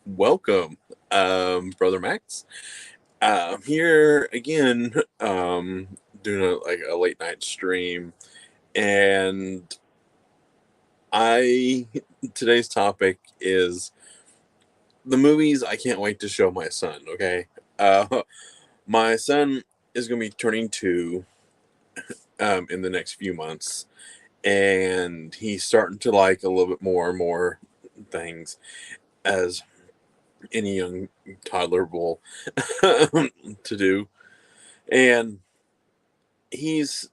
Welcome, brother Max. Here again, doing a late night stream, and I today's topic is the movies I can't wait to show my son. Okay, my son is going to be turning 2 in the next few months, and he's starting to like a little bit more and more things as any young toddler will to do. And he's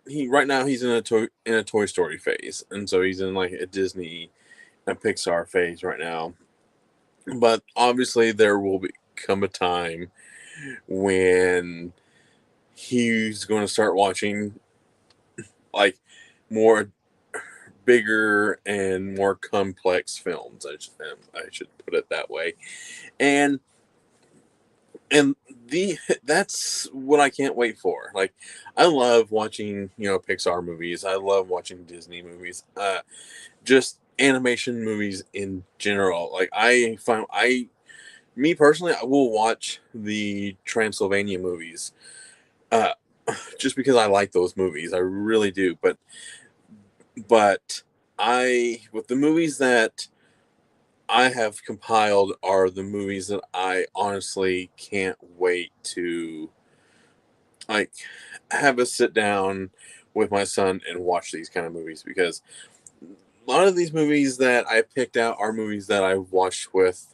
he right now he's in a Toy Story phase, and so he's in like a Disney and Pixar phase right now. But obviously, there will come a time when he's going to start watching like more bigger and more complex films. I should put it that way, and and the that's what I can't wait for. Like, I love watching Pixar movies. I love watching Disney movies. Just animation movies in general. Like, I find I me personally, I will watch the Transylvania movies. Uh, just because I like those movies, I really do. But I with the movies that I have compiled are the movies that I honestly can't wait to like have a sit down with my son and watch these kind of movies, because a lot of these movies that I picked out are movies that I've watched with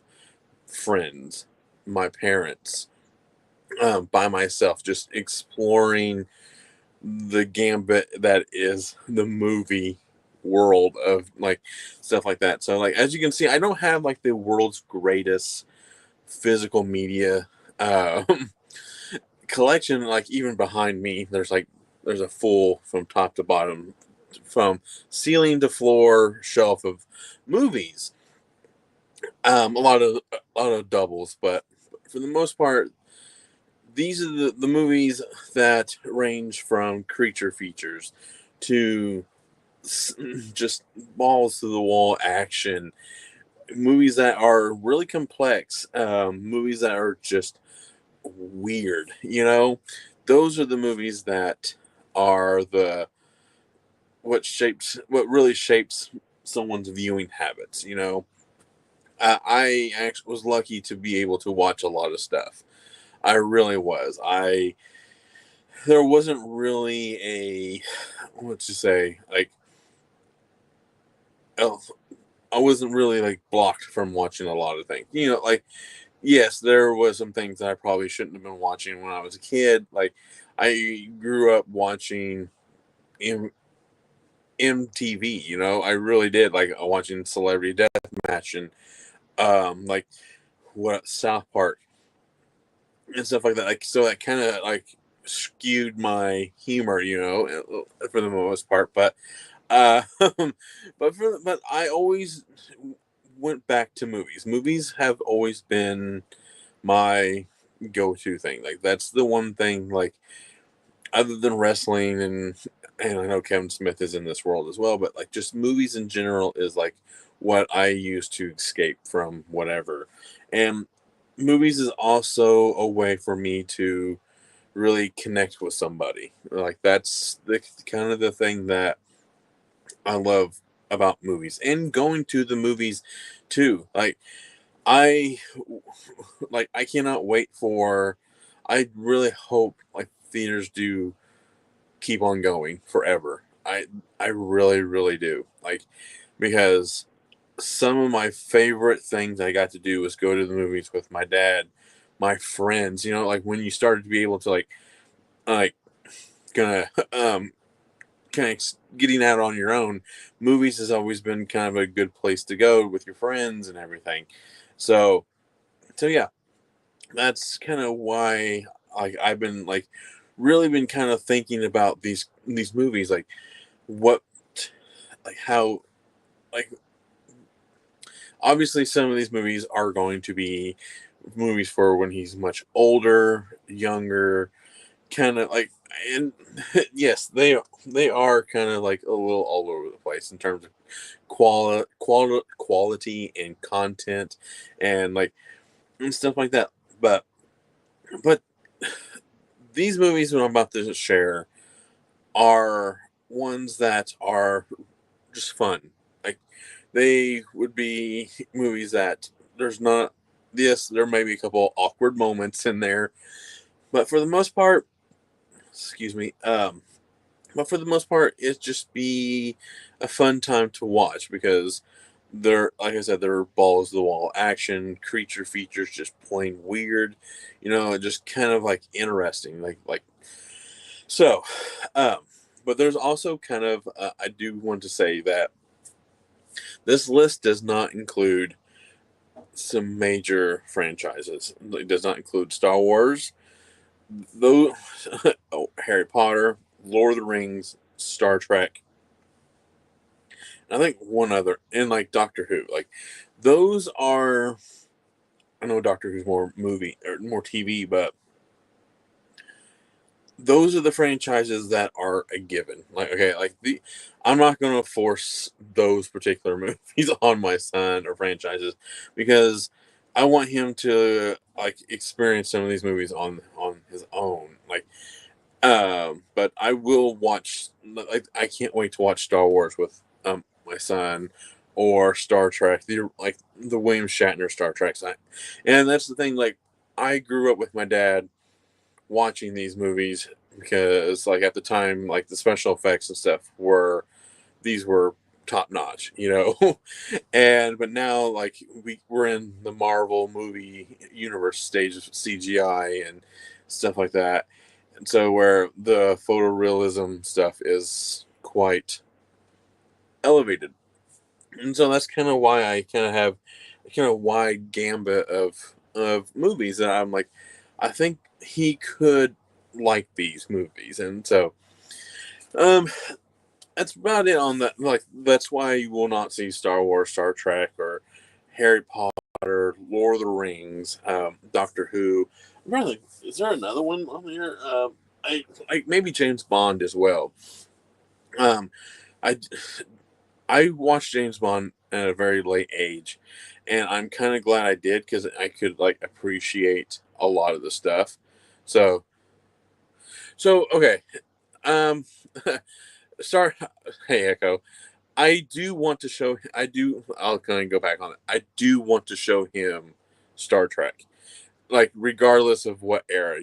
friends, my parents, by myself, just exploring the gambit that is the movie world of like stuff like that. So, like, as you can see, I don't have like the world's greatest physical media um, collection. Like, even behind me, there's a full from top to bottom, from ceiling to floor shelf of movies. A lot of doubles, but for the most part, these are the movies that range from creature features to just balls to the wall action, movies that are really complex, movies that are just weird. Those are the movies that are the what really shapes someone's viewing habits. I actually was lucky to be able to watch a lot of stuff. I really was. I There wasn't really a, what to say, like, oh, I wasn't really like blocked from watching a lot of things. Like, yes, there was some things that I probably shouldn't have been watching when I was a kid. Like, I grew up watching M- MTV. I really did like watching Celebrity Deathmatch and like what South Park and stuff like that. Like, so that kind of like skewed my humor, for the most part. Uh, but I always went back to movies. Movies have always been my go-to thing. Like, that's the one thing. Like, other than wrestling, and I know Kevin Smith is in this world as well, but like, just movies in general is like what I use to escape from whatever. And movies is also a way for me to really connect with somebody. Like, that's the kind of the thing that I love about movies, and going to the movies too. Like, I I cannot wait for. I really hope like theaters do keep on going forever. I really really do. Like, because some of my favorite things I got to do was go to the movies with my dad, my friends. Like, when you started to be able to like gonna kind of getting out on your own, movies has always been kind of a good place to go with your friends and everything. So yeah, that's kind of why I've been like really been kind of thinking about these movies, like what like how like obviously some of these movies are going to be movies for when he's much older, younger, kind of like and yes, they are kind of like a little all over the place in terms of quality and content and like and stuff like that. But but these movies that I'm about to share are ones that are just fun. Like they would be movies that there's not yes, there may be a couple awkward moments in there, but for the most part, excuse me, but for the most part, it just be a fun time to watch because they're like I said, they're balls to the wall action, creature features, just plain weird, just kind of like interesting, like so. Um, but there's also kind of I do want to say that this list does not include some major franchises. It does not include Star Wars, though. Oh, Harry Potter, Lord of the Rings, Star Trek, I think one other, and like Doctor Who, like those are. I know Doctor Who's more movie or more TV, but those are the franchises that are a given. Like okay, like I'm not going to force those particular movies on my son or franchises because I want him to like experience some of these movies on his own. But I will watch. Like, I can't wait to watch Star Wars with my son, or Star Trek. The William Shatner Star Treks. And that's the thing. Like, I grew up with my dad watching these movies because, like, at the time, like the special effects and stuff were top notch, and but now like we're in the Marvel movie universe stage of CGI and stuff like that, and so where the photorealism stuff is quite elevated, and so that's kind of why I kind of have a kind of wide gambit of movies that I'm like, I think he could like these movies, and so um that's about it on that. Like that's why you will not see Star Wars, Star Trek, or Harry Potter, Lord of the Rings, Doctor Who. Really, is there another one on there? I maybe James Bond as well. Um, I I watched James Bond at a very late age, and I'm kind of glad I did because I could like appreciate a lot of the stuff. So okay. Um, sorry. Hey Echo. I do want to show. I do. I'll kind of go back on it. I do want to show him Star Trek, like regardless of what era.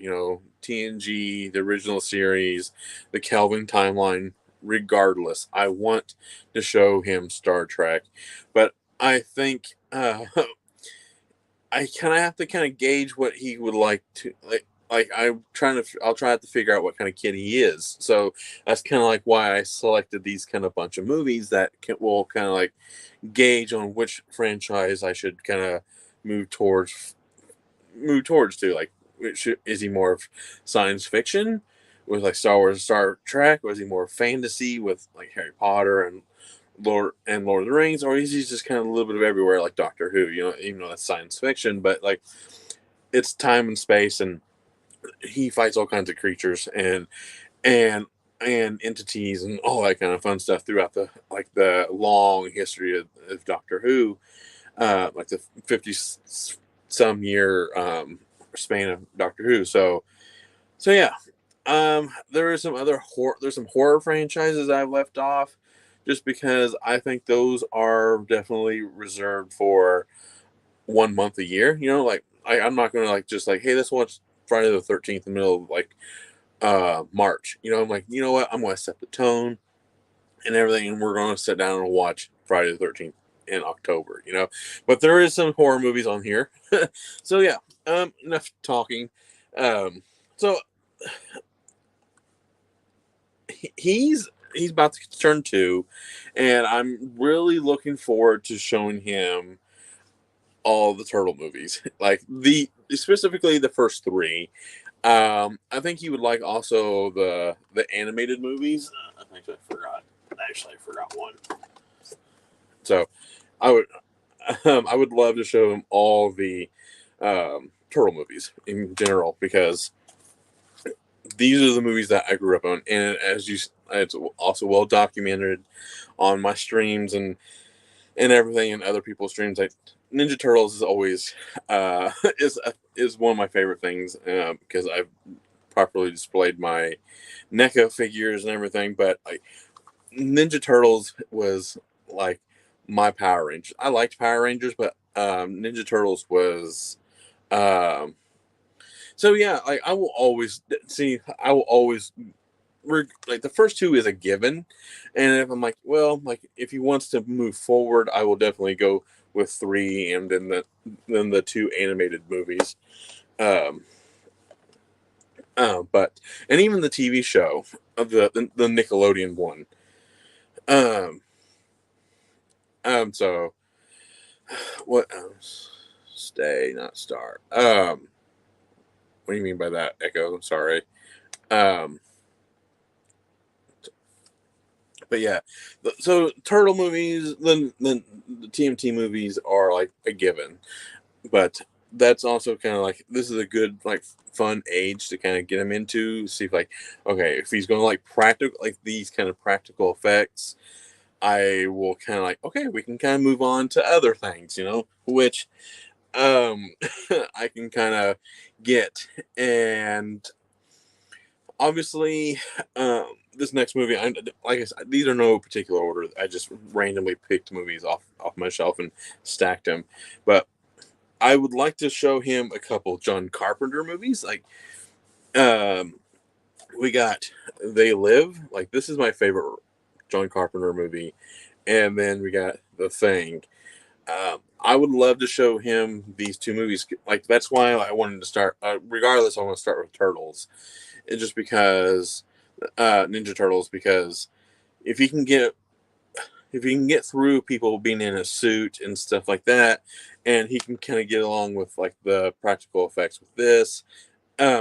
TNG, the original series, the Kelvin timeline. Regardless, I want to show him Star Trek, but I think I kind of have to kind of gauge what he would like to like. I'll try to figure out what kind of kid he is. So that's kind of like why I selected these kind of bunch of movies that will kind of like gauge on which franchise I should kind of move towards move towards to. Like, is he more of science fiction with like Star Wars, Star Trek, or is he more fantasy with like Harry Potter and Lord of the Rings, or is he just kind of a little bit of everywhere like Doctor Who? Even though that's science fiction, but like it's time and space, and he fights all kinds of creatures and and entities and all that kind of fun stuff throughout the long history of Doctor Who, like the 50 some year span of Doctor Who. So yeah, there are some there's some horror franchises I've left off just because I think those are definitely reserved for 1 month a year. Like I'm not gonna like just like, hey, let's watch Friday the 13th in the middle of like March. I'm like, you know what? I'm gonna set the tone and everything, and we're gonna sit down and watch Friday the 13th in October. But there is some horror movies on here. So yeah, enough talking. So he's about to turn 2, and I'm really looking forward to showing him all the turtle movies, like specifically the first 3. I think he would like also the animated movies. I forgot one. So I would I would love to show him all the turtle movies in general because these are the movies that I grew up on, and it's also well documented on my streams and everything, and other people's streams. Like Ninja Turtles is always is one of my favorite things because I've properly displayed my NECA figures and everything. But like Ninja Turtles was like my Power Rangers. I liked Power Rangers, but Ninja Turtles was um so yeah, like I will always see. I will always like the first two is a given, and if I'm like, well, like if he wants to move forward, I will definitely go with three, and then the two animated movies. Um, but and even the TV show of the Nickelodeon one. Um, so what else? Stay, not star. What do you mean by that, Echo? I'm sorry. Um, but yeah, so turtle movies, then the TMT movies are like a given, but that's also kind of like this is a good like fun age to kind of get him into see if like okay if he's going to like practical like these kind of practical effects. I will kind of like okay we can kind of move on to other things, which um I can kind of get. And obviously this next movie, like I said, these are no particular order. I just randomly picked movies off my shelf and stacked them. But I would like to show him a couple John Carpenter movies. Like um we got They Live. Like this is my favorite John Carpenter movie. And then we got The Thing. I would love to show him these two movies. Like that's why I wanted to start. Regardless, I want to start with Turtles. It's just because Ninja Turtles. Because if you can get if you can get through people being in a suit and stuff like that, and he can kind of get along with like the practical effects with this,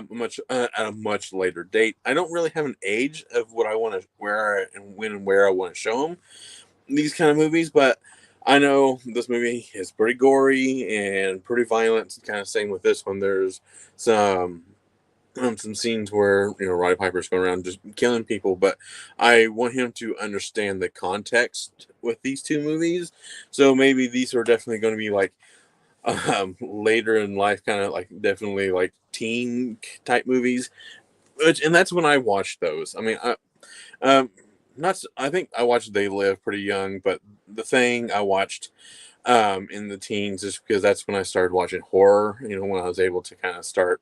much at a much later date. I don't really have an age of what I want to where and when and where I want to show him these kind of movies, but I know this movie is pretty gory and pretty violent. Kind of same with this one. There's some some scenes where Roddy Piper's going around just killing people, but I want him to understand the context with these two movies. So maybe these are definitely going to be like later in life, kind of like definitely like teen type movies. And that's when I watched those. I mean, um, not. I think I watched They Live pretty young, but The Thing I watched in the teens just because that's when I started watching horror. When I was able to kind of start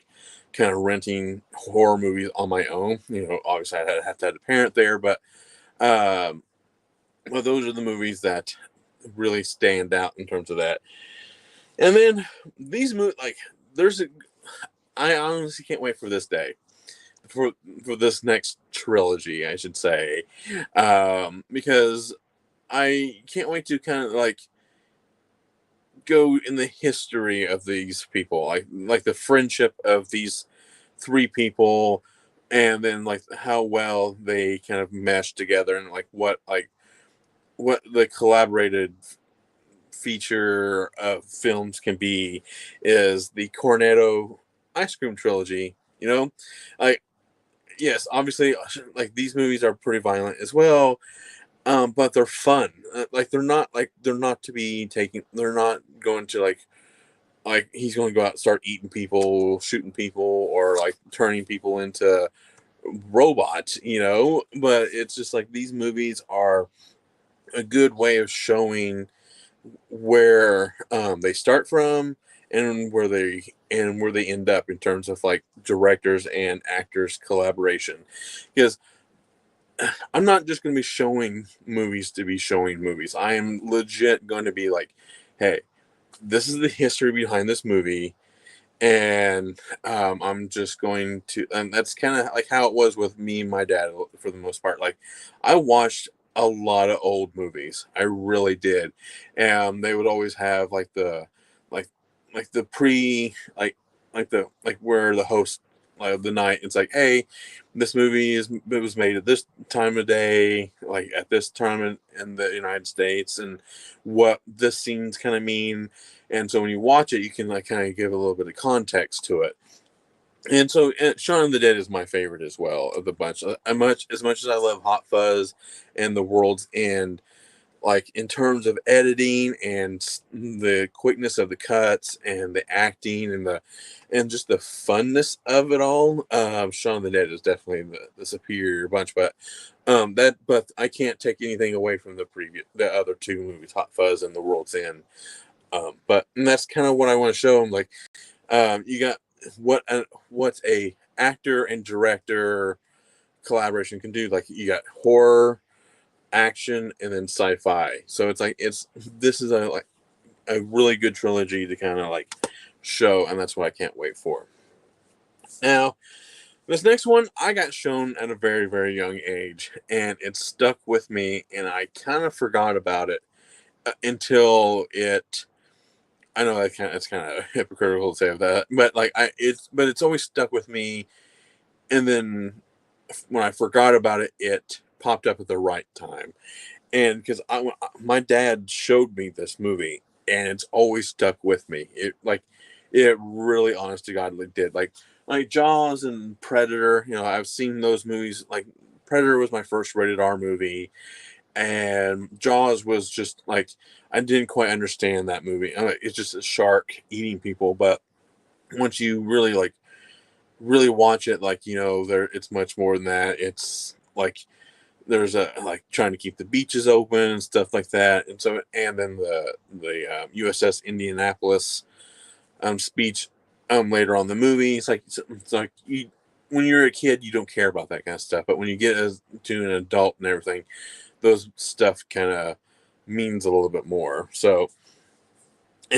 kind of renting horror movies on my own. Obviously I have to have a parent there, but um, well, those are the movies that really stand out in terms of that. And then these movies, like there's a, I honestly can't wait for this day, for this next trilogy, I should say, because I can't wait to kind of like go in the history of these people, like the friendship of these three people, and then like how well they kind of mesh together, and like what the collaborated feature of films can be is the Cornetto ice cream trilogy. Like yes, obviously, like these movies are pretty violent as well, but they're fun. Like they're not to be taken. They're not going to like he's going to go out and start eating people, shooting people, or like turning people into robots. But it's just like these movies are a good way of showing where they start from and where they end up in terms of like directors and actors collaboration. Because I'm not just going to be showing movies to be showing movies. I am legit going to be like, hey, this is the history behind this movie, and I'm just going to, and that's kind of like how it was with me and my dad for the most part. Like, I watched a lot of old movies. I really did, and they would always have like like the pre like where the host like the night. It's like, hey, this movie it was made at this time of day, like at this time in the United States, and what this scenes kind of mean. And so when you watch it, you can like kind of give a little bit of context to it. And so Shaun of the Dead is my favorite as well of the bunch. As much as I love Hot Fuzz and The World's End, like in terms of editing and the quickness of the cuts and the acting and just the funness of it all, Shaun of the Dead is definitely the superior bunch. But I can't take anything away from the other two movies, Hot Fuzz and The World's End. But and that's kind of what I want to show them. Like, you got what's a actor and director collaboration can do. Like, you got horror, action, and then sci-fi. So it's like this is a really good trilogy to kind of like show, and that's what I can't wait for. Now, this next one I got shown at a very, very young age, and it stuck with me, and I kind of forgot about it until it. I know it's kind of hypocritical to say that, but it's always stuck with me. And then when I forgot about it, it popped up at the right time. And because my dad showed me this movie, and it's always stuck with me. It really, honest to God, did. Like Jaws and Predator. I've seen those movies. Like Predator was my first rated R movie, and Jaws was just like I didn't quite understand that movie. It's just a shark eating people, but once you really watch it, there it's much more than that. It's like there's a like trying to keep the beaches open and stuff like that, and then the USS Indianapolis speech later on in the movie. It's like you when you're a kid you don't care about that kind of stuff, but when you get to an adult and everything, those stuff kind of means a little bit more.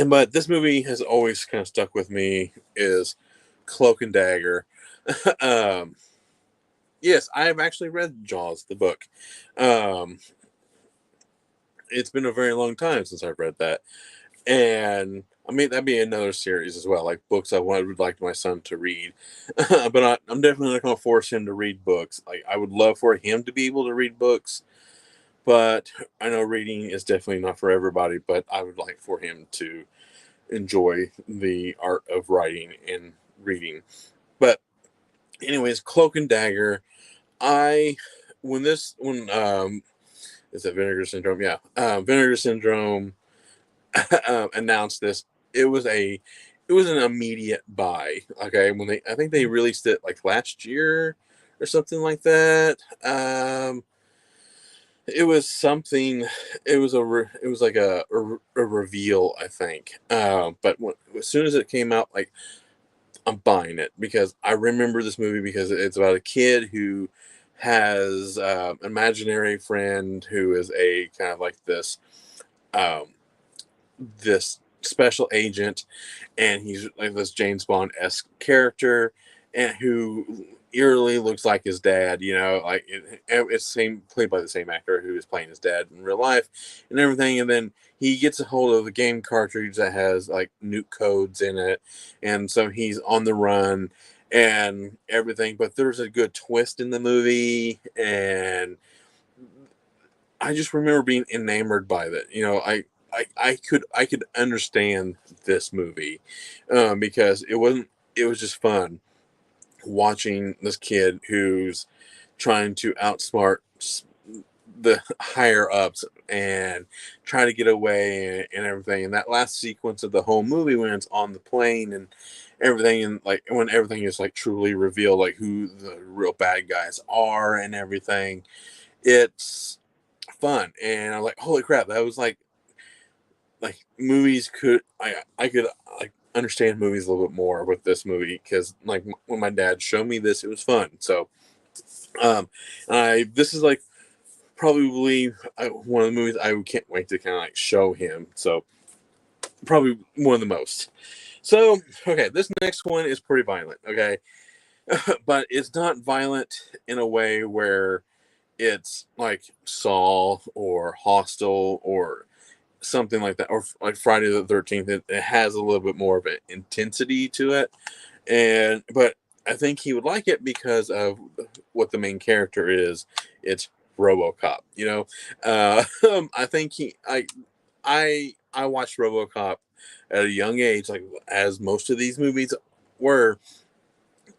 But this movie has always kind of stuck with me is Cloak and Dagger. um, yes, I have actually read Jaws, the book. Um, it's been a very long time since I've read that, and I mean that'd be another series as well, like books would like my son to read. But I'm definitely not going to force him to read books. Like I would love for him to be able to read books, but I know reading is definitely not for everybody. But I would like for him to enjoy the art of writing and reading. But anyways, Cloak and Dagger. I when is it Vinegar Syndrome? Yeah, Vinegar Syndrome announced this. It was an immediate buy. Okay, when I think they released it like last year or something like that. It was something. It was like a reveal, I think. But as soon as it came out, like I'm buying it because I remember this movie because it's about a kid who has an imaginary friend who is a kind of like um, this special agent, and he's like this James Bond esque character, and who eerily looks like his dad. It's same played by the same actor who is playing his dad in real life, and everything. And then he gets a hold of the game cartridge that has like nuke codes in it, and so he's on the run and everything. But there's a good twist in the movie, and I just remember being enamored by that. I could understand this movie because it was just fun watching this kid who's trying to outsmart the higher ups and try to get away and everything. And that last sequence of the whole movie when it's on the plane and everything, and like when everything is like truly revealed, like who the real bad guys are and everything, it's fun. And I'm like, holy crap, that was like movies could I could like understand movies a little bit more with this movie because like when my dad showed me this, it was fun. So um, I this is like probably one of the movies I can't wait to kind of like show him. So probably one of the most. So okay, this next one is pretty violent. Okay, but it's not violent in a way where it's like Saw or Hostel or something like that, or like Friday the 13th. It has a little bit more of an intensity to it, but I think he would like it because of what the main character is. It's RoboCop. I think I watched RoboCop at a young age, like as most of these movies were.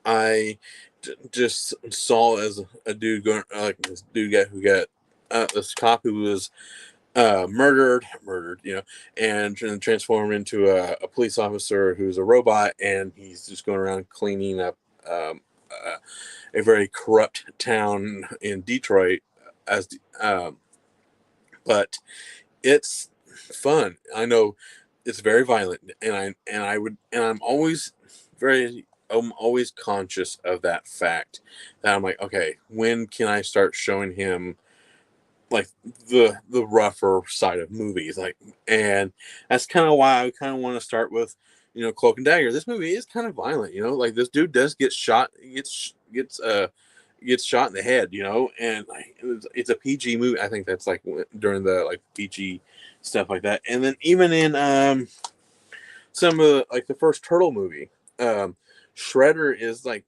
I just saw as a dude going like this dude guy who got this cop who was murdered, and transformed into a police officer who's a robot, and he's just going around cleaning up um, a very corrupt town in Detroit. As but it's fun. I know it's very violent, and I'm always conscious of that fact that I'm like, okay, when can I start showing him like the rougher side of movies, like, and that's kind of why I kind of want to start with Cloak and Dagger. This movie is kind of violent, like this dude does get shot, gets shot in the head, and like it's a PG movie. I think that's like during the like PG stuff like that, and then even in some of like the first Turtle movie, Shredder is like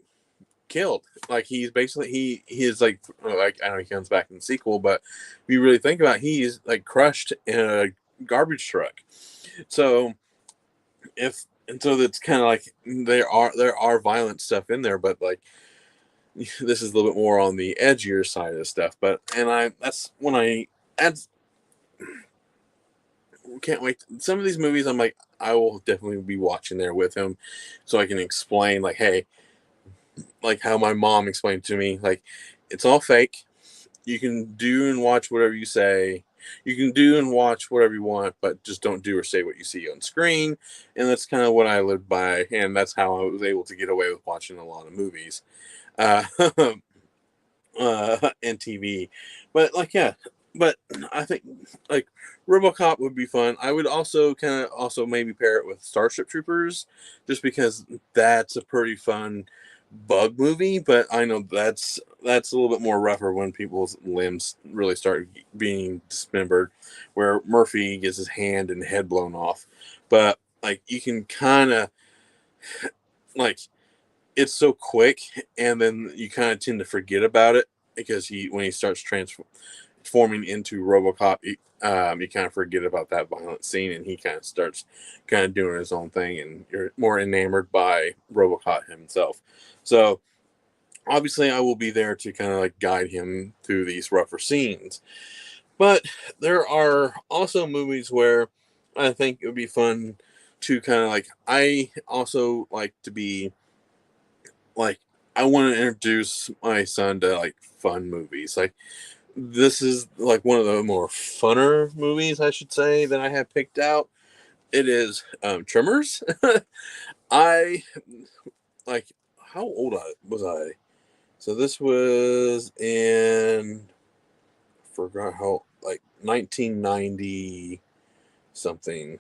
killed. Like he's basically he is like I don't know, he comes back in the sequel, but if you really think about it, he's like crushed in a garbage truck. So if and so that's kind of like there are violent stuff in there, but like this is a little bit more on the edgier side of stuff. But and I that's when I that's can't wait. Some of these movies I'm like I will definitely be watching there with him, so I can explain like, hey, like how my mom explained to me, like it's all fake. You can do and watch whatever you say. You can do and watch whatever you want, but just don't do or say what you see on screen. And that's kind of what I lived by, and that's how I was able to get away with watching a lot of movies, uh, and TV. But like, yeah, but I think like RoboCop would be fun. I would also kind of also maybe pair it with Starship Troopers, just because that's a pretty fun bug movie. But I know that's a little bit more rougher when people's limbs really start being dismembered, where Murphy gets his hand and head blown off. But like you can kind of like it's so quick, and then you kind of tend to forget about it because he when he starts transforming into RoboCop, you kind of forget about that violent scene, and he kind of starts kind of doing his own thing, and you're more enamored by RoboCop himself. So obviously, I will be there to kind of like guide him through these rougher scenes. But there are also movies where I think it would be fun to kind of like. I also like to be like I want to introduce my son to like fun movies. Like this is like one of the more funner movies I should say that I have picked out. It is Tremors. I like how old was I? So this was in forgot how like 1990 something.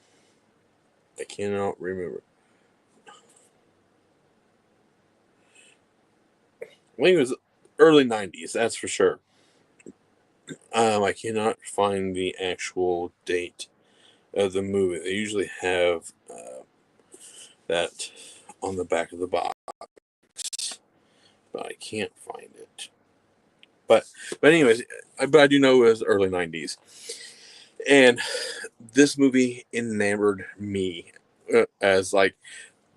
I cannot remember. I think it was early 90s, that's for sure. I cannot find the actual date of the movie. They usually have that on the back of the box, but I can't find it. But anyways, but I do know it was early 90s, and this movie enamored me as like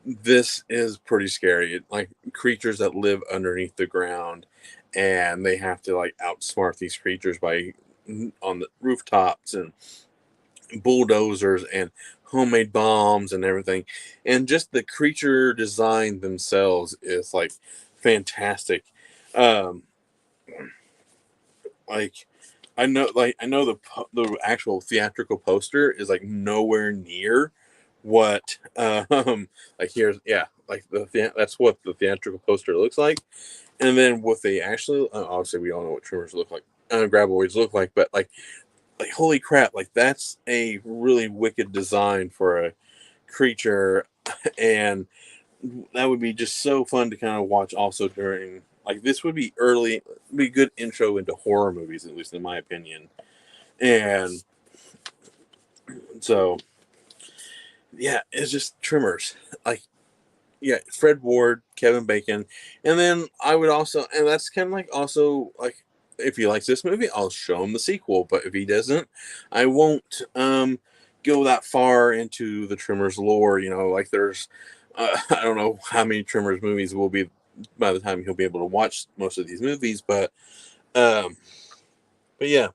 this is pretty scary. Like creatures that live underneath the ground, and they have to like outsmart these creatures by on the rooftops and bulldozers and homemade bombs and everything. And just the creature design themselves is like fantastic. Um, like I know the actual theatrical poster is like nowhere near what like here's yeah like that's what the theatrical poster looks like, and then what they actually obviously we all know what Tremors look like, graboids look like, but like holy crap, like that's a really wicked design for a creature, and that would be just so fun to kind of watch also during like this would be be a good intro into horror movies, at least in my opinion. And so yeah, it's just Tremors. Like yeah, Fred Ward, Kevin Bacon, and then I would also, and that's kind of like also like if he likes this movie, I'll show him the sequel. But if he doesn't, I won't go that far into the Tremors lore. Like there's I don't know how many Tremors movies will be by the time he'll be able to watch most of these movies. Um, but yeah.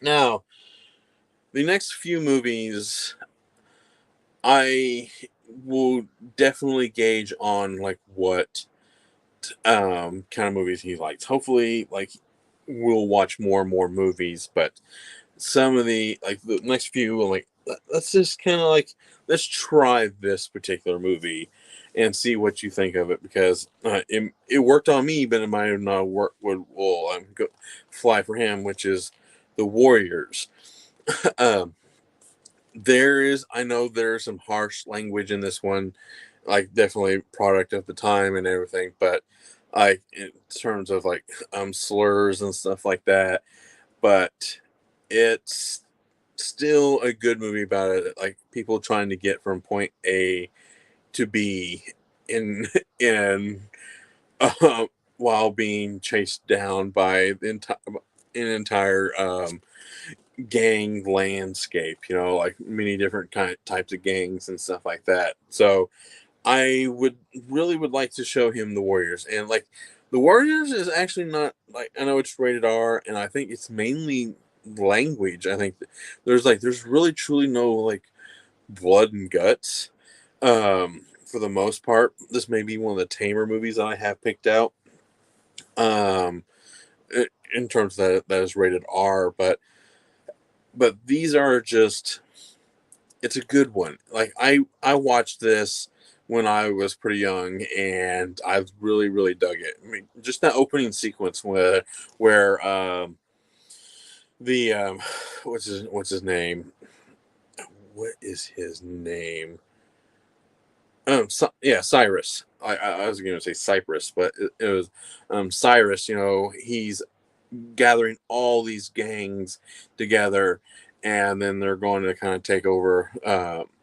Now, the next few movies, I will definitely gauge on like what kind of movies he likes. Hopefully, like we'll watch more and more movies, but some of the like the next few, like let's just kind of like let's try this particular movie and see what you think of it because it worked on me, but it might have not work would will fly for him, which is the Warriors. um, there is, I know there's some harsh language in this one, like definitely product of the time and everything, but like in terms of like slurs and stuff like that, but it's still a good movie about it, like people trying to get from point A to B in in uh, while being chased down by the entire gang landscape, like many different types of gangs and stuff like that. So I would like to show him the Warriors, and like the Warriors is actually not like, I know it's rated R, and I think it's mainly language. I think there's really truly no like blood and guts. For the most part, this may be one of the tamer movies that I have picked out. Um, in terms that is rated R, but these are just, it's a good one. Like I watched this when I was pretty young, and I really dug it. I mean, just that opening sequence where the what's his name? What is his name? Yeah, Cyrus. I was going to say Cyprus, but it was Cyrus. He's gathering all these gangs together, and then they're going to kind of take over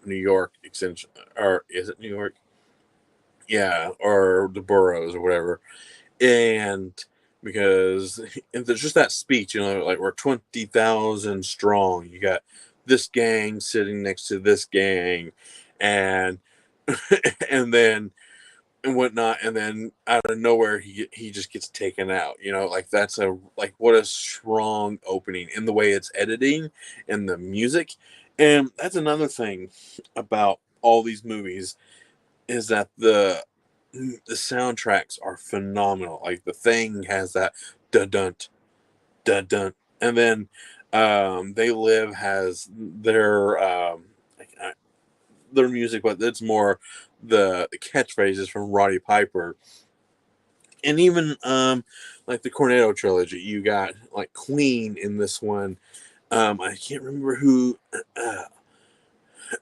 New York extension, or is it New York? Yeah, or the boroughs or whatever. And because and there's just that speech, like we're 20,000 strong. You got this gang sitting next to this gang, and and then and whatnot, and then out of nowhere he just gets taken out. Like that's a like what a strong opening in the way it's editing and the music, and that's another thing about all these movies is that the soundtracks are phenomenal. Like The Thing has that dun dun dun dun, and then They Live has like, their music, but it's more the catchphrases from Roddy Piper, and even like the Cornetto trilogy. You got like Queen in this one. I can't remember who,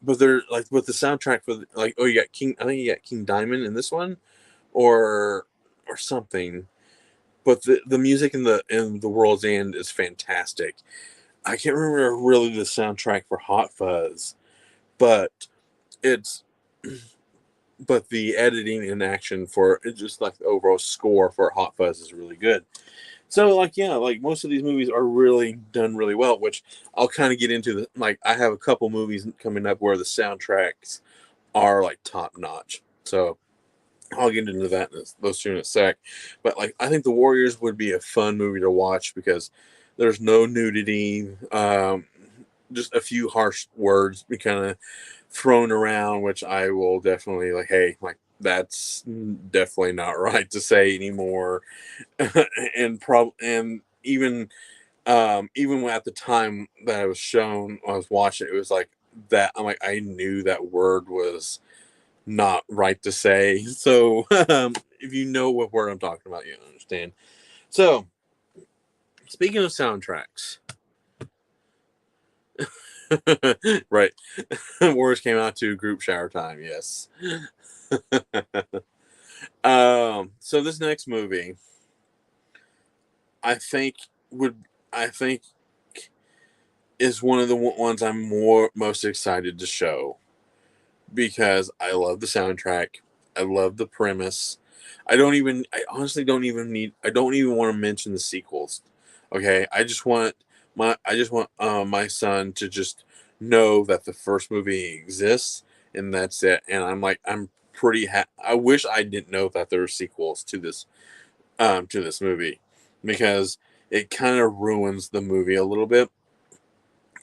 but they're like with the soundtrack for like, oh, you got King. I think you got King Diamond in this one, or something. But the music in the World's End is fantastic. I can't remember really the soundtrack for Hot Fuzz, but it's but the editing and action for it, just like the overall score for Hot Fuzz is really good. So like yeah, like most of these movies are really done really well, which I'll kind of get into like I have a couple movies coming up where the soundtracks are like top notch. So I'll get into that those two in a sec. But like I think The Warriors would be a fun movie to watch because there's no nudity, just a few harsh words be kind of thrown around, which I will definitely like, hey, like that's definitely not right to say anymore. And even at the time that it was shown, I was watching, it was like that. I'm like, I knew that word was not right to say. So if you know what word I'm talking about, you understand. So speaking of soundtracks, right, words came out to Group Shower Time. Yes. So this next movie, I think would I think is one of the ones I'm most excited to show because I love the soundtrack. I love the premise. I honestly I don't even want to mention the sequels. Okay. I just want my son to just know that the first movie exists and that's it. And I'm pretty. I wish I didn't know that there were sequels to this movie, because it kind of ruins the movie a little bit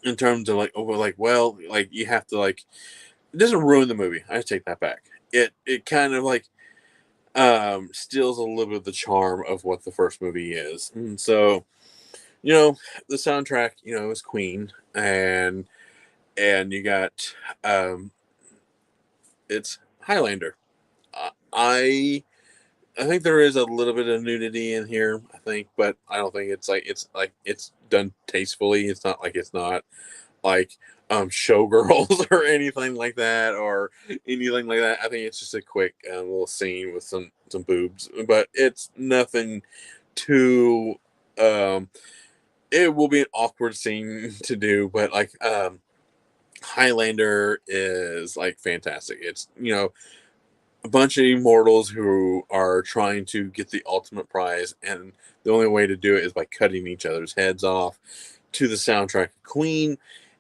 in terms of like, oh, like, well, like you have to like, it doesn't ruin the movie. I take that back. It kind of like steals a little bit of the charm of what the first movie is. And so, the soundtrack, is Queen, and you got um it's Highlander. I I think there is a little bit of nudity in here, I think, but I don't think it's done tastefully. It's not like it's not like showgirls or anything like that, or anything like that. I think it's just a quick little scene with some boobs, but it's nothing too um it will be an awkward scene to do, but like Highlander is like fantastic. It's a bunch of immortals who are trying to get the ultimate prize, and the only way to do it is by cutting each other's heads off to the soundtrack of Queen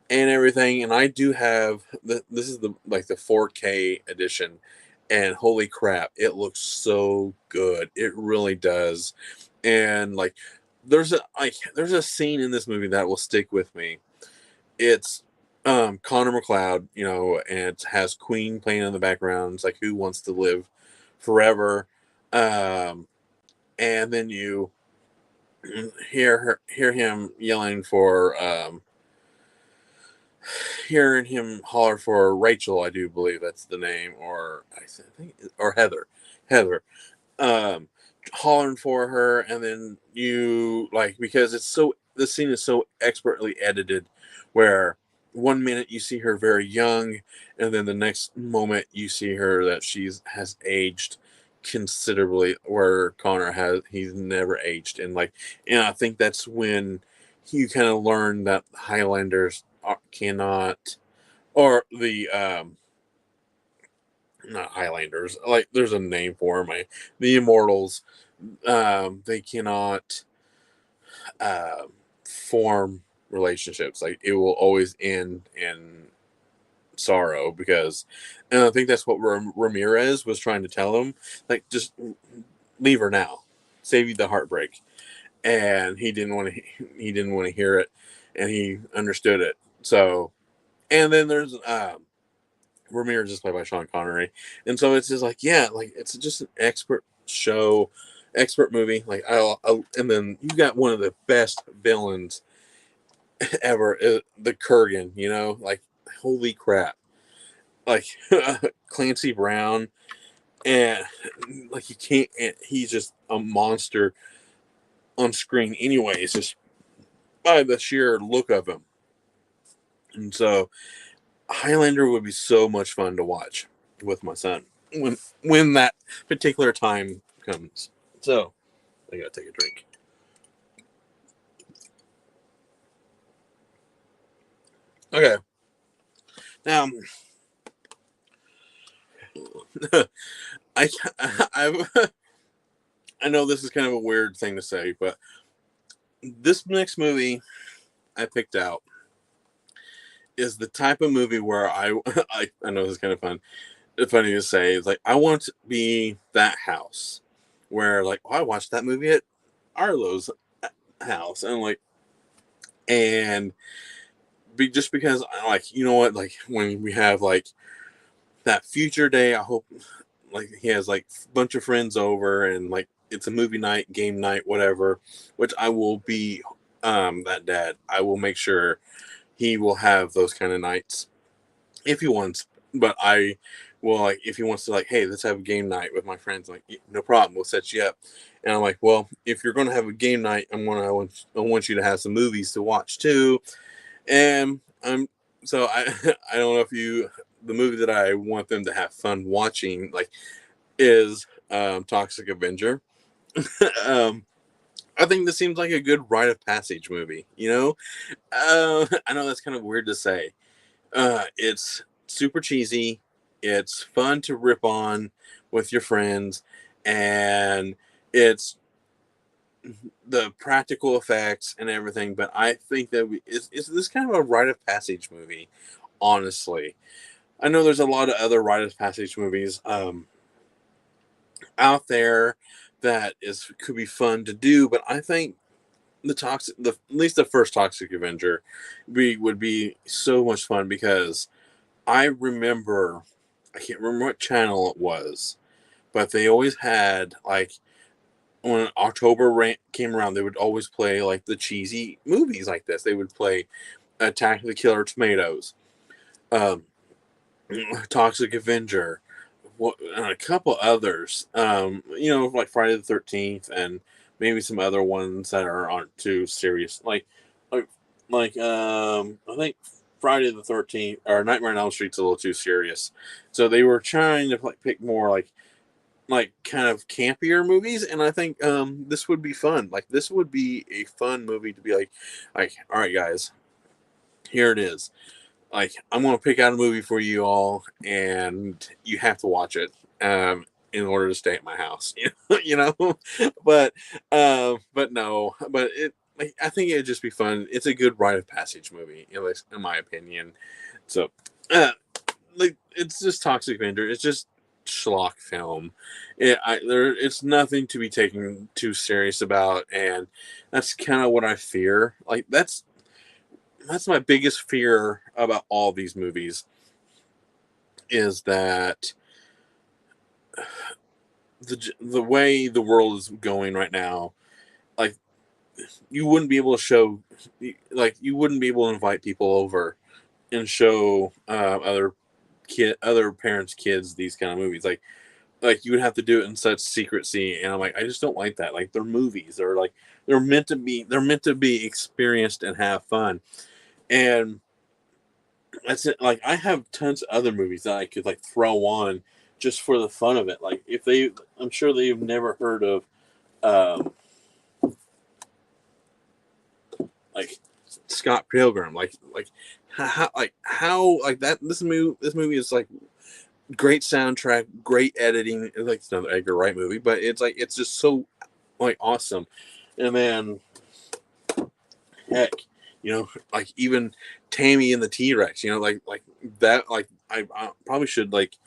and everything. And I do have this is the 4K edition, and holy crap, it looks so good. It really does. And like there's a scene in this movie that will stick with me. It's Connor McLeod, and it has Queen playing in the background. It's like Who Wants to Live Forever. Um and then you hear him yelling for hearing him holler for Rachel, I do believe that's the name, or I think, or Heather, um, hollering for her, and then you like, because the scene is so expertly edited, where one minute you see her very young, and then the next moment you see her that has aged considerably, where Connor he's never aged, and I think that's when you kind of learn that Highlanders cannot, or the not Highlanders, like there's a name for them, the Immortals, they cannot uh, form relationships. Like it will always end in sorrow, because, and I think that's what Ramirez was trying to tell him. Like, just leave her now, save you the heartbreak. And he didn't want to hear it, and he understood it. So, and then there's Ramirez is played by Sean Connery, and so it's just like, yeah, like it's just an expert movie. Like and then you got one of the best villains ever, the Kurgan. Like, holy crap, like Clancy Brown, and like you can't. And he's just a monster on screen, anyways, just by the sheer look of him. And so Highlander would be so much fun to watch with my son when that particular time comes. So I gotta take a drink. Okay, now I I I know this is kind of a weird thing to say, but this next movie I picked out is the type of movie where I know this is kind of funny to say. It's like, I want to be that house where, like, oh, I watched that movie at Arlo's house, and like, and be just because I like, like when we have like that future day, I hope like he has like a bunch of friends over, and like it's a movie night, game night, whatever, which I will be that dad. I will make sure he will have those kind of nights if he wants. But I will, like, if he wants to, like, hey, let's have a game night with my friends, like, no problem, we'll set you up. And I'm like, well, if you're gonna have a game night, I want you to have some movies to watch too. And I don't know if the movie that I want them to have fun watching, like, is Toxic Avenger. um I think this seems like a good rite of passage movie, I know that's kind of weird to say. It's super cheesy. It's fun to rip on with your friends, and it's the practical effects and everything. But I think that it's this kind of a rite of passage movie, honestly. I know there's a lot of other rite of passage movies out there that is could be fun to do, but I think the at least the first Toxic Avenger would be so much fun because I remember I can't remember what channel it was, but they always had like when came around, they would always play like the cheesy movies like this. They would play Attack of the Killer Tomatoes, um, Toxic Avenger, and a couple others. Like Friday the 13th, and maybe some other ones that aren't too serious. Like, I think Friday the 13th or Nightmare on Elm Street's a little too serious. So they were trying to like pick more like kind of campier movies, and I think this would be fun. Like this would be a fun movie to be like all right guys, here it is. Like I'm gonna pick out a movie for you all, and you have to watch it in order to stay at my house. You know, but no, but it. Like, I think it'd just be fun. It's a good rite of passage movie, at least in my opinion. So, uh, like, it's just Toxic Avenger. It's just schlock film. It's nothing to be taken too serious about, and that's kind of what I fear. Like that's my biggest fear about all these movies is that the way the world is going right now, like you wouldn't be able to show, like you wouldn't be able to invite people over and show other parents' kids these kind of movies. Like you would have to do it in such secrecy, and I'm like, I just don't like that. Like they're movies, or like they're meant to be experienced and have fun, and that's it. Like I have tons of other movies that I could like throw on just for the fun of it. Like if they, I'm sure they've never heard of, um, like Scott Pilgrim. Like that. This movie is like great soundtrack, great editing. Like it's another Edgar Wright movie, but it's just so like awesome. And then heck, like even Tammy and the T Rex. Like that. Like I probably should like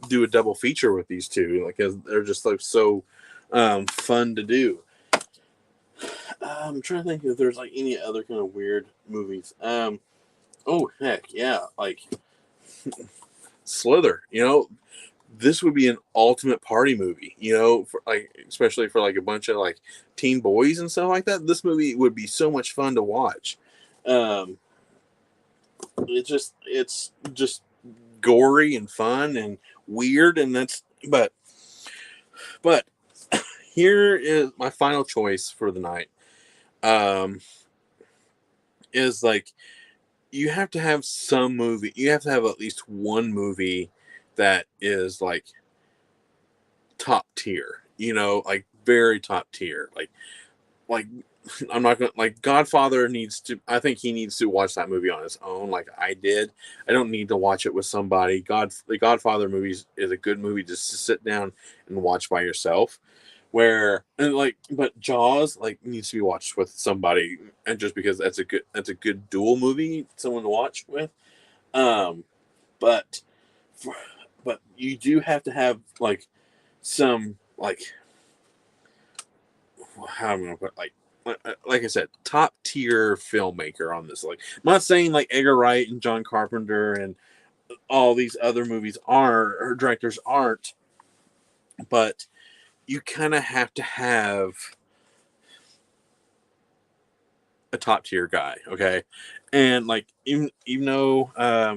do a double feature with these two, like, because they're just like so fun to do. I'm trying to think if there's like any other kind of weird movies. Oh heck yeah, like Slither. This would be an ultimate party movie. For like especially for like a bunch of like teen boys and stuff like that. This movie would be so much fun to watch. Um, it's just gory and fun and weird, and but here is my final choice for the night. Um, is like you have to have some movie. You have to have at least one movie that is like top tier. Like very top tier. Like I'm not gonna like Godfather needs to. I think he needs to watch that movie on his own, like I did. I don't need to watch it with somebody. The Godfather movies is a good movie just to sit down and watch by yourself. But Jaws like needs to be watched with somebody, and just because that's a good dual movie, someone to watch with. Um, but but you do have to have like some like how am I gonna put like I said, top tier filmmaker on this. Like, I'm not saying like Edgar Wright and John Carpenter and all these other movies are or directors aren't, but you kind of have to have a top tier guy, okay? And like even though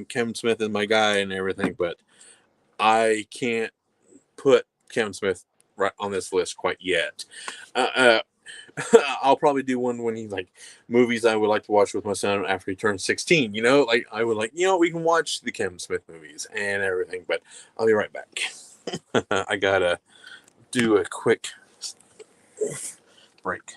Kevin Smith is my guy and everything, but I can't put Kevin Smith right on this list quite yet. Uh, uh, I'll probably do one when he's like movies I would like to watch with my son after he turns 16. Like I would like, we can watch the Kevin Smith movies and everything, but I'll be right back. I gotta do a quick break.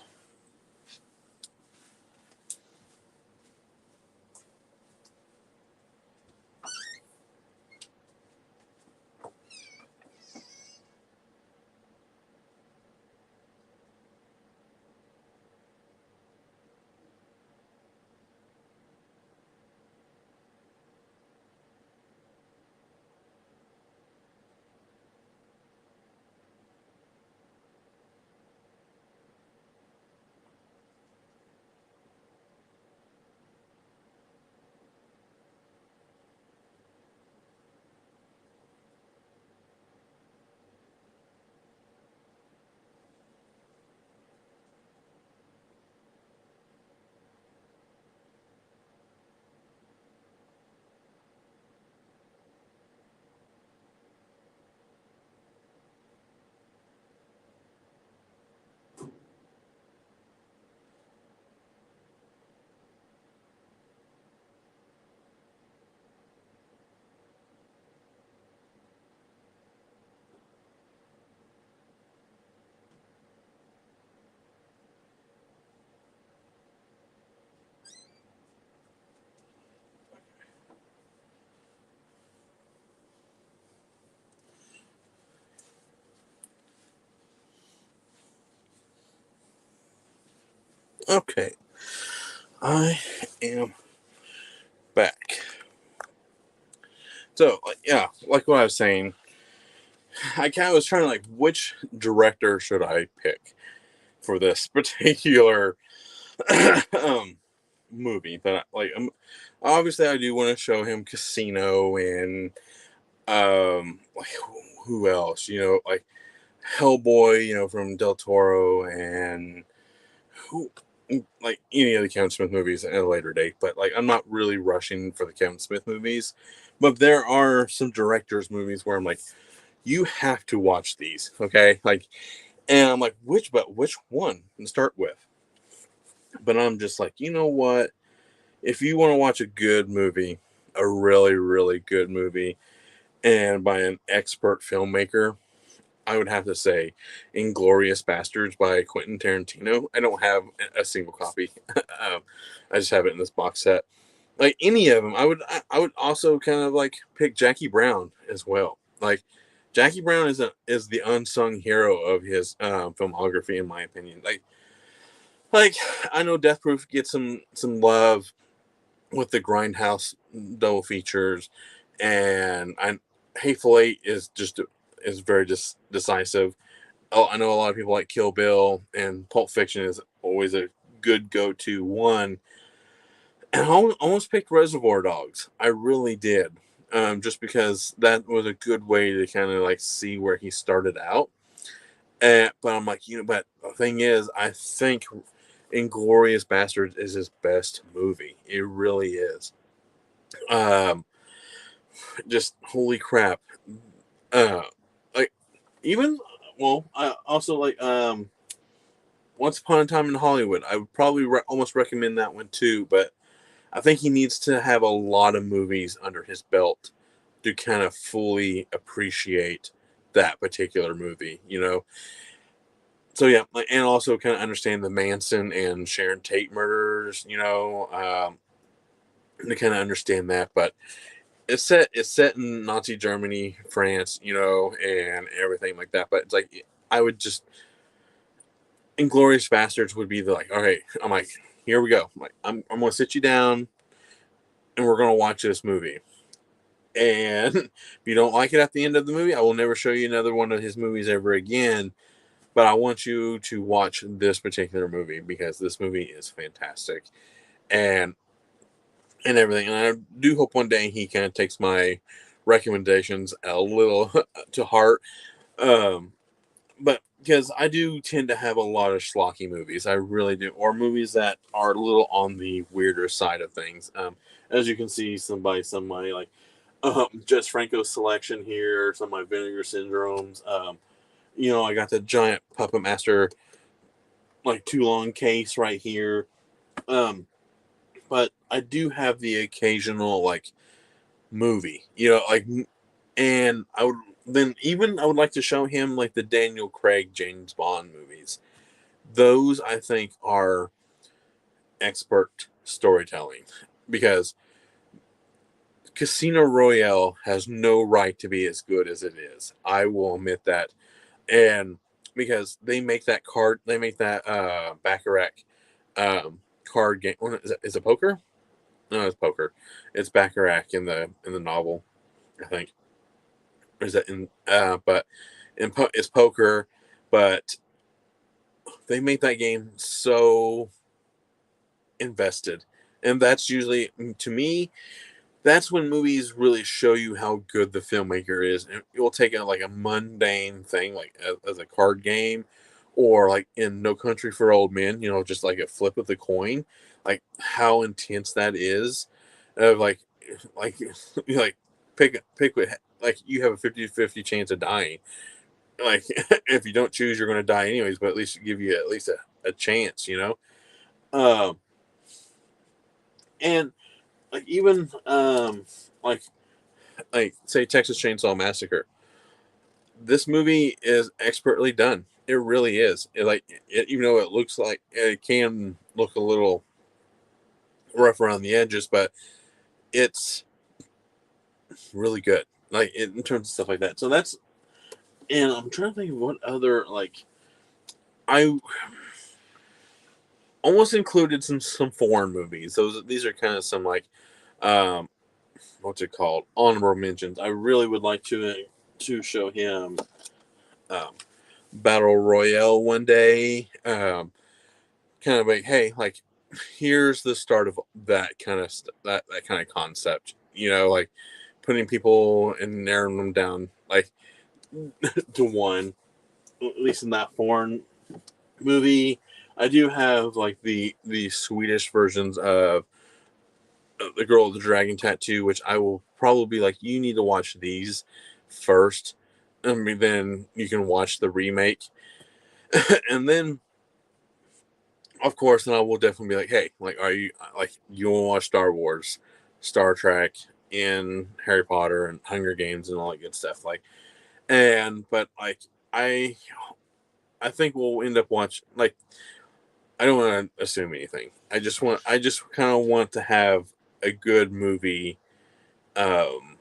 Okay, I am back. So, yeah, like what I was saying, I kind of was trying to like, which director should I pick for this particular um, movie? That obviously I do want to show him Casino and like who else? Like Hellboy, from Del Toro, and who like any of the Kevin Smith movies at a later date. But like I'm not really rushing for the Kevin Smith movies. But there are some directors' movies where I'm like, you have to watch these, okay? Like, and I'm like, which one to start with? But I'm just like, you know what? If you want to watch a good movie, a really, really good movie, and by an expert filmmaker, I would have to say Inglorious Bastards by Quentin Tarantino. I don't have a single copy. I just have it in this box set. Like any of them, I would also kind of like pick Jackie Brown as well. Like Jackie Brown is the unsung hero of his filmography, in my opinion. Like I know Death Proof gets some love with the Grindhouse double features, and Hateful Eight is very decisive. Oh, I know a lot of people like Kill Bill, and Pulp Fiction is always a good go-to one. And I almost picked Reservoir Dogs. I really did, just because that was a good way to kind of like see where he started out. But I'm like, but the thing is, I think Inglorious Bastards is his best movie. It really is. Um, just holy crap. Uh, like even I also like Once Upon a Time in Hollywood. I would probably almost recommend that one too, but I think he needs to have a lot of movies under his belt to kind of fully appreciate that particular movie. So yeah, and also kind of understand the Manson and Sharon Tate murders, to kind of understand that. But it's set in Nazi Germany, France, and everything like that. But it's like I would just Inglorious Bastards would be the like, okay, I'm like, here we go. I'm gonna sit you down and we're gonna watch this movie. And if you don't like it at the end of the movie, I will never show you another one of his movies ever again. But I want you to watch this particular movie because this movie is fantastic. And everything. And I do hope one day he kind of takes my recommendations a little to heart. Um, but because I do tend to have a lot of schlocky movies, I really do, or movies that are a little on the weirder side of things. As you can see, somebody like Jess Franco's selection here, some of my Vinegar Syndromes. I got the giant Puppet Master like too long case right here. Um, but I do have the occasional like movie, and I would like to show him like the Daniel Craig James Bond movies. Those I think are expert storytelling because Casino Royale has no right to be as good as it is. I will admit that. And because they make that Baccarat card game. Is it poker? No, it's poker. It's Baccarat in the novel, I think. Or is that in? But it's poker, but they make that game so invested, and that's usually to me. That's when movies really show you how good the filmmaker is, and you'll take it like a mundane thing, like as a card game, or like in No Country for Old Men, just like a flip of the coin, like how intense that is, of like like pick with like you have a 50-50 chance of dying. Like if you don't choose, you're going to die anyways, but at least give you at least a chance. Um, and like even like say Texas Chainsaw Massacre. This movie is expertly done. It really is. Even though it looks like it can look a little rough around the edges, but it's really good. Like in terms of stuff like that. So that's and I'm trying to think of what other like I almost included some foreign movies. These are kind of some like um, what's it called, honorable mentions. I really would like to show him um, Battle Royale one day. Kind of like, hey, like here's the start of that kind of that kind of concept. Like putting people and narrowing them down like to one, at least in that foreign movie. I do have like the Swedish versions of the Girl with the Dragon Tattoo, which I will probably be like, you need to watch these first. I mean, then you can watch the remake, and then of course, then I will definitely be like, hey, like, are you like you want to watch Star Wars, Star Trek, and Harry Potter and Hunger Games and all that good stuff, like, but like I I think we'll end up watching like I don't want to assume anything. I just kind of want to have a good movie, um,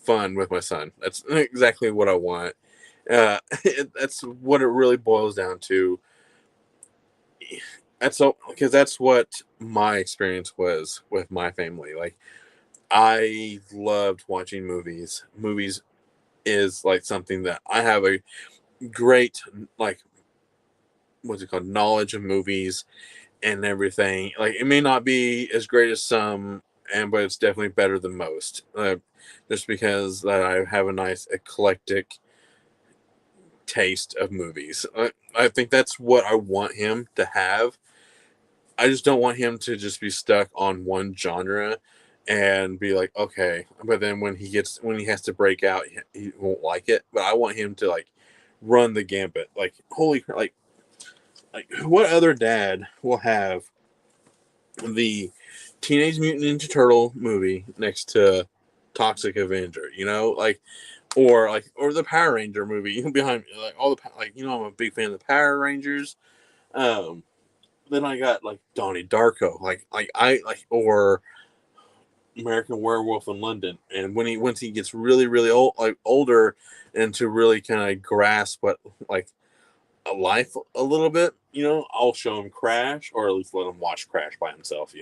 fun with my son. That's exactly what I want. That's what it really boils down to. That's so because that's what my experience was with my family. Like I loved watching movies. Movies is like something that I have a great like what's it called knowledge of movies and everything. Like it may not be as great as some, and but it's definitely better than most. Just because that I have a nice eclectic taste of movies. I think that's what I want him to have. I just don't want him to just be stuck on one genre and be like, okay, but then when he has to break out, he won't like it. But I want him to like run the gambit. Like holy, like what other dad will have the Teenage Mutant Ninja Turtle movie next to Toxic Avenger? Or the Power Ranger movie behind me. Like all the like I'm a big fan of the Power Rangers. Um, then I got like Donnie Darko, like I like or American Werewolf in London. And once he gets really really old, like older, and to really kind of grasp what like a life a little bit, I'll show him Crash, or at least let him watch Crash by himself.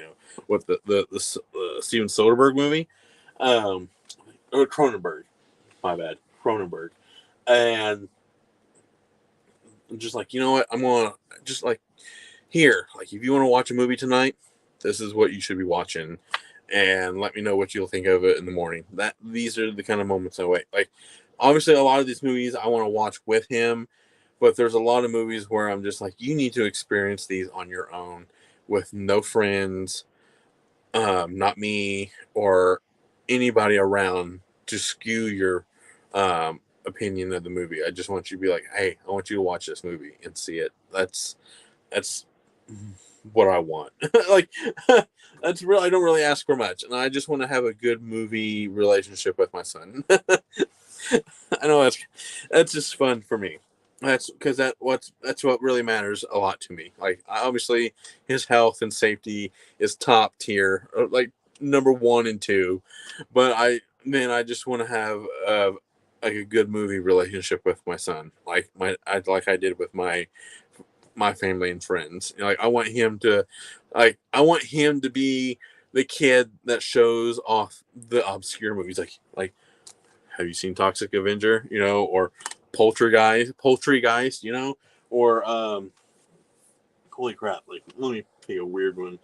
With the Steven Soderbergh movie, um, or Cronenberg. My bad, Cronenberg, and I'm just like, you know what, I'm gonna just like here, like if you want to watch a movie tonight, this is what you should be watching, and let me know what you'll think of it in the morning. These are the kind of moments I wait. Like, obviously, a lot of these movies I want to watch with him, but there's a lot of movies where I'm just like, you need to experience these on your own with no friends, not me or anybody around to skew your opinion of the movie. I just want you to be like, hey, I want you to watch this movie and see it. That's what I want. Like that's real. I don't really ask for much, and I just want to have a good movie relationship with my son. I know that's just fun for me. That's because that's what really matters a lot to me. Like obviously, his health and safety is top tier, like number one and two. But I just want to have like a good movie relationship with my son, like I did with my family and friends. Like I want him to be the kid that shows off the obscure movies. Like have you seen Toxic Avenger? Or Poultry Guys, or holy crap! Like let me pick a weird one,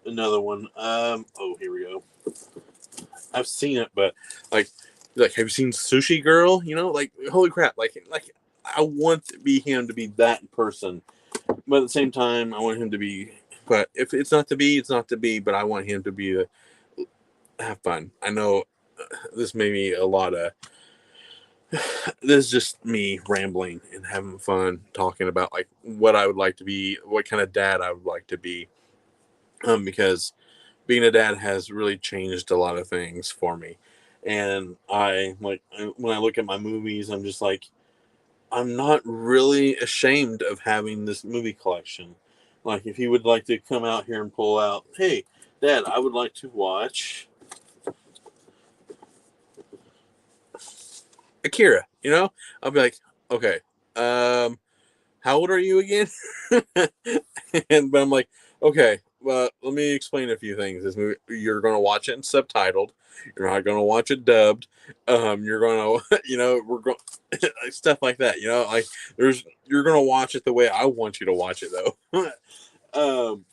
another one. Oh, here we go. I've seen it, but like have you seen Sushi Girl? Like holy crap! Like I want to be him to be that person, but at the same time, I want him to be. But if it's not to be, it's not to be. But I want him to be have fun. I know this may be a lot of this is just me rambling and having fun talking about like what I would like to be, what kind of dad I would like to be. Because being a dad has really changed a lot of things for me. And when I look at my movies, I'm just like, I'm not really ashamed of having this movie collection. Like, if he would like to come out here and pull out, hey, Dad, I would like to watch Akira. I'll be like, okay, um, how old are you again? But I'm like, okay, well, let me explain a few things. This movie, you're going to watch it in subtitled. You're not going to watch it dubbed. You're going to, we're going stuff like that. Like you're going to watch it the way I want you to watch it though. um,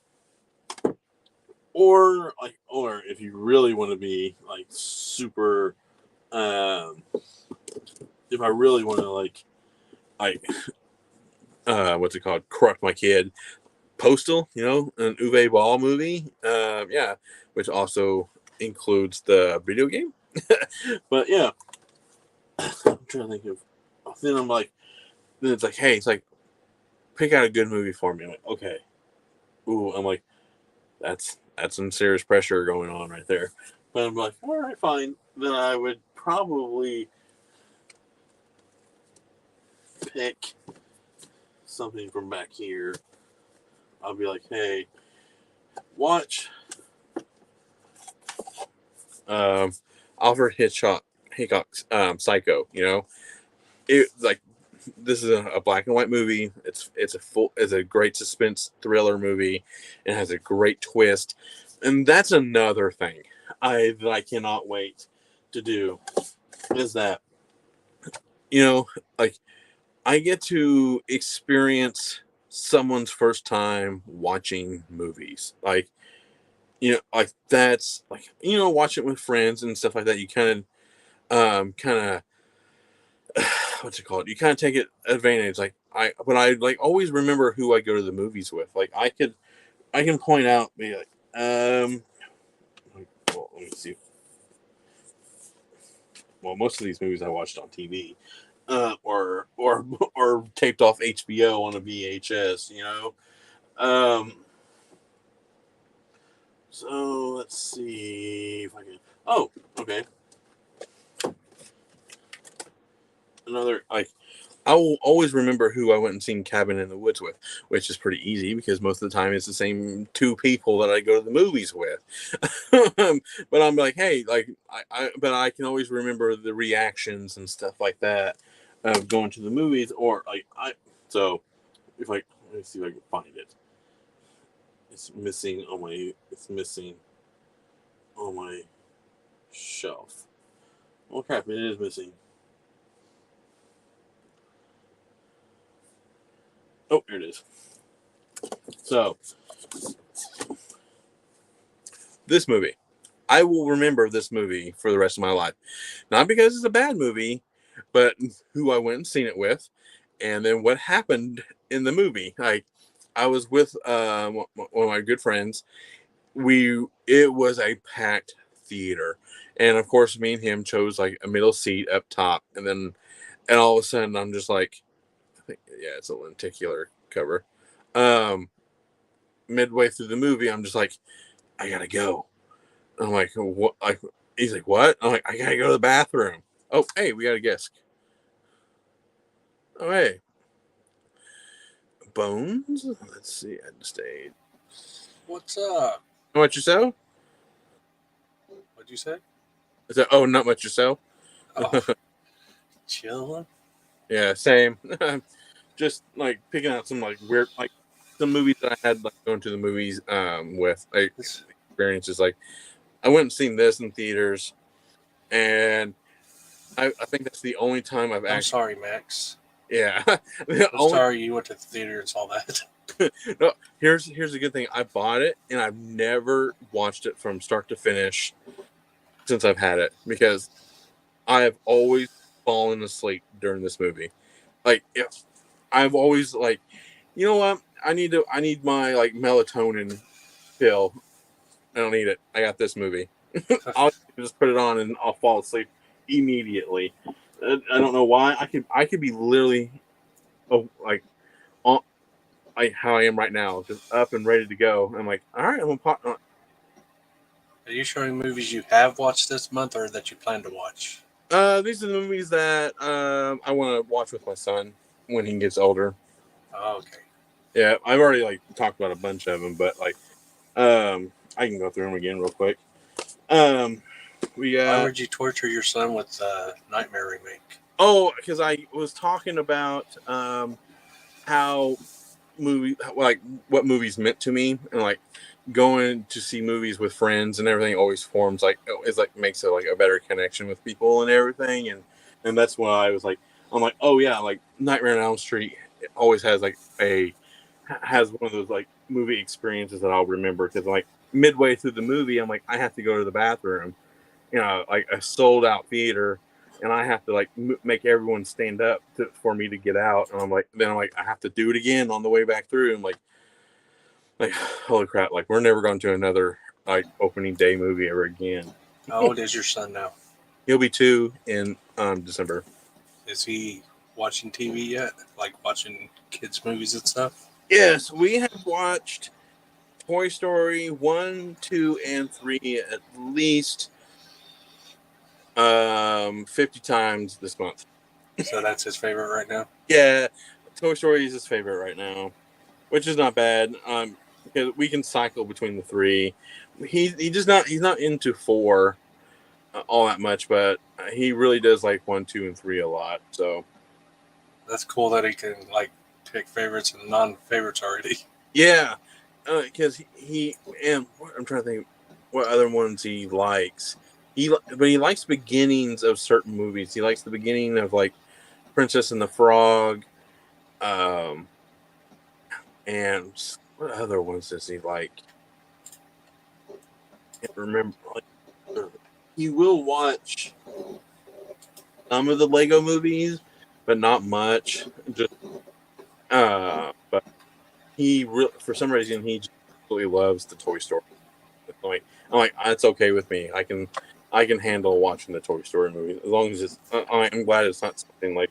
or if you really want to be like super, um, if I really want to like, what's it called? Correct my kid. Postal, an Uwe Ball movie. Yeah, which also includes the video game. But yeah, I'm trying to think of. Then I'm like, then it's like, hey, it's like, pick out a good movie for me. I'm like, okay. Ooh, I'm like, that's some serious pressure going on right there. But I'm like, all right, fine. Then I would probably pick something from back here. I'll be like, hey, watch Alfred Hitchcock's Psycho. It like this is a black and white movie. It's a great suspense thriller movie. It has a great twist, and that's another thing that I cannot wait to do is that like I get to experience someone's first time watching movies. Like that's like watch it with friends and stuff like that. You kind of what's it called? You kind of take it advantage. But I like always remember who I go to the movies with. Like I can point out, be like, well, let me see. Well, most of these movies I watched on TV, or taped off HBO on a VHS. Um, so let's see if I can. Oh, okay. Another like I will always remember who I went and seen Cabin in the Woods with, which is pretty easy because most of the time it's the same two people that I go to the movies with. But I'm like, hey, like but I can always remember the reactions and stuff like that of going to the movies, or like So if I let me see if I can find it. It's missing on my shelf. Oh crap! It is missing. Oh, here it is. So this movie. I will remember this movie for the rest of my life. Not because it's a bad movie, but who I went and seen it with, and then what happened in the movie. Like, I was with one of my good friends. It was a packed theater, and of course, me and him chose like a middle seat up top, and all of a sudden, I'm just like, I think, yeah, it's a lenticular cover. Um, Midway through the movie, I'm just like, I gotta go. I'm like, what? Like, he's like, what? I'm like, I gotta go to the bathroom. Oh, hey, we got a guest. Oh, hey, Bones. Let's see. At the stage. What's up? How much yourself? What'd you say? I said, oh, not much yourself. Oh, chilling. Yeah, same. Just like picking out some like weird, like some movies that I had like going to the movies with like This, experiences. Like I went and seen this in theaters, and I think that's the only time I've I'm actually, sorry, Max. yeah, the I'm only. sorry you went to the theater and saw that. No, here's a good thing. I bought it and I've never watched it from start to finish since I've had it because I have always fallen asleep during this movie. Like if I've always like, you know what? I need my like melatonin pill. I don't need it. I got this movie. I'll just put it on and I'll fall asleep immediately. I don't know why. I could be literally like on like how I am right now, just up and ready to go. I'm like, all right, I'm gonna pop. Are you showing movies you have watched this month or that you plan to watch? These are the movies that I want to watch with my son when he gets older. Oh, okay. Yeah, I've already like talked about a bunch of them, but like I can go through them again real quick. Um, we Why got would you torture your son with Nightmare remake? oh, because I was talking about how like what movies meant to me, and like going to see movies with friends and everything always forms like it's like makes it like a better connection with people and everything, and that's why I was like, I'm like, oh yeah, like Nightmare on Elm Street always has like a has one of those like movie experiences that I'll remember, because like midway through the movie I'm like, I have to go to the bathroom, like a sold out theater, and I have to like make everyone stand up for me to get out, and I'm like, then I'm like, I have to do it again on the way back through, and like holy crap, like we're never going to another like opening day movie ever again. How old is your son now? He'll be 2 in December. Is he watching TV yet? Like watching kids' movies and stuff? Yes, we have watched Toy Story 1, 2, and 3 at least 50 times this month. So that's his favorite right now? Yeah, Toy Story is his favorite right now, which is not bad. Because we can cycle between the three. He's not into 4 all that much, but he really does like 1, 2, and 3 a lot. So That's cool that he can like pick favorites and non-favorites already. yeah, because he and I'm trying to think what other ones he likes. But he likes beginnings of certain movies. He likes the beginning of like Princess and the Frog, and what other ones does he like? I can't remember. Like, he will watch some of the Lego movies, but not much. Just but he for some reason he just absolutely loves the Toy Story. I'm like, it's okay with me. I can handle watching the Toy Story movie as long as it's. I'm glad it's not something like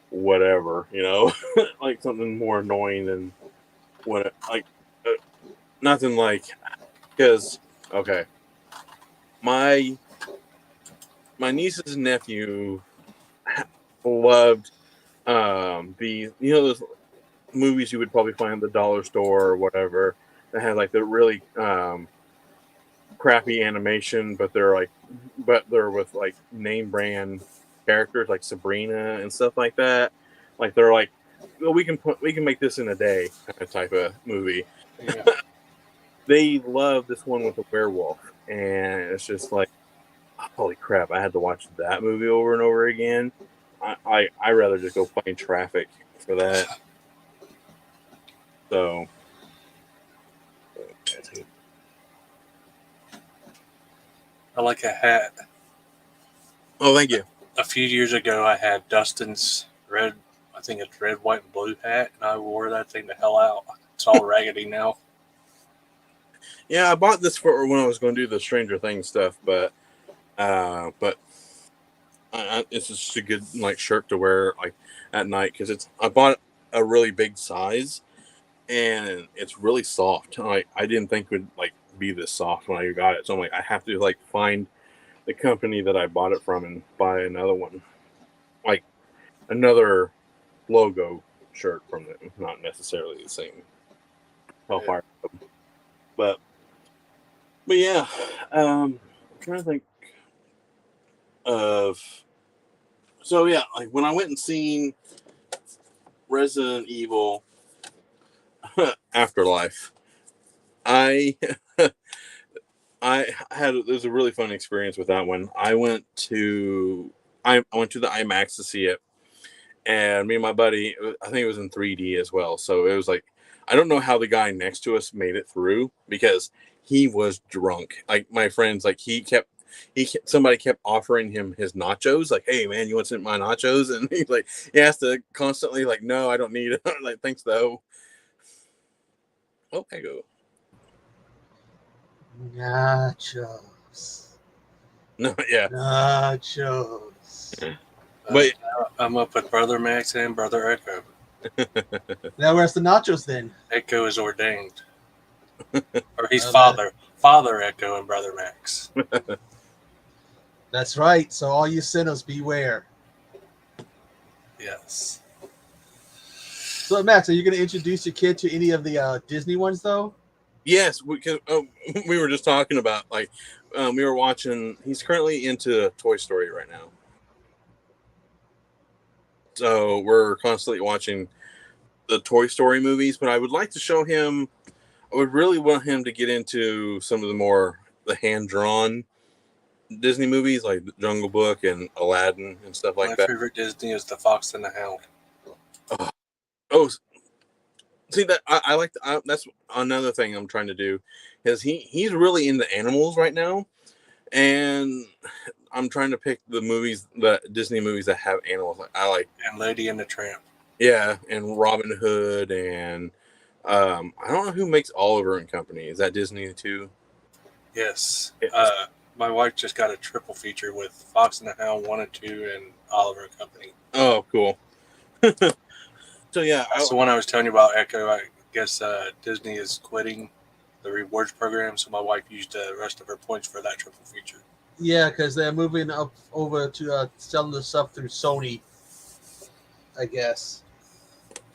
whatever, like something more annoying than what like nothing like, because okay, my niece's nephew loved the those movies you would probably find at the dollar store or whatever that had like the really crappy animation, but they're with like name brand characters like Sabrina and stuff like that. Like they're like, well, we can make this in a day kind of type of movie. Yeah. They love this one with a werewolf, and it's just like, holy crap! I had to watch that movie over and over again. I rather just go play in traffic for that. So, I like a hat. oh, thank you. A few years ago, I had Dustin's red, I think it's red, white, and blue hat, and I wore that thing the hell out. It's all raggedy now. Yeah, I bought this for when I was going to do the Stranger Things stuff, but it's just a good like shirt to wear like at night, because I bought a really big size and it's really soft. Like I didn't think it would like be this soft when I got it, so I'm like, I have to like find the company that I bought it from and buy another one, like another logo shirt from them, not necessarily the same Hellfire. But yeah, I'm trying to think of. So yeah, like when I went and seen Resident Evil Afterlife, I I had it was a really fun experience with that one. I went to the IMAX to see it, and me and my buddy, I think it was in 3D as well. So it was like, I don't know how the guy next to us made it through, because he was drunk. Like my friends, like somebody kept offering him his nachos, like, hey man, you want some of my nachos? And he's like, he has to constantly like, no, I don't need it. Like, thanks though. Okay, go. Nachos. No, yeah. Nachos. But I'm up with Brother Max and Brother Echo. Now where's the nachos then? Echo is ordained. Or he's Oh, Father Echo and Brother Max. That's right. So all you sinners beware. Yes. So Max, are you going to introduce your kid to any of the Disney ones though? yes, we were just talking about like we were watching. He's currently into Toy Story right now, so we're constantly watching the Toy Story movies, but I would like to show him. I would really want him to get into some of the hand drawn Disney movies like Jungle Book and Aladdin and stuff like My that. favorite Disney is The Fox and the Hound. Oh, see that I like. That's another thing I'm trying to do, is he's really into animals right now, and I'm trying to pick the Disney movies that have animals. I like, And Lady and the Tramp. yeah, and Robin Hood, and I don't know who makes Oliver and Company. Is that Disney too? Yes. Yes. My wife just got a triple feature with Fox and the Hound 1 and 2 and Oliver and Company. Oh, cool. So yeah, That's the one I was telling you about, Echo. I guess Disney is quitting the rewards program, so my wife used the rest of her points for that triple feature. Yeah, because they're moving up over to selling the stuff through Sony, I guess.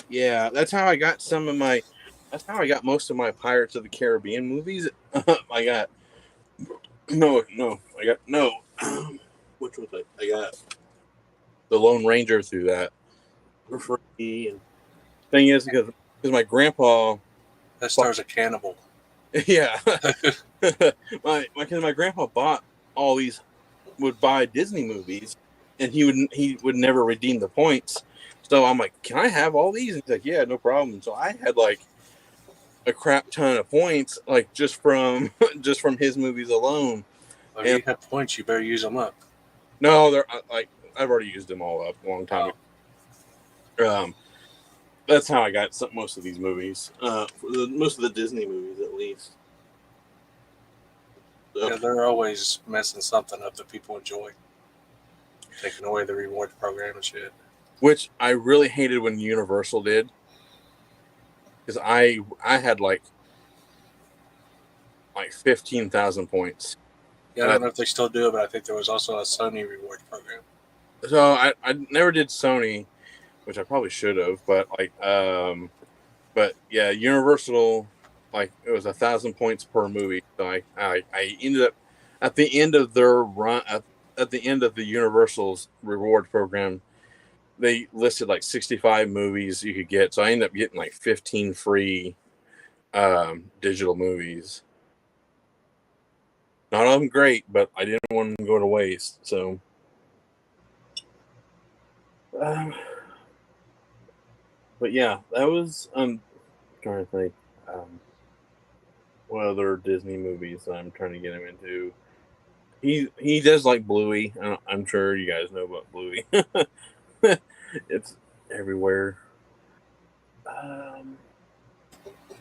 yeah, that's how I got That's how I got most of my Pirates of the Caribbean movies. I got no. Which was it? I got the Lone Ranger through that for free. And thing is, because my grandpa, That stars a cannibal. yeah, my grandpa bought all these, would buy Disney movies, and he would never redeem the points. So I'm like, can I have all these? And he's like, yeah, no problem. So I had like a crap ton of points, like just from his movies alone. Well, if you have points, you better use them up. No, they're like, I've already used them all up a long time ago. That's how I got most of these movies. Most of the Disney movies, at least. So, Yeah, they're always messing something up that people enjoy. Taking away the rewards program and shit. which I really hated when Universal did, because I had like 15,000 points. Yeah, I don't know if they still do it, but I think there was also a Sony rewards program. So I never did Sony, which I probably should have, but but yeah, Universal, like, it was 1,000 points per movie. So I ended up at the end of their run at the end of the Universal's reward program, they listed like 65 movies you could get. So I ended up getting like 15 free digital movies. Not all of them great, but I didn't want them to go to waste. So but yeah, that was trying to think what other Disney movies that I'm trying to get him into. He does like Bluey. I'm sure you guys know about Bluey. It's everywhere.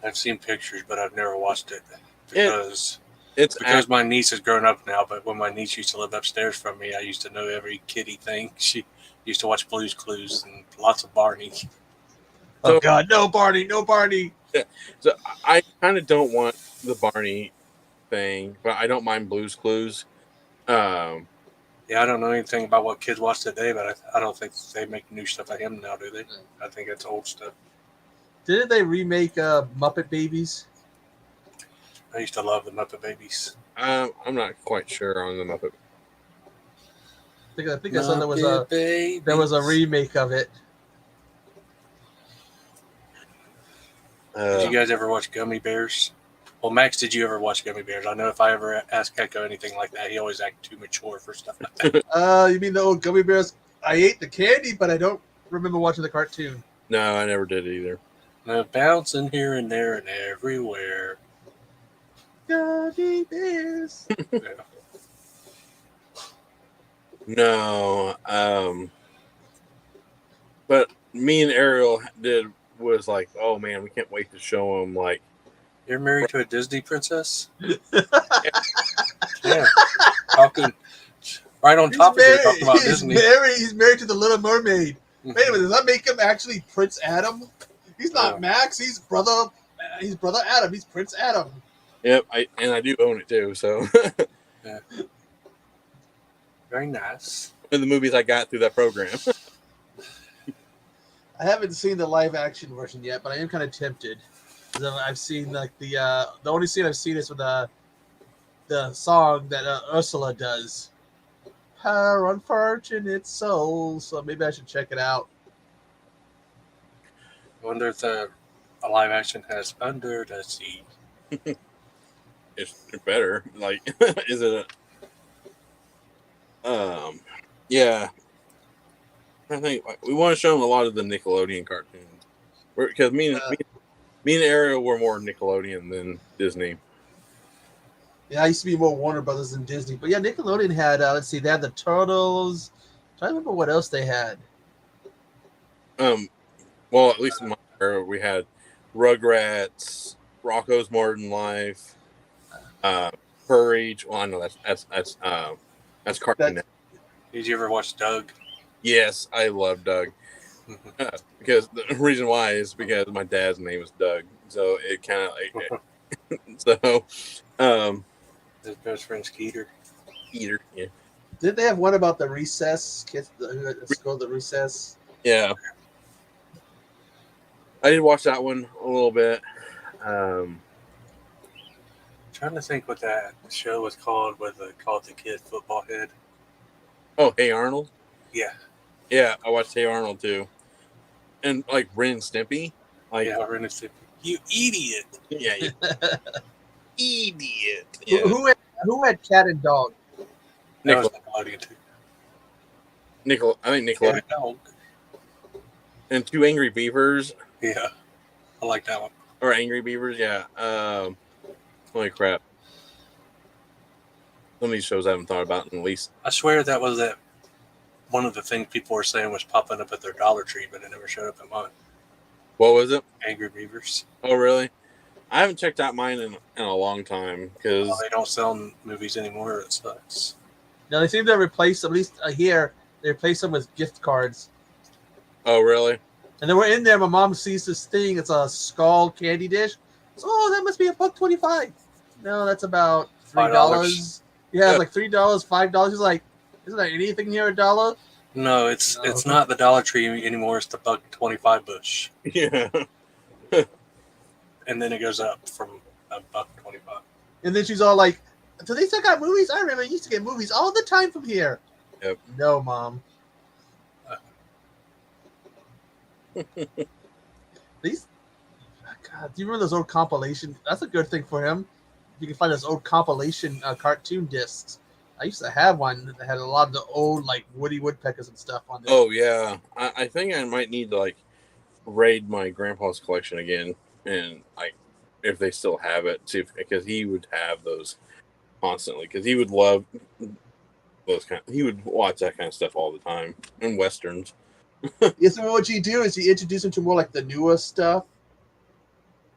I've seen pictures, but I've never watched it because my niece has grown up now. But when my niece used to live upstairs from me, I used to know every kiddie thing. She used to watch Blue's Clues and lots of Barney. Oh God, no Barney, no Barney. Yeah. So I kind of don't want the Barney thing, but I don't mind Blue's Clues. Yeah, I don't know anything about what kids watch today, but I don't think they make new stuff of him now, do they? I think it's old stuff. Didn't they remake Muppet Babies? I used to love the Muppet Babies. I'm not quite sure on the Muppet. I think I saw there was a remake of it. Did you guys ever watch Gummy Bears? Well, Max, did you ever watch Gummy Bears? I know if I ever ask Echo anything like that, he always acts too mature for stuff like that. You mean the old Gummy Bears? I ate the candy, but I don't remember watching the cartoon. No, I never did either. Bouncing here and there and everywhere. Gummy Bears. Yeah. No, but me and Ariel was like, oh man, we can't wait to show him, like, You're married to a Disney princess? Yeah. Talking right on top of you, talking about Disney. He's married to the Little Mermaid. Wait a minute, does that make him actually Prince Adam? He's not Max, he's brother Adam. He's Prince Adam. Yep, I do own it too, so Yeah. Very nice. one of the movies I got through that program. I haven't seen the live action version yet, but I am kind of tempted. I've seen like the only scene I've seen is with the song that Ursula does. Poor unfortunate souls. So maybe I should check it out. I wonder if a live action has Under the Sea. It's better. Like, is it? Yeah. I think we want to show them a lot of the Nickelodeon cartoons, because me and Ariel were more Nickelodeon than Disney. Yeah, I used to be more Warner Brothers than Disney, but yeah, Nickelodeon had. Let's see, they had the Turtles. I'm trying to remember what else they had. Well, at least in my era, we had Rugrats, Rocko's Modern Life, Courage. Well, I know that's Cartoon Network. Did you ever watch Doug? Yes, I love Doug. Because the reason why is because my dad's name is Doug, so it kind of like his best friend Skeeter. Yeah. Did they have one about the recess? Kids who go to the recess. Yeah, I did watch that one a little bit. Trying to think what that show was called. Was it called The Kid Football Head? Oh, Hey Arnold. Yeah. Yeah, I watched Hey Arnold too, and like Ren and Stimpy. Like, yeah, Ren and Stimpy. You idiot! Yeah, idiot. Yeah. Who had Cat and Dog? That was Nickelodeon too. I think Nickelodeon. Dog. And Two Angry Beavers. Yeah, I like that one. Or Angry Beavers, yeah. Holy crap! Some of these shows I haven't thought about in at least. I swear that was one of the things people were saying was popping up at their Dollar Tree, but it never showed up at mine. What was it? Angry Beavers. Oh, really? I haven't checked out mine in a long time because they don't sell movies anymore. It sucks. No, they seem to replace, at least here, they replace them with gift cards. Oh, really? And then we're in there. My mom sees this thing. It's a skull candy dish. So, that must be $1.25. No, that's about $3. Yeah, it's like $3, $5. He's like, isn't there anything here $1? No, it's not the Dollar Tree anymore. It's the $1.25 bush. Yeah. And then it goes up from $1.25. And then she's all like, "Do they still got movies? I remember I used to get movies all the time from here." Yep. No, Mom. These, God, do you remember those old compilation? That's a good thing for him. You can find those old compilation cartoon discs. I used to have one that had a lot of the old, like, Woody Woodpeckers and stuff on there. Oh, yeah. I think I might need to, like, raid my grandpa's collection again. And, like, if they still have it, see because he would have those constantly. Because he would love those he would watch that kind of stuff all the time. And Westerns. Yes, and what you do is you introduce him to more, like, the newer stuff.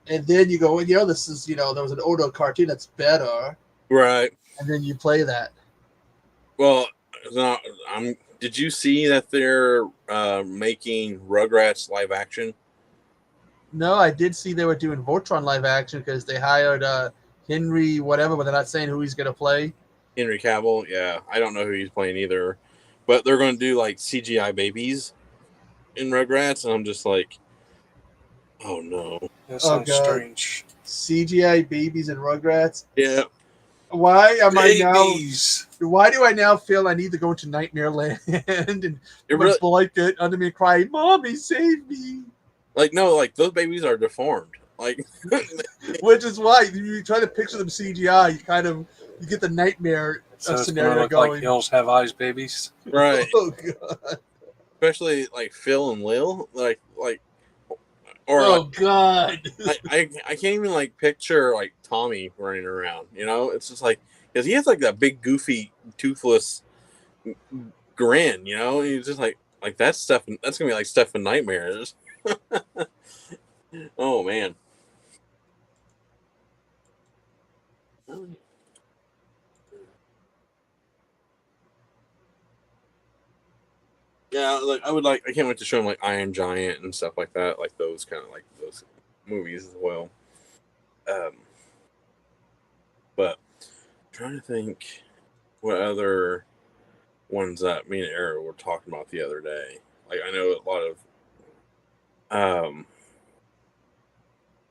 And then you go, this is, there was an older cartoon that's better. Right. And then you play that. Well, did you see that they're making Rugrats live action? No, I did see they were doing Voltron live action because they hired Henry whatever, but they're not saying who he's going to play. Henry Cavill, yeah. I don't know who he's playing either. But they're going to do, like, CGI babies in Rugrats, and I'm just like, oh, no. That sounds strange. CGI babies in Rugrats? Yeah. Why am babies. Why do I now feel I need to go into Nightmare Land and my blanket under me and cry, "Mommy, save me"? Like, no, like, those babies are deformed. Like, which is why you try to picture them CGI, you get the nightmare scenario look going. Like Hills Have Eyes babies, right? Oh God! Especially like Phil and Lil, like, or oh God! I can't even like picture like Tommy running around. It's just like because he has like that big goofy toothless grin. He's just like that's stuff. That's gonna be like stuff in nightmares. Oh man. Yeah, I can't wait to show him like Iron Giant and stuff like that, like those kind of like those movies as well. But I'm trying to think what other ones that me and Eric were talking about the other day. Like I know a lot of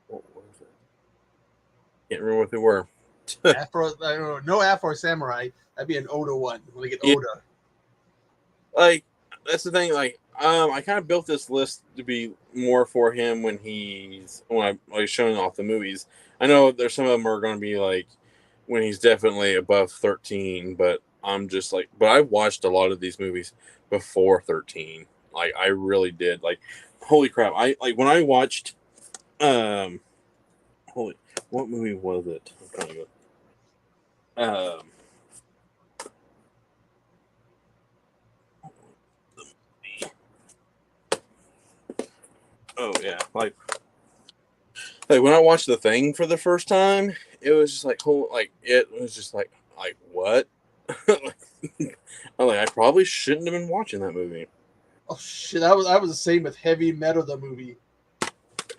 what was it? Can't remember what they were. Afro, I don't know, no Afro Samurai. That'd be an older one when they get older. Like that's the thing. Like I kind of built this list to be more for him when I was showing off the movies. I know there's some of them are going to be like when he's definitely above 13, but I'm just like, but I watched a lot of these movies before 13. Like I really did. Like, holy crap! I like when I watched, holy, what movie was it? I'm trying to go. Oh yeah, like when I watched The Thing for the first time, it was just like it was just like what? I'm like I probably shouldn't have been watching that movie. Oh shit! I was the same with Heavy Metal, the movie.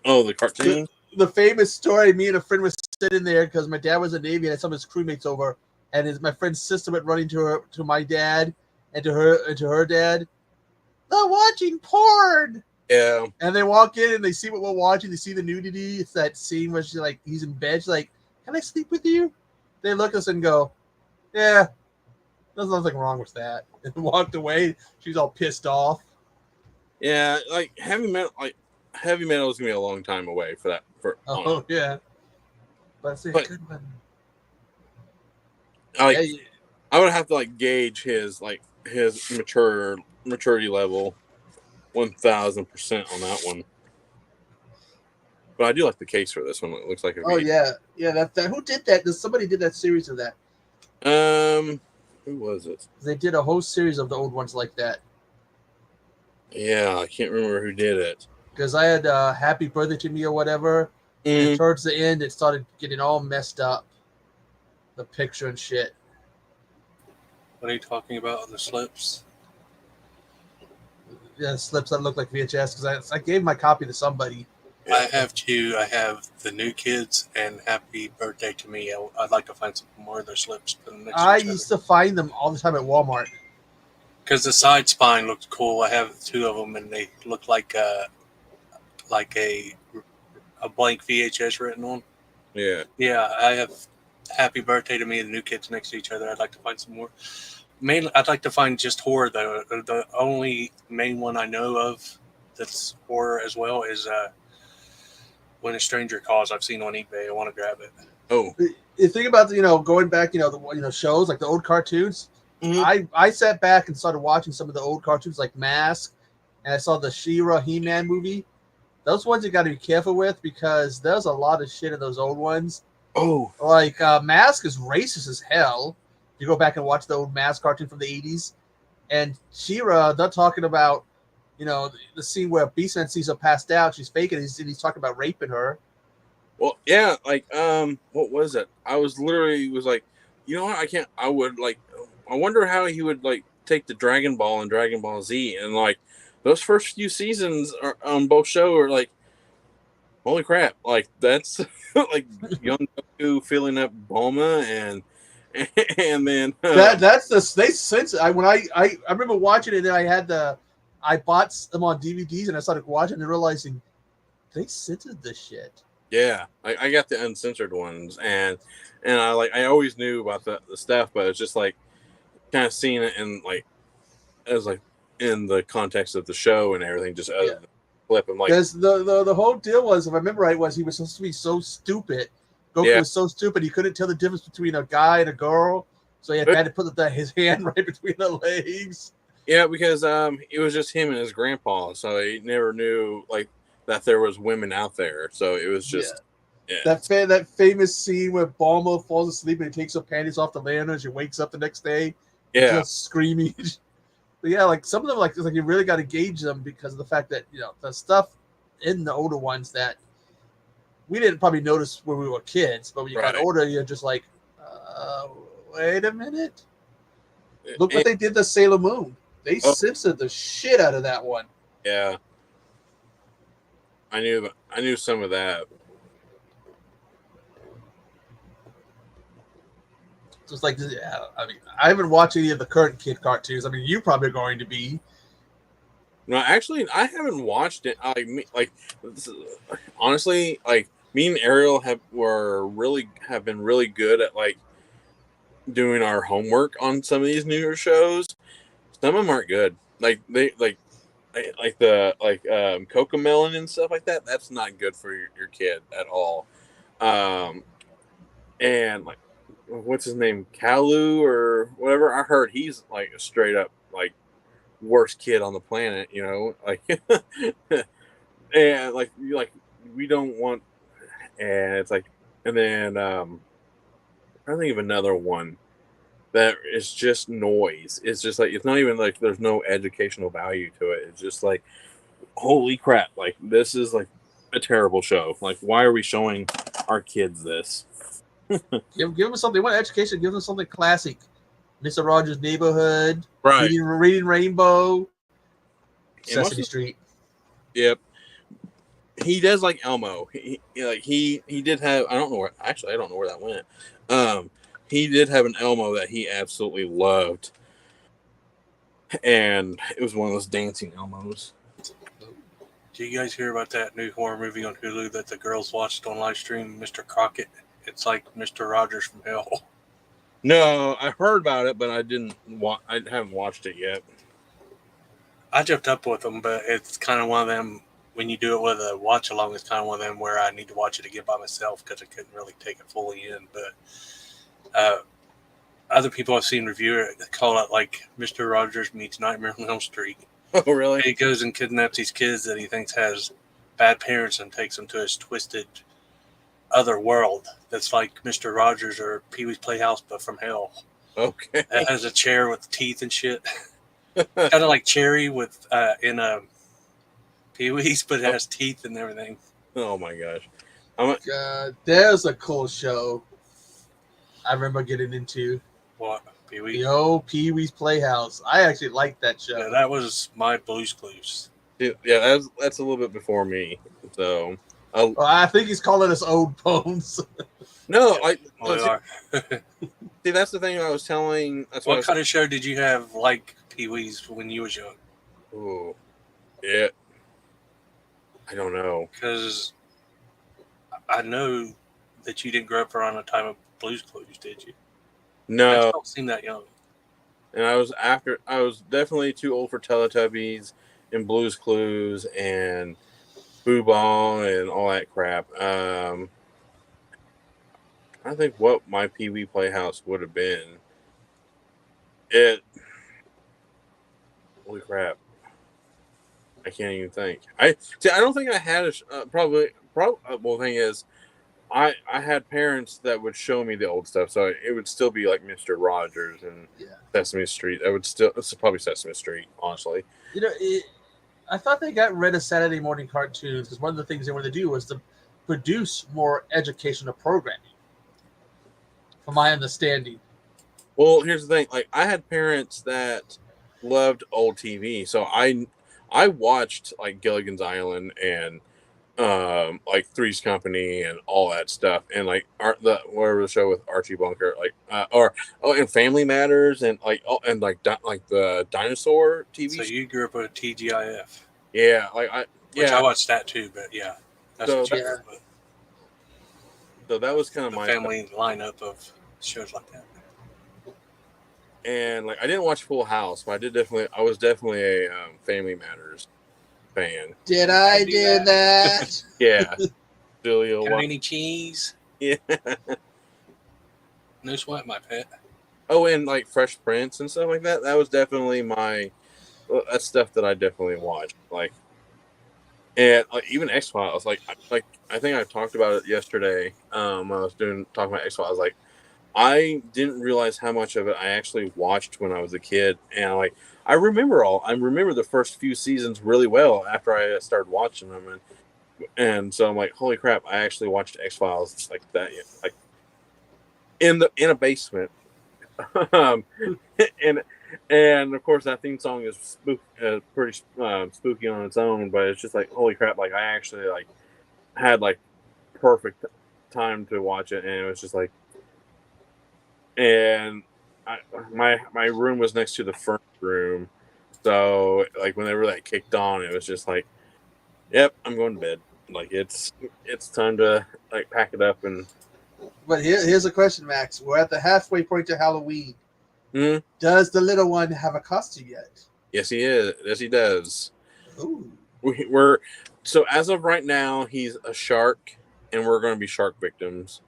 Oh, the cartoon. The famous story. Me and a friend was sitting there because my dad was in the Navy and had some of his crewmates over, and my friend's sister went running to my dad, and to her dad. They're watching porn. Yeah. And they walk in and they see what we're watching. They see the nudity. It's that scene where she's like, he's in bed. She's like, "Can I sleep with you?" They look at us and go, "Yeah, there's nothing wrong with that." And walked away. She's all pissed off. Yeah, like Heavy Metal is gonna be a long time away for that. Yeah, but it's a good one. I would have to like gauge his maturity level 1,000% on that one. But I do like the case for this one. It looks like yeah. That who did that? Somebody did that series of that. Who was it? They did a whole series of the old ones like that. Yeah, I can't remember who did it. Because I had Happy Birthday to Me or whatever. Mm-hmm. And towards the end, it started getting all messed up. The picture and shit. What are you talking about? The slips? Yeah, slips that look like VHS. Because I gave my copy to somebody. I have two. I have the New Kids and Happy Birthday to Me. I'd like to find some more of their slips. I used to find them all the time at Walmart. Because the side spine looked cool. I have two of them, and they look like a blank VHS written on. Yeah. Yeah, I have Happy Birthday to Me and the New Kids next to each other. I'd like to find some more. Mainly, I'd like to find just horror, though. The only main one I know of that's horror as well is When a Stranger Calls. I've seen on eBay. I want to grab it. Oh. You think about going back, the shows like the old cartoons. Mm-hmm. I sat back and started watching some of the old cartoons like Mask, and I saw the She-Ra He-Man movie. Those ones you got to be careful with because there's a lot of shit in those old ones. Oh, like Mask is racist as hell. You go back and watch the old Mask cartoon from the 80s, and She-Ra, they're talking about, the scene where Beastman sees her passed out. She's faking, and he's talking about raping her. Well, yeah, like what was it? I was like, you know what? I wonder how he would like take the Dragon Ball and Dragon Ball Z, and like those first few seasons are on both shows are like, holy crap! Like that's like young Goku filling up Bulma, and then that's they sense. I remember watching it, and I bought them on DVDs, and I started watching and realizing they censored this shit. Yeah, I got the uncensored ones, and I always knew about the stuff, but it's just like kind of seeing it in like as like in the context of the show and everything. Just other than the clip, I'm like, because the whole deal was, if I remember right, was he was supposed to be so stupid. Goku was so stupid he couldn't tell the difference between a guy and a girl, so he had to put his hand right between the legs. Yeah, because it was just him and his grandpa, so he never knew like that there was women out there. So it was just that famous scene where Bulma falls asleep and he takes her panties off the lantern and she wakes up the next day, just screaming. But yeah, like some of them, like you really got to gauge them because of the fact that the stuff in the older ones that we didn't probably notice when we were kids, but when you got older, you're just like, wait a minute, look what they did to Sailor Moon. They censored the shit out of that one. Yeah. I knew some of that. Just like, I mean, I haven't watched any of the current kid cartoons. I mean, you probably are going to be. No, actually, I haven't watched it. Honestly, like me and Ariel have been really good at like doing our homework on some of these newer shows. Some of them aren't good. Like Cocomelon and stuff like that. That's not good for your kid at all. And like, what's his name, Kalu or whatever? I heard he's like a straight up like worst kid on the planet. Like, and like we don't want, and it's like, and then I think of another one that is just noise. It's just like, it's not even like there's no educational value to it. It's just like, holy crap, like this is like a terrible show. Like, why are we showing our kids this? give them something. They want education. Give them something classic. Mr. Rogers' Neighborhood, right? Reading Rainbow, Sesame Street. Yep. He does like Elmo. He did have. I don't know where that went. He did have an Elmo that he absolutely loved, and it was one of those dancing Elmos. Do you guys hear about that new horror movie on Hulu that the girls watched on live stream, Mr. Crockett? It's like Mr. Rogers from Hell. No, I heard about it, but I haven't watched it yet. I jumped up with them, but it's kind of one of them. When you do it with a watch along, it's kind of one of them where I need to watch it again by myself because I couldn't really take it fully in. But other people I've seen review it call it like Mr. Rogers meets Nightmare on Elm Street. Oh, really? He goes and kidnaps these kids that he thinks has bad parents and takes them to his twisted other world that's like Mr. Rogers or Pee-wee's Playhouse, but from hell. Okay. It has a chair with teeth and shit. Kind of like Cherry with in a Pee-wee's, but it has teeth and everything. Oh my gosh. God, there's a cool show I remember getting into. What? Pee-wee? The old Pee-wee's Playhouse. I actually liked that show. Yeah, that was my Blue's Clues. Yeah, that's a little bit before me. So I think he's calling us old bones. No, see, that's the thing I was telling. What kind of show did you have like Pee-wee's when you was young? Oh, yeah. I don't know. Because I know that you didn't grow up around the time of Blue's Clues, did you? No. I don't seem that young. And I was definitely too old for Teletubbies and Blue's Clues and Boo Ball and all that crap. I think what my Pee-wee Playhouse would have been. Holy crap. I can't even think. I don't think I had probably. Well, the thing is, I had parents that would show me the old stuff, so it would still be like Mr. Rogers and Sesame Street. It's probably Sesame Street, honestly. I thought they got rid of Saturday morning cartoons because one of the things they wanted to do was to produce more educational programming, from my understanding. Well, here's the thing. Like, I had parents that loved old TV, so I watched like Gilligan's Island and like Three's Company and all that stuff, and like whatever the show with Archie Bunker, like and Family Matters and the dinosaur TV. So you grew up with TGIF. Yeah, Which I watched that too, but yeah, that's what you grew up with. So that was kind of my family lineup of shows like that. And like, I didn't watch Full House, but I was definitely a Family Matters fan. Did I do that? Yeah. Julia, Tiny cheese. Yeah. No sweat, my pet. Oh, and like Fresh Prince and stuff like that. That was definitely that's stuff that I definitely watched. Like, and like even X-Files. Like I think I talked about it yesterday. When I was talking about X-Files. Like, I didn't realize how much of it I actually watched when I was a kid, and like I remember the first few seasons really well after I started watching them, and so I'm like, holy crap, I actually watched X-Files like that, like in a basement, and of course that theme song is pretty spooky on its own, but it's just like, holy crap, like I actually like had like perfect time to watch it, and it was just like. And my room was next to the front room, so like whenever that kicked on, it was just like, "Yep, I'm going to bed." Like it's time to like pack it up and. But here's a question, Max. We're at the halfway point to Halloween. Mm-hmm. Does the little one have a costume yet? Yes, he is. Yes, he does. Ooh. We're so as of right now, he's a shark, and we're going to be shark victims.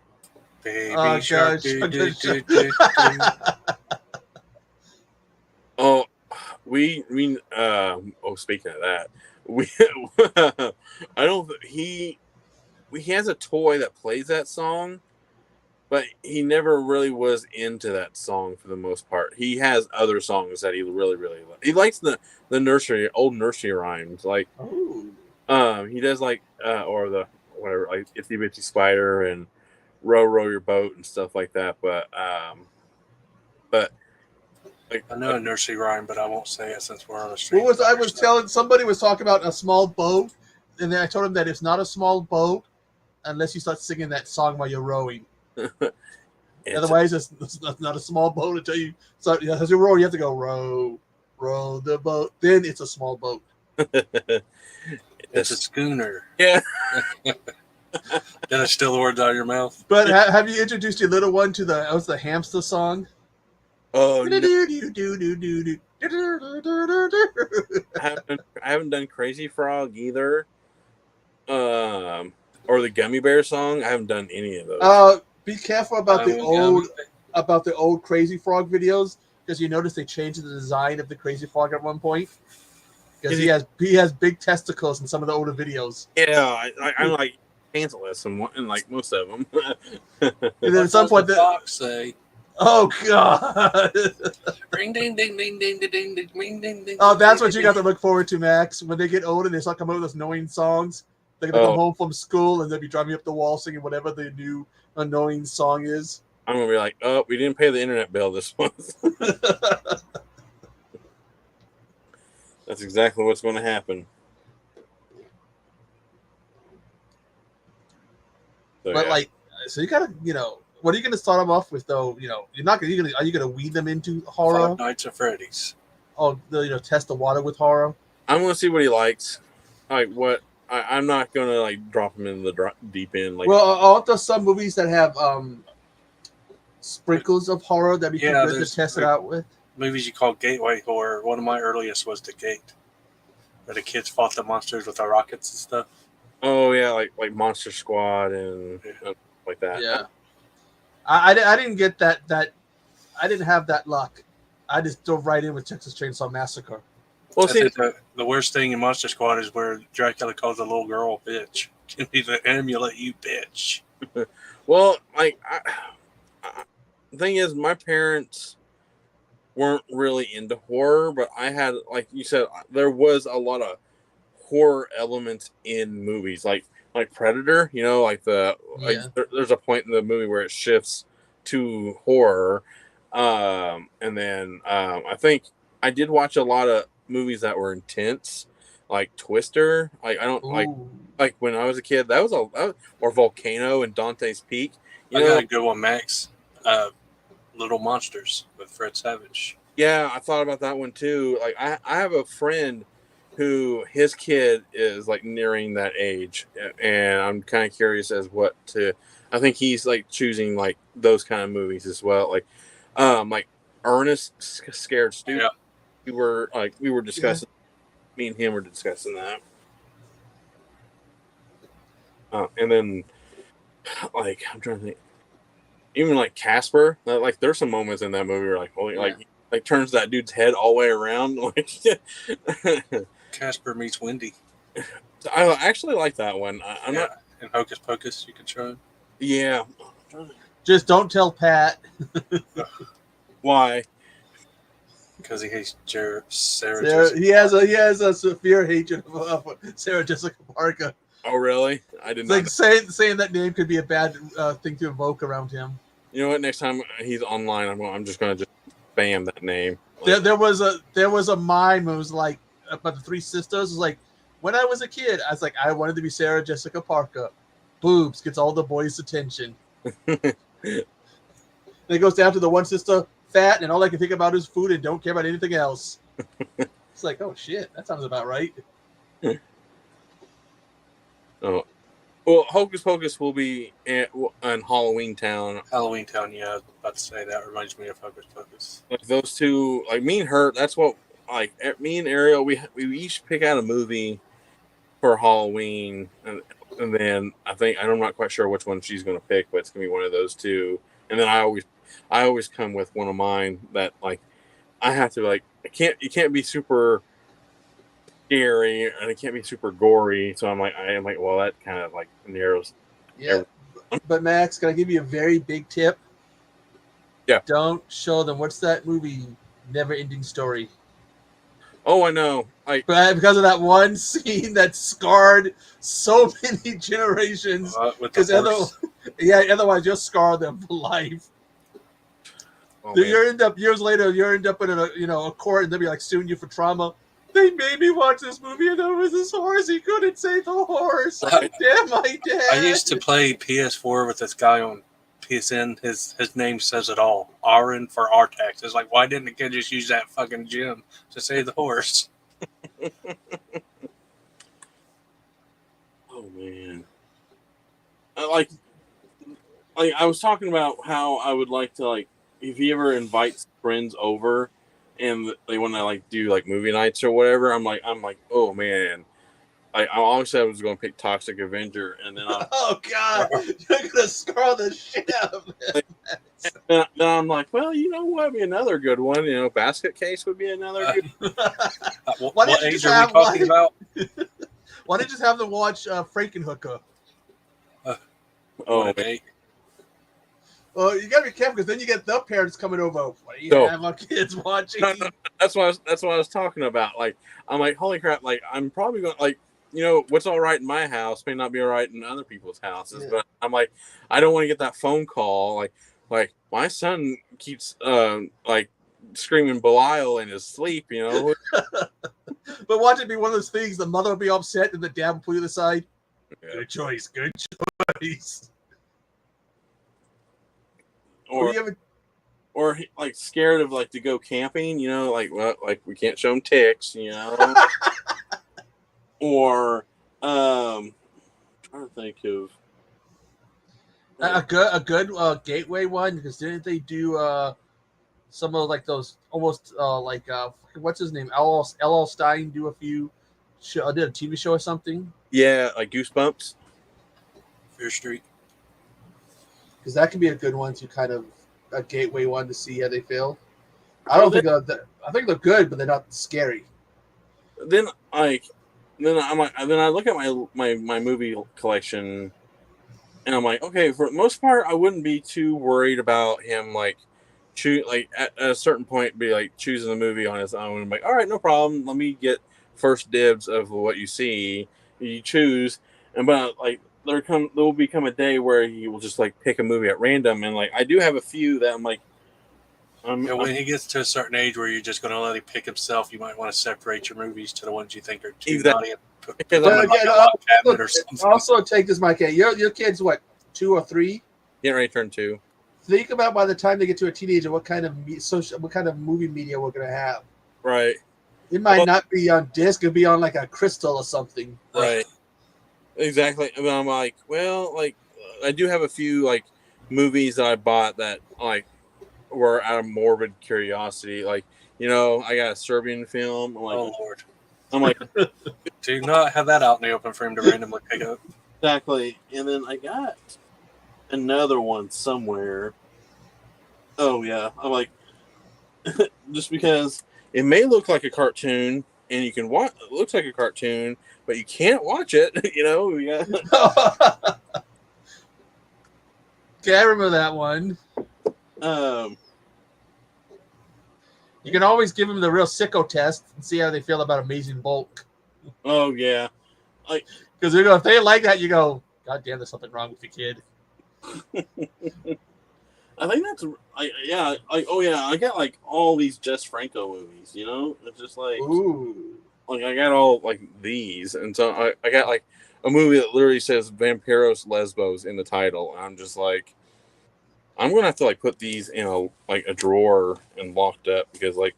Baby shark. Oh, speaking of that, we I don't he has a toy that plays that song, but he never really was into that song for the most part. He has other songs that he really likes. He likes the old nursery rhymes, like he does like or the whatever, like Itsy Bitsy Spider and row your boat and stuff like that. But like, I know a nursery rhyme, but I won't say it since we're on the street. I was telling somebody was talking about a small boat, and then I told him that it's not a small boat unless you start singing that song while you're rowing. Otherwise, it's not a small boat until you start. As you row, you have to go row the boat. Then it's a small boat. It's a schooner. Yeah. Did I steal the words out of your mouth? But have you introduced your little one to the hamster song? Oh, no. I haven't done Crazy Frog either. Or the Gummy Bear song. I haven't done any of those. Be careful about the old Crazy Frog videos, because you notice they changed the design of the Crazy Frog at one point. Because he has big testicles in some of the older videos. Yeah, I'm like pantsless and like most of them. And then at some point, the fox say, "Oh God!" Ring ding ding ding ding ding ding ding ding ding. Oh, that's what you got to look forward to, Max. When they get older, they start coming up with those annoying songs. They're gonna come home from school and they'll be driving up the wall singing whatever the new annoying song is. I'm gonna be like, "Oh, we didn't pay the internet bill this month." That's exactly what's going to happen. So you gotta, what are you gonna start them off with though? You're not gonna. Are you gonna weed them into horror? Five Nights at Freddy's. Oh, test the water with horror. I'm gonna see what he likes. Like what? I'm not gonna like drop him in the deep end. Like, well, aren't there some movies that have sprinkles of horror that we can good to test it out with? Movies you call gateway horror. One of my earliest was The Gate, where the kids fought the monsters with the rockets and stuff. Oh yeah, like Monster Squad and like that. Yeah, I didn't get that. I didn't have that luck. I just dove right in with Texas Chainsaw Massacre. Well, see, the worst thing in Monster Squad is where Dracula calls a little girl a bitch. Give me the amulet, you bitch. Well, like, the thing is, my parents weren't really into horror, but I had, like you said, there was a lot of horror elements in movies, like Predator. There's a point in the movie where it shifts to horror, and then I think I did watch a lot of movies that were intense, like Twister. Like I don't like when I was a kid. That was or Volcano and Dante's Peak. I got a good one, Max. Little Monsters with Fred Savage. Yeah, I thought about that one too. Like I have a friend who his kid is like nearing that age, and I'm kind of curious as what to. I think he's like choosing like those kind of movies as well, like Ernest Scared Stupid. Yeah. We were discussing. Yeah. Me and him were discussing that, and then like I'm trying to think. Even like Casper, like there's some moments in that movie where like turns that dude's head all the way around. Casper meets Wendy. I actually like that one. I'm not. And Hocus Pocus, you can try. Yeah. Just don't tell Pat. Why? Because he hates Sarah Jessica. He has a severe hatred of Sarah Jessica Parker. Oh really? I didn't. Like saying that name could be a bad thing to invoke around him. You know what? Next time he's online, I'm just gonna just spam that name. There was a mime. It was like about the three sisters. It was like when I was a kid, I was like I wanted to be Sarah Jessica Parker. Boobs gets all the boys' attention. Then it goes down to the one sister, fat, and all I can think about is food and don't care about anything else. It's like, oh shit, that sounds about right. Oh. Well, Hocus Pocus will be in Halloween Town. Halloween Town, yeah. I was about to say that reminds me of Hocus Pocus. Like those two, like me and her, that's what like me and Ariel, we each pick out a movie for Halloween, and then I'm not quite sure which one she's going to pick, but it's going to be one of those two. And then I always come with one of mine that like I have to like it can't be super scary and it can't be super gory. So I am like, well, that kind of like narrows. Yeah, but Max, can I give you a very big tip? Yeah. Don't show them. What's that movie? Never Ending Story. Oh, I know. Because of that one scene that scarred so many generations. Because otherwise you'll scar them for life. Oh, you end up years later. You end up in a court, and they'll be like suing you for trauma. They made me watch this movie, and there was this horse. He couldn't save the horse. Damn my dad. I used to play PS4 with this guy on PSN. His name says it all. Aaron for Artax. It's like, why didn't the kid just use that fucking gem to save the horse? Oh man. Like I was talking about how I would like to like if he ever invites friends over and they want to like do like movie nights or whatever, I'm like, oh man. I obviously I was going to pick Toxic Avenger, and then oh god, you're gonna scar the shit out of it. Then I'm like, well, you know what would be another good one? You know, Basket Case would be another good. What age are we talking about? Why don't you just have them watch Frankenhooker? Okay. Well, you gotta be careful because then you get the parents coming over. What do you have our kids watching? No, that's what I was talking about. Like, I'm like, holy crap! Like, I'm probably going like. You know, what's all right in my house may not be all right in other people's houses, but I'm like, I don't want to get that phone call. Like my son keeps like screaming Belial in his sleep, you know. But watch it be one of those things. The mother will be upset, and the dad will pull you aside. Yeah. Good choice. Or like scared of like to go camping, you know, like we can't show him ticks, you know. Or trying to think of a good gateway one, because didn't they do some of like those almost what's his name, L.L. Stein do a few did a TV show or something? Yeah, like Goosebumps, Fear Street, because that could be a good one to kind of a gateway one to see how they feel. I think they're good, but they're not scary. Then I look at my movie collection, and I'm like, okay, for the most part, I wouldn't be too worried about him at a certain point be like choosing the movie on his own. I'm like, all right, no problem. Let me get first dibs of what you see. You choose, but like there will become a day where he will just like pick a movie at random, and like I do have a few that I'm like. When he gets to a certain age where you're just going to let him pick himself, you might want to separate your movies to the ones you think are too naughty. Also, take this, Mike. Your kid's what, 2 or 3? Getting ready to turn 2. Think about by the time they get to a teenager, what kind of movie media we're going to have. Right. It might not be on disc; it'll be on like a crystal or something. Right. Exactly. And I'm like, well, like I do have a few like movies that I bought that like. Were out of morbid curiosity, like, you know, I got a Serbian film. I'm like, oh Lord! I'm like, do not have that out in the open for him to randomly pick up. Exactly, and then I got another one somewhere. Oh yeah, I'm like, just because it may look like a cartoon, and you can watch. It looks like a cartoon, but you can't watch it. You know, yeah. Okay, I remember that one. You can always give them the real sicko test and see how they feel about Amazing Bulk. Oh yeah, because if they like that, you go, God damn, there's something wrong with the kid. I think that's I got like all these Jess Franco movies. You know, it's just like, ooh, like I got all like these, and so I got like a movie that literally says Vampiros Lesbos in the title. And I'm just like. I'm gonna have to like put these in a drawer and locked up because like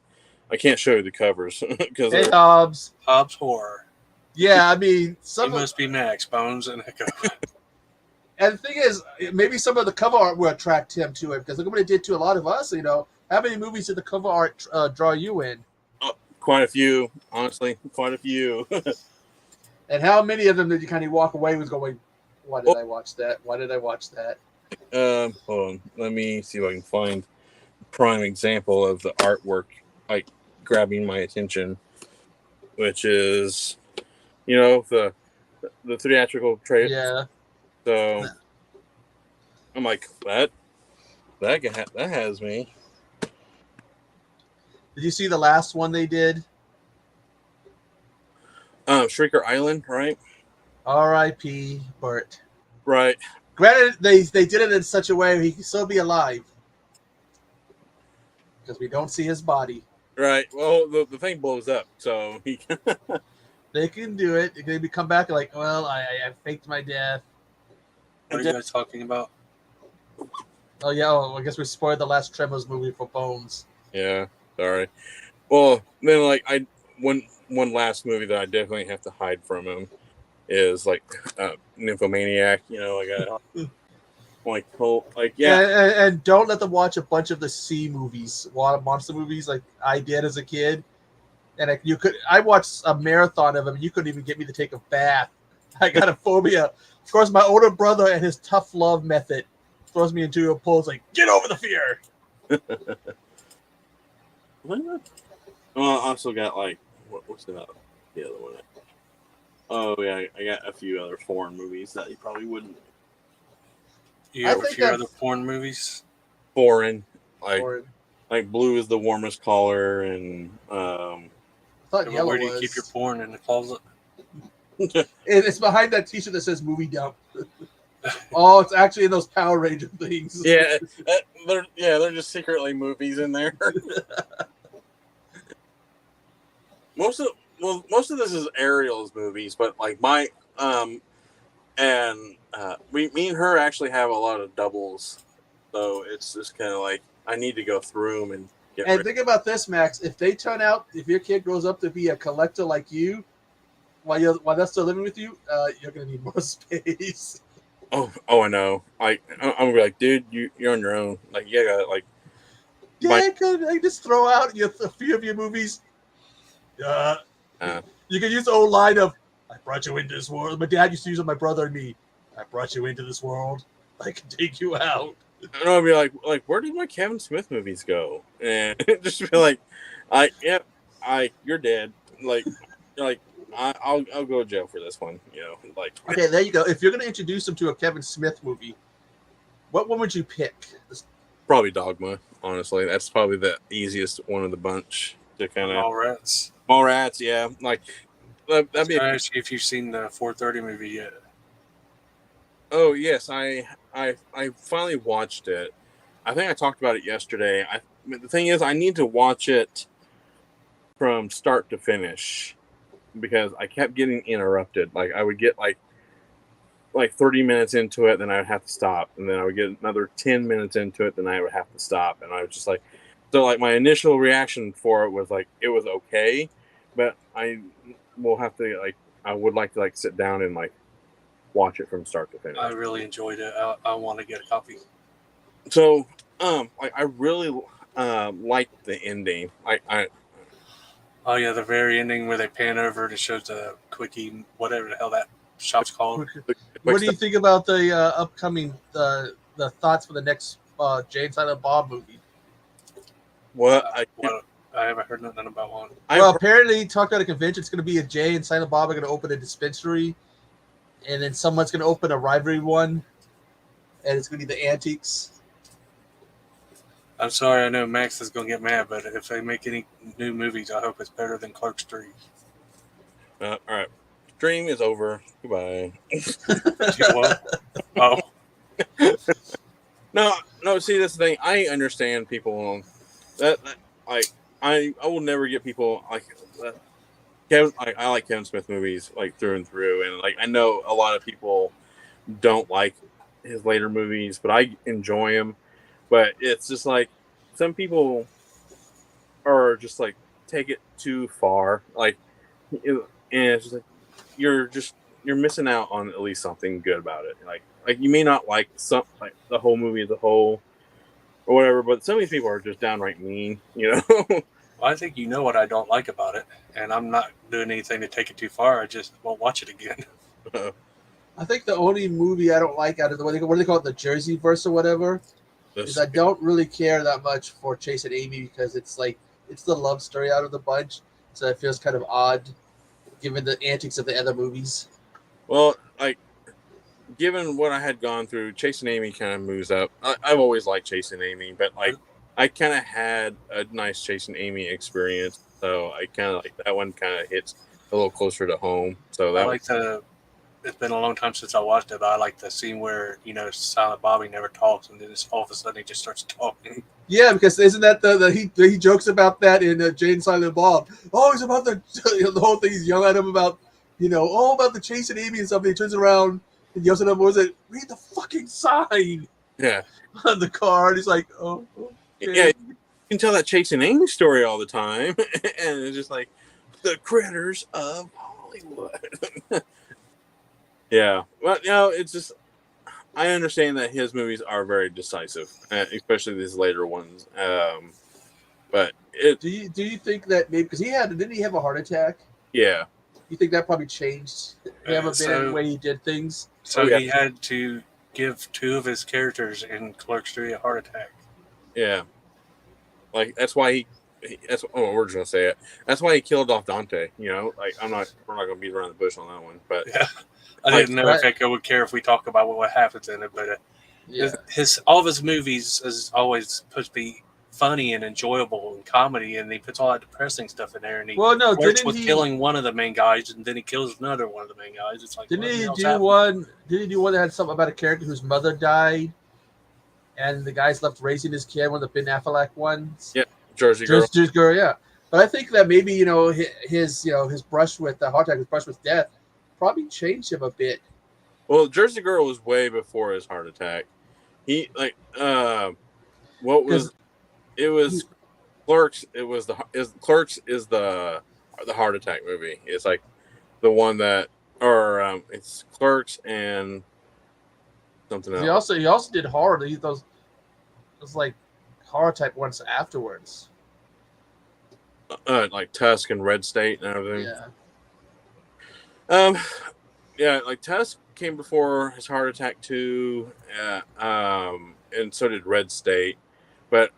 I can't show you the covers because hey, Hobbs horror. Yeah, I mean, it must be Max Bones and Echo. And the thing is, maybe some of the cover art will attract him to it because look what it did to a lot of us. You know, how many movies did the cover art draw you in? Of Quite a few, honestly. Quite a few. And how many of them did you kind of walk away with going, why did I watch that? Why did I watch that? Hold on. Let me see if I can find a prime example of the artwork like grabbing my attention, which is, the theatrical trailer. Yeah. So I'm like, that has me. Did you see the last one they did? Shrieker Island, right? R.I.P. Burt. Right. Granted, they did it in such a way he can still be alive. Because we don't see his body. Right. Well, the thing blows up, so he They can do it. They can come back like, well, I faked my death. What are you guys talking about? Oh, yeah. Oh, I guess we spoiled the last Tremors movie for Bones. Yeah. Sorry. Well, then, like, one last movie that I definitely have to hide from him is like Nymphomaniac. Yeah. And don't let them watch a bunch of the sea movies, a lot of monster movies, like I did as a kid. And I watched a marathon of them. And you couldn't even get me to take a bath. I got a phobia. Of course, my older brother and his tough love method throws me into a pool. It's like, get over the fear. Well, I also got like what's the other one? Oh yeah, I got a few other foreign movies that you probably wouldn't. You have a few other foreign movies? Foreign, like Blue is the Warmest Color, and where do you keep your porn, in the closet? It's behind that T-shirt that says "Movie Dump." Oh, it's actually in those Power Ranger things. Yeah, they're just secretly movies in there. Most of this is Ariel's movies, but like me and her actually have a lot of doubles, so it's just kind of like I need to go through them and get. And think about this, Max. If your kid grows up to be a collector like you, while they're still living with you, you're gonna need more space. Oh, I know. I'm gonna be like, dude, you're on your own. Like, you gotta like. Dad, could I just throw out a few of your movies? You can use the old line of, I brought you into this world. My dad used to use it on my brother and me. I brought you into this world. I can take you out. And I'll be like, where did my Kevin Smith movies go? And just be like, you're dead. Like, I'll go to jail for this one. Okay, there you go. If you're gonna introduce them to a Kevin Smith movie, what one would you pick? Probably Dogma. Honestly, that's probably the easiest one of the bunch to kind of. Mallrats, yeah. Like that'd be. Ask you if you've seen the 4:30 movie yet. Oh yes, I finally watched it. I think I talked about it yesterday. The thing is, I need to watch it from start to finish because I kept getting interrupted. Like I would get like 30 minutes into it, then I would have to stop, and then I would get another 10 minutes into it, then I would have to stop, and I was just like, so like my initial reaction for it was like it was okay, but I will have to I would like to sit down and watch it from start to finish. I really enjoyed it. I want to get a copy. So, I really liked the ending. Oh yeah, the very ending where they pan over and it shows the quickie, whatever the hell that shop's called. What do you think about the upcoming the thoughts for the next Jay and Silent Bob movie? I haven't heard nothing about one. Well, apparently he talked at a convention. It's going to be a Jay and Silent Bob are going to open a dispensary, and then someone's going to open a rivalry one, and it's going to be the Antiques. I'm sorry, I know Max is going to get mad, but if they make any new movies, I hope it's better than Clerks 3. All right. Dream is over. Goodbye. Oh. No. See, this thing. I understand people that I will never get people like Kevin. I like Kevin Smith movies through and through, and I know a lot of people don't like his later movies, but I enjoy him. But it's just some people are just take it too far, and it's just you're missing out on at least something good about it. You may not like the whole movie as a whole or whatever, but some of these people are just downright mean, Well, I think you know what I don't like about it, and I'm not doing anything to take it too far. I just won't watch it again. I think the only movie I don't like out of the what do they call it, the Jersey verse or whatever, is I don't really care that much for Chase and Amy because it's the love story out of the bunch, so it feels kind of odd given the antics of the other movies. Well, like, given what I had gone through, Chase and Amy kind of moves up. I've always liked Chase and Amy, but like I kind of had a nice Chase and Amy experience, so I kind of like that one. Kind of hits a little closer to home. So that It's been a long time since I watched it, but I like the scene where Silent Bobby never talks, and then all of a sudden he just starts talking. Yeah, because isn't that he jokes about that in Jane Silent Bob? Oh, he's about the whole thing. He's yelling at him about about the Chase and Amy and something. He turns around and yells at him. What was it? Read the fucking sign. Yeah. On the car, and he's like, oh. Okay. Yeah, you can tell that Chase and Amy story all the time, and it's just like the critters of Hollywood. Yeah, well, it's just I understand that his movies are very decisive, especially these later ones. But do you think that maybe because didn't he have a heart attack? Yeah. You think that probably changed him a bit in the way he did things? So he had to give two of his characters in Clerks 3 a heart attack. Yeah, like that's why we're just gonna say it. That's why he killed off Dante. Like we're not gonna beat around the bush on that one, but yeah. I didn't know if Echo would care if we talk about what happens in it, but all of his movies is always supposed to be funny and enjoyable and comedy, and he puts all that depressing stuff in there. And he works with killing one of the main guys, and then he kills another one of the main guys. It's like didn't he do one that had something about a character whose mother died, and the guy's left raising his kid? One of the Ben Affleck ones. Yeah, Jersey Girl. Yeah. But I think that maybe his brush with the heart attack, his brush with death, probably changed him a bit. Well, Jersey Girl was way before his heart attack. He it was Clerks. Clerks is the heart attack movie. It's like the one that, or it's Clerks and something else. He also did horror. Those like horror type ones afterwards. Like Tusk and Red State and everything. Yeah. Yeah, like Tusk came before his heart attack too, and so did Red State, but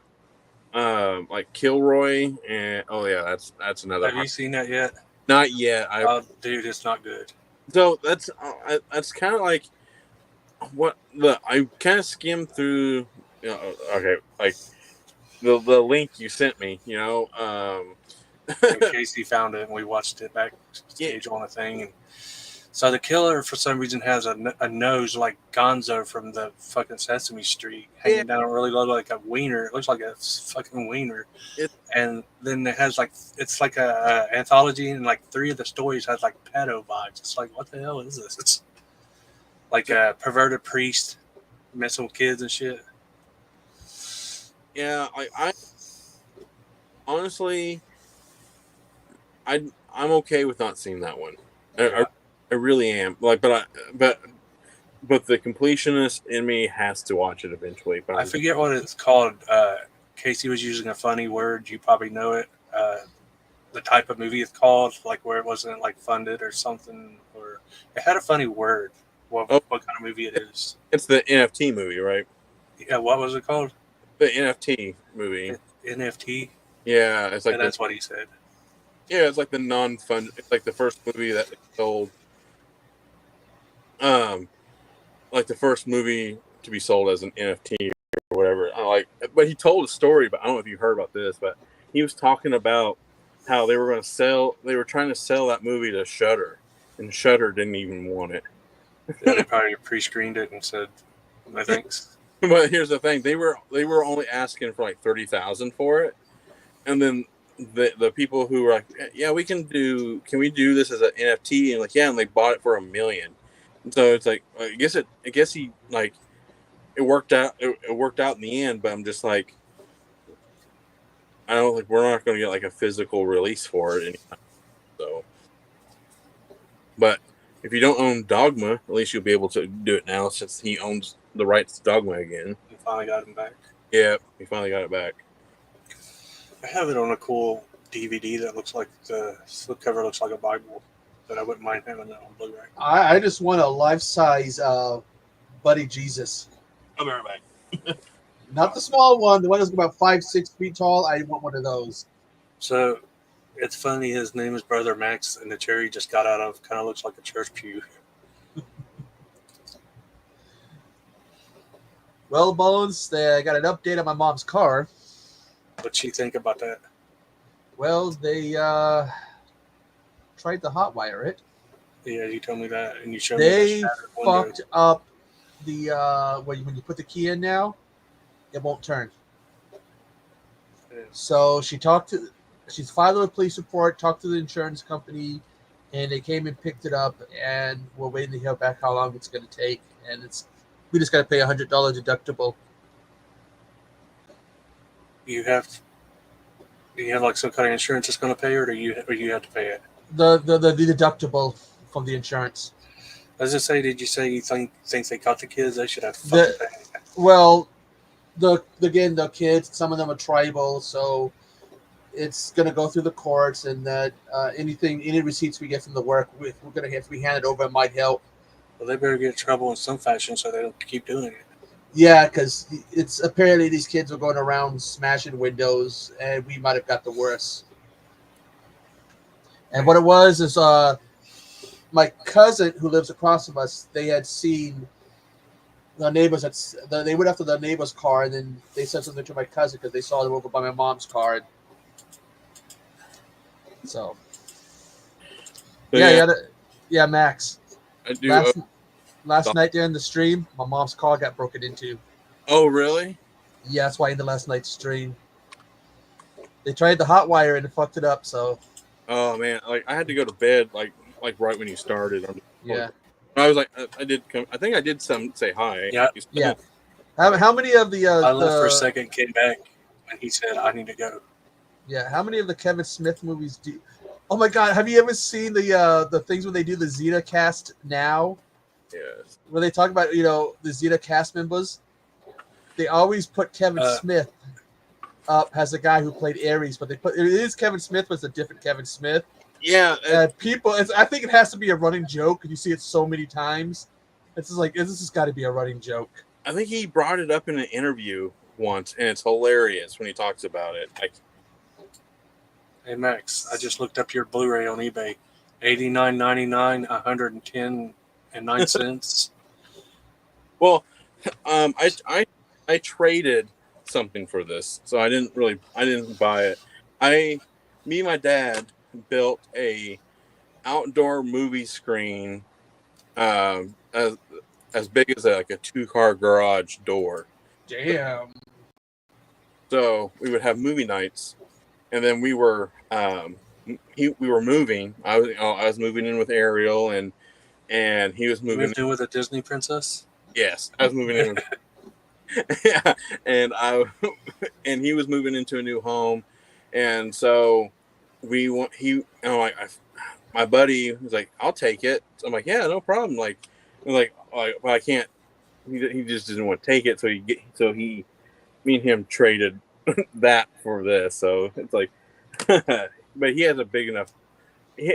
like Kilroy and that's another. Have you seen that yet? Not yet. Dude, it's not good. So that's kind of like what I kind of skimmed through. Okay, like the link you sent me. Casey found it and we watched it backstage on a thing. And so the killer, for some reason, has a nose like Gonzo from the fucking Sesame Street, hanging down really low like a wiener. It looks like a fucking wiener. And then it has it's like a anthology, and like 3 of the stories has like pedo vibes. It's like, what the hell is this? It's like a perverted priest messing with kids and shit. Yeah, I honestly, I'm okay with not seeing that one. I really am. But the completionist in me has to watch it eventually. But I forget what it's called. Casey was using a funny word. You probably know it. The type of movie it's called, like where it wasn't like funded or something, or it had a funny word. What kind of movie it is? It's the NFT movie, right? Yeah. What was it called? The NFT movie. NFT. Yeah, it's like that's what he said. Yeah, it's like the non-fund. It's like the first movie that they sold. Like the first movie to be sold as an NFT or whatever. But he told a story. But I don't know if you heard about this. But he was talking about how they were trying to sell that movie to Shudder, and Shudder didn't even want it. Yeah, they probably pre-screened it and said, "No thanks." But here's the thing: they were only asking for like $30,000 for it, and then the people who were like, "Yeah, can we do this as an NFT?" And like, yeah, and they bought it for $1 million. And so it's like, I guess he like, it worked out. It worked out in the end, but I'm just like, I don't think we're not going to get like a physical release for it anytime. So, but if you don't own Dogma, at least you'll be able to do it now since he owns the rights to Dogma again. He finally got him back. Yeah, he finally got it back. I have it on a cool DVD that looks like the slipcover looks like a Bible, but I wouldn't mind having that on Blu-ray. I just want a life-size Buddy Jesus. I'll be right back. Not the small one, the one that's about 5-6 feet tall. I want one of those. So it's funny. His name is Brother Max, and the chair he just got out of kind of looks like a church pew. Well, Bones, I got an update on my mom's car. What'd she think about that? Well, they tried to hotwire it. Yeah, you told me that, and you showed They me the shattered window. fucked up the when you put the key in now, it won't turn. Yeah. So she's filed a police report, talked to the insurance company, and they came and picked it up, and we're waiting to hear back how long it's going to take. And we just got to pay $100 deductible. You have like some kind of insurance that's going to pay it, or you have to pay it? The deductible from the insurance. As I say, did you say you think they caught the kids? They should have to fucking pay. Well, the kids, some of them are tribal, so it's going to go through the courts, and that any receipts we get from the work, we're going to have to be handed over. It might help. Well, they better get in trouble in some fashion so they don't keep doing it. Yeah, because it's apparently these kids were going around smashing windows, and we might have got the worst. And what it was is my cousin who lives across from us, they had seen the neighbors. They went after the neighbor's car, and then they said something to my cousin because they saw them over by my mom's car. So, yeah, Max. I do. Last night during the stream, my mom's car got broken into. Oh, really? Yeah, that's why I ended last night's stream. They tried the hot wire and it fucked it up. So. Oh man, like I had to go to bed like right when you started. Yeah. I was like, I think I did say hi. Yeah. How many of the? I left for a second, came back, and he said, "I need to go." Yeah. How many of the Kevin Smith movies do? Oh my God! Have you ever seen the things when they do the Zeta cast now? Yes. Where they talk about the Zeta cast members, they always put Kevin Smith up as the guy who played Ares, but it is Kevin Smith, but it's a different Kevin Smith. Yeah. I think it has to be a running joke. You see it so many times. It's just like this has got to be a running joke. I think he brought it up in an interview once, and it's hilarious when he talks about it. Hey Max, I just looked up your Blu-ray on eBay, $89.99, $110.09. Well, I traded something for this, so I didn't buy it. Me and my dad built a outdoor movie screen, as big as a 2-car garage door. Damn. So we would have movie nights, and then we were we were moving. I was moving in with Ariel, and he was moving. Moved in with a Disney princess. Yes, I was moving in. Yeah, and he was moving into a new home, and so my buddy was like, "I'll take it." So I'm like, "Yeah, no problem." Well, I can't. He just didn't want to take it, so me and him traded that for this. So it's like, but he has a big enough.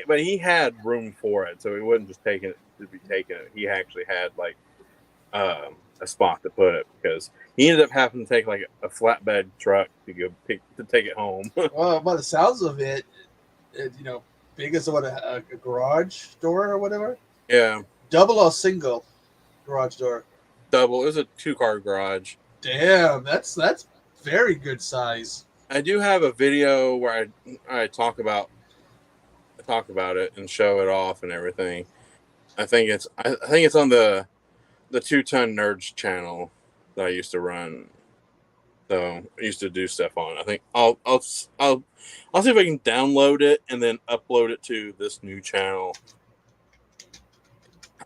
But he had room for it, so he wasn't just taking it to be taking it. He actually had a spot to put it, because he ended up having to take a flatbed truck to take it home. Well, by the sounds of it, big as a garage door or whatever. Yeah. Double or single garage door? Double. It was a 2-car garage. Damn, that's very good size. I do have a video where I talk about it and show it off and everything. I think it's on the 2-Ton Nerds channel that I used to run. So I used to do stuff on. I think I'll see if I can download it and then upload it to this new channel.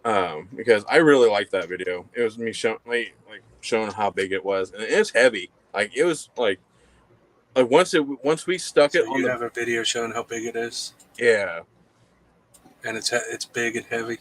Because I really liked that video. It was me showing how big it was, and it's heavy. It was once we stuck it on. You have a video showing how big it is. Yeah. And it's big and heavy.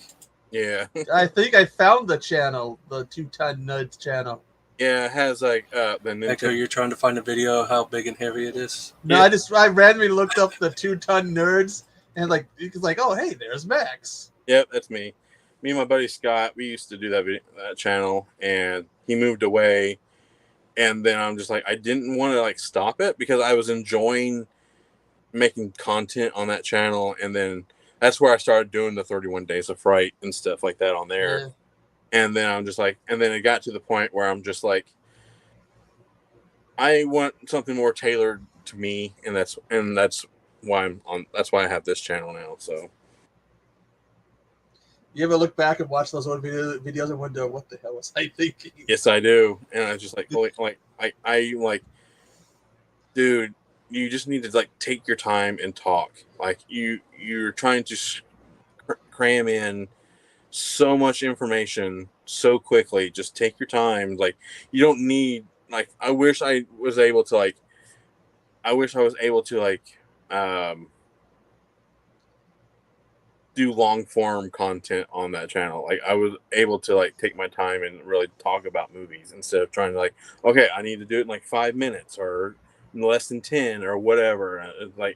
Yeah. I think I found the channel, the 2-Ton Nerds channel. Yeah, it has like the Nintendo. Echo, you're trying to find a video of how big and heavy it is. No, Yeah. I randomly looked up the 2-ton nerds and like it's like, oh hey, there's Max. Yep, that's me. Me and my buddy Scott, we used to do that channel, and he moved away. And then I'm just like, I didn't want to like stop it because I was enjoying making content on that channel, and then that's where I started doing the 31 Days of Fright and stuff like that on there. Yeah. And then I'm just like, and then it got to the point where I'm just like, I want something more tailored to me, and that's why I'm on. That's why I have this channel now. So. You ever look back and watch those old videos and wonder what the hell was I thinking? Yes, I do, and I was just like, I like, dude, you just need to like take your time and talk. Like you're trying to cram in so much information so quickly. Just take your time. Like you don't need like. I wish I was able to like. I wish I was able to like. Do long form content on that channel. Like I was able to like take my time and really talk about movies instead of trying to like, okay, I need to do it in like 5 minutes or less than 10 or whatever. I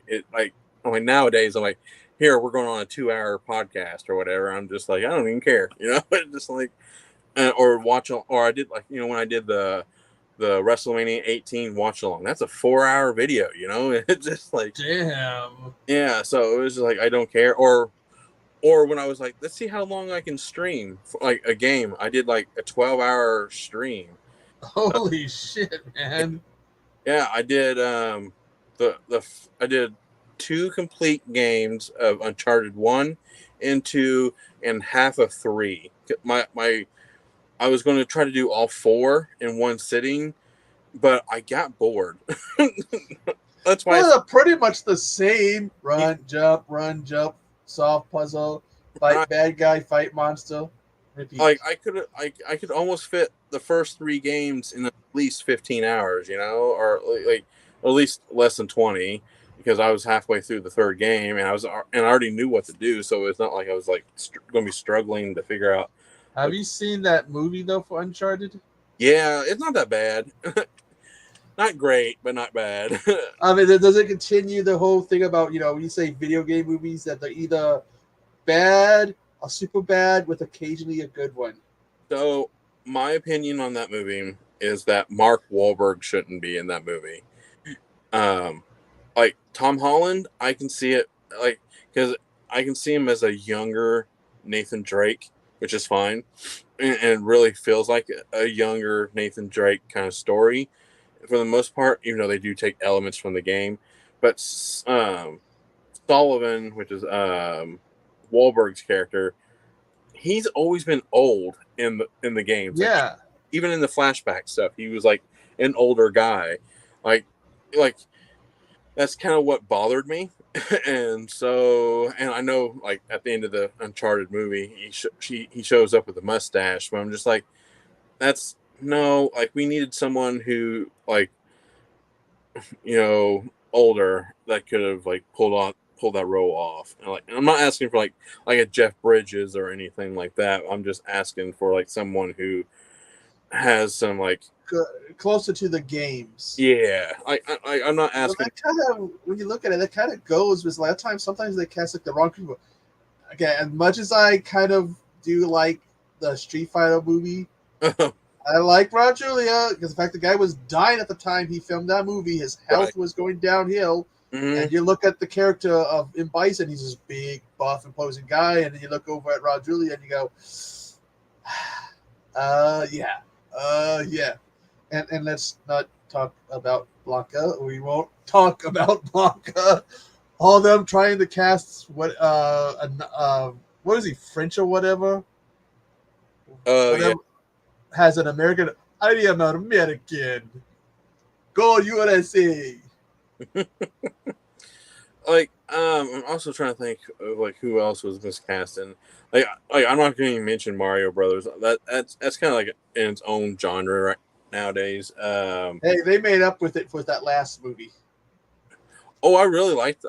mean, nowadays I'm like, here, we're going on a 2-hour podcast or whatever. I'm just like, I don't even care, just like, or I did like, when I did the WrestleMania 18 watch along, that's a 4-hour video, it's just like, damn. Yeah. So it was just like, I don't care. Or when I was like, let's see how long I can stream for, like a game. I did like a 12-hour stream. Holy shit, man! Yeah, I did. I did 2 complete games of Uncharted 1 and 2 and half of 3. I was going to try to do all 4 in one sitting, but I got bored. That's why They're pretty much the same. Run, jump, solve puzzle, fight bad guy, fight monster. Repeat. Like I could almost fit the first 3 games in at least 15 hours, or like at least less than 20, because I was halfway through the 3rd game and I already knew what to do, so it's not like I was like going to be struggling to figure out. Have you seen that movie though for Uncharted? Yeah, it's not that bad. Not great, but not bad. I mean, does it continue the whole thing about, when you say video game movies, that they're either bad or super bad with occasionally a good one? So, my opinion on that movie is that Mark Wahlberg shouldn't be in that movie. Like Tom Holland, I can see it, like, because I can see him as a younger Nathan Drake, which is fine, and really feels like a younger Nathan Drake kind of story. For the most part, even though they do take elements from the game, but Sullivan, which is Wahlberg's character, he's always been old in the games. Yeah, like, even in the flashback stuff, he was like an older guy. Like that's kind of what bothered me. And I know, like at the end of the Uncharted movie, he shows up with a mustache, but I'm just like, that's. No, like we needed someone who, like, older that could have like pulled that role off. And, like, I'm not asking for like a Jeff Bridges or anything like that. I'm just asking for like someone who has some like closer to the games. Yeah, I'm not asking. Well, that kind of, when you look at it, that kind of goes with a lot of times. Sometimes they cast like the wrong people. Okay, as much as I kind of do like the Street Fighter movie. I like Raul Julia because the fact the guy was dying at the time he filmed that movie, his health was going downhill. Mm-hmm. And you look at the character of M. Bison, he's this big, buff, imposing guy, and then you look over at Raul Julia and you go, yeah. And let's not talk about Blanca. We won't talk about Blanca. All of them trying to cast what is he, French or whatever? Yeah. Has an American. I am an American. Go USA. Like, I'm also trying to think of like who else was miscasting. Like I'm not going to even mention Mario Brothers. That's kind of like in its own genre right nowadays. Hey, they made up with it with that last movie. Oh, I really liked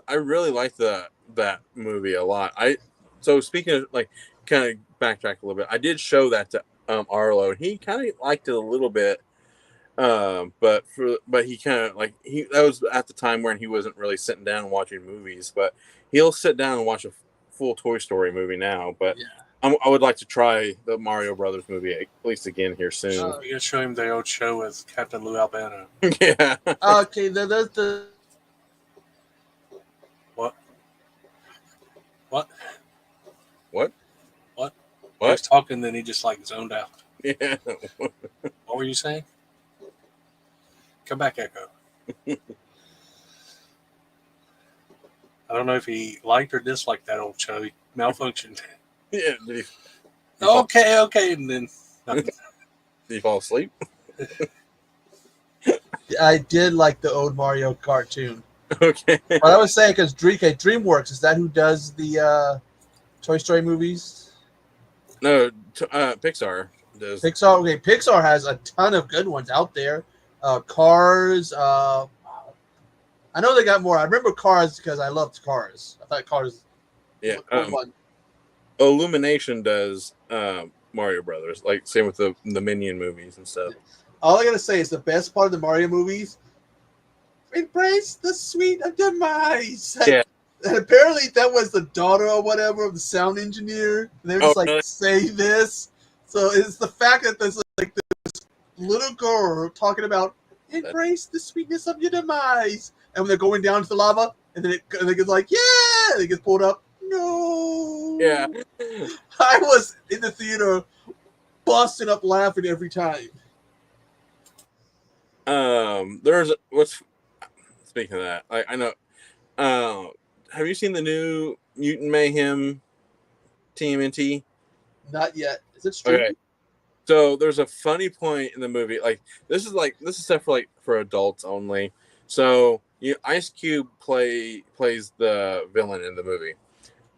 that movie a lot. So speaking of like, kind of backtrack a little bit. I did show that to Arlo, and he kind of liked it a little bit. But he kind of like that was at the time when he wasn't really sitting down and watching movies. But he'll sit down and watch a full Toy Story movie now. But I would like to try the Mario Brothers movie at least again here soon. You can show him the old show with Captain Lou Albano. Yeah. Okay, there's the. What? What? What? What? He What? was talking, then he just like zoned out. Yeah. What were you saying? Come back, Echo. I don't know if he liked or disliked that old show. He malfunctioned. Yeah. Okay, and then did he fall asleep? I did like the old Mario cartoon. Okay. But I was saying because DreamWorks, is that who does the Toy Story movies? No, Pixar does. Pixar. Okay, Pixar has a ton of good ones out there. Cars. I know they got more. I remember Cars because I loved Cars. I thought Cars. Yeah. Was one. Illumination does Mario Brothers, like same with the Minion movies and stuff. All I gotta say is the best part of the Mario movies. Embrace the sweet of demise. Yeah. And apparently that was the daughter or whatever of the sound engineer. And they were just really? say this. So it's the fact that there's like this little girl talking about embrace the sweetness of your demise. And when they're going down to the lava, and then it gets like, yeah, and it gets pulled up. No. Yeah. I was in the theater busting up laughing every time. Speaking of that, I know. Have you seen the new Mutant Mayhem TMNT? Not yet. Is it streaming? Okay. So there's a funny point in the movie. This is stuff for adults only. So Ice Cube plays the villain in the movie,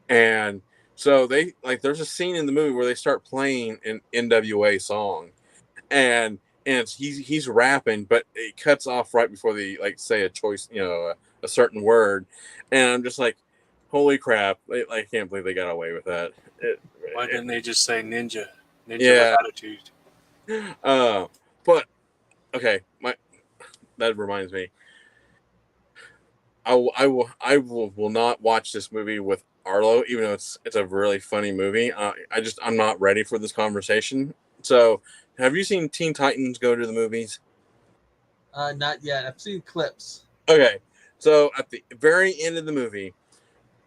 and so there's a scene in the movie where they start playing an NWA song, and he's rapping, but it cuts off right before they say a choice, a certain word, and I'm just like, holy crap! I can't believe they got away with that. Why didn't they just say ninja? Yeah. With attitude. But okay, that reminds me. I will not watch this movie with Arlo, even though it's a really funny movie. I'm not ready for this conversation. So, have you seen Teen Titans Go to the movies? Not yet. I've seen clips. Okay, so at the very end of the movie,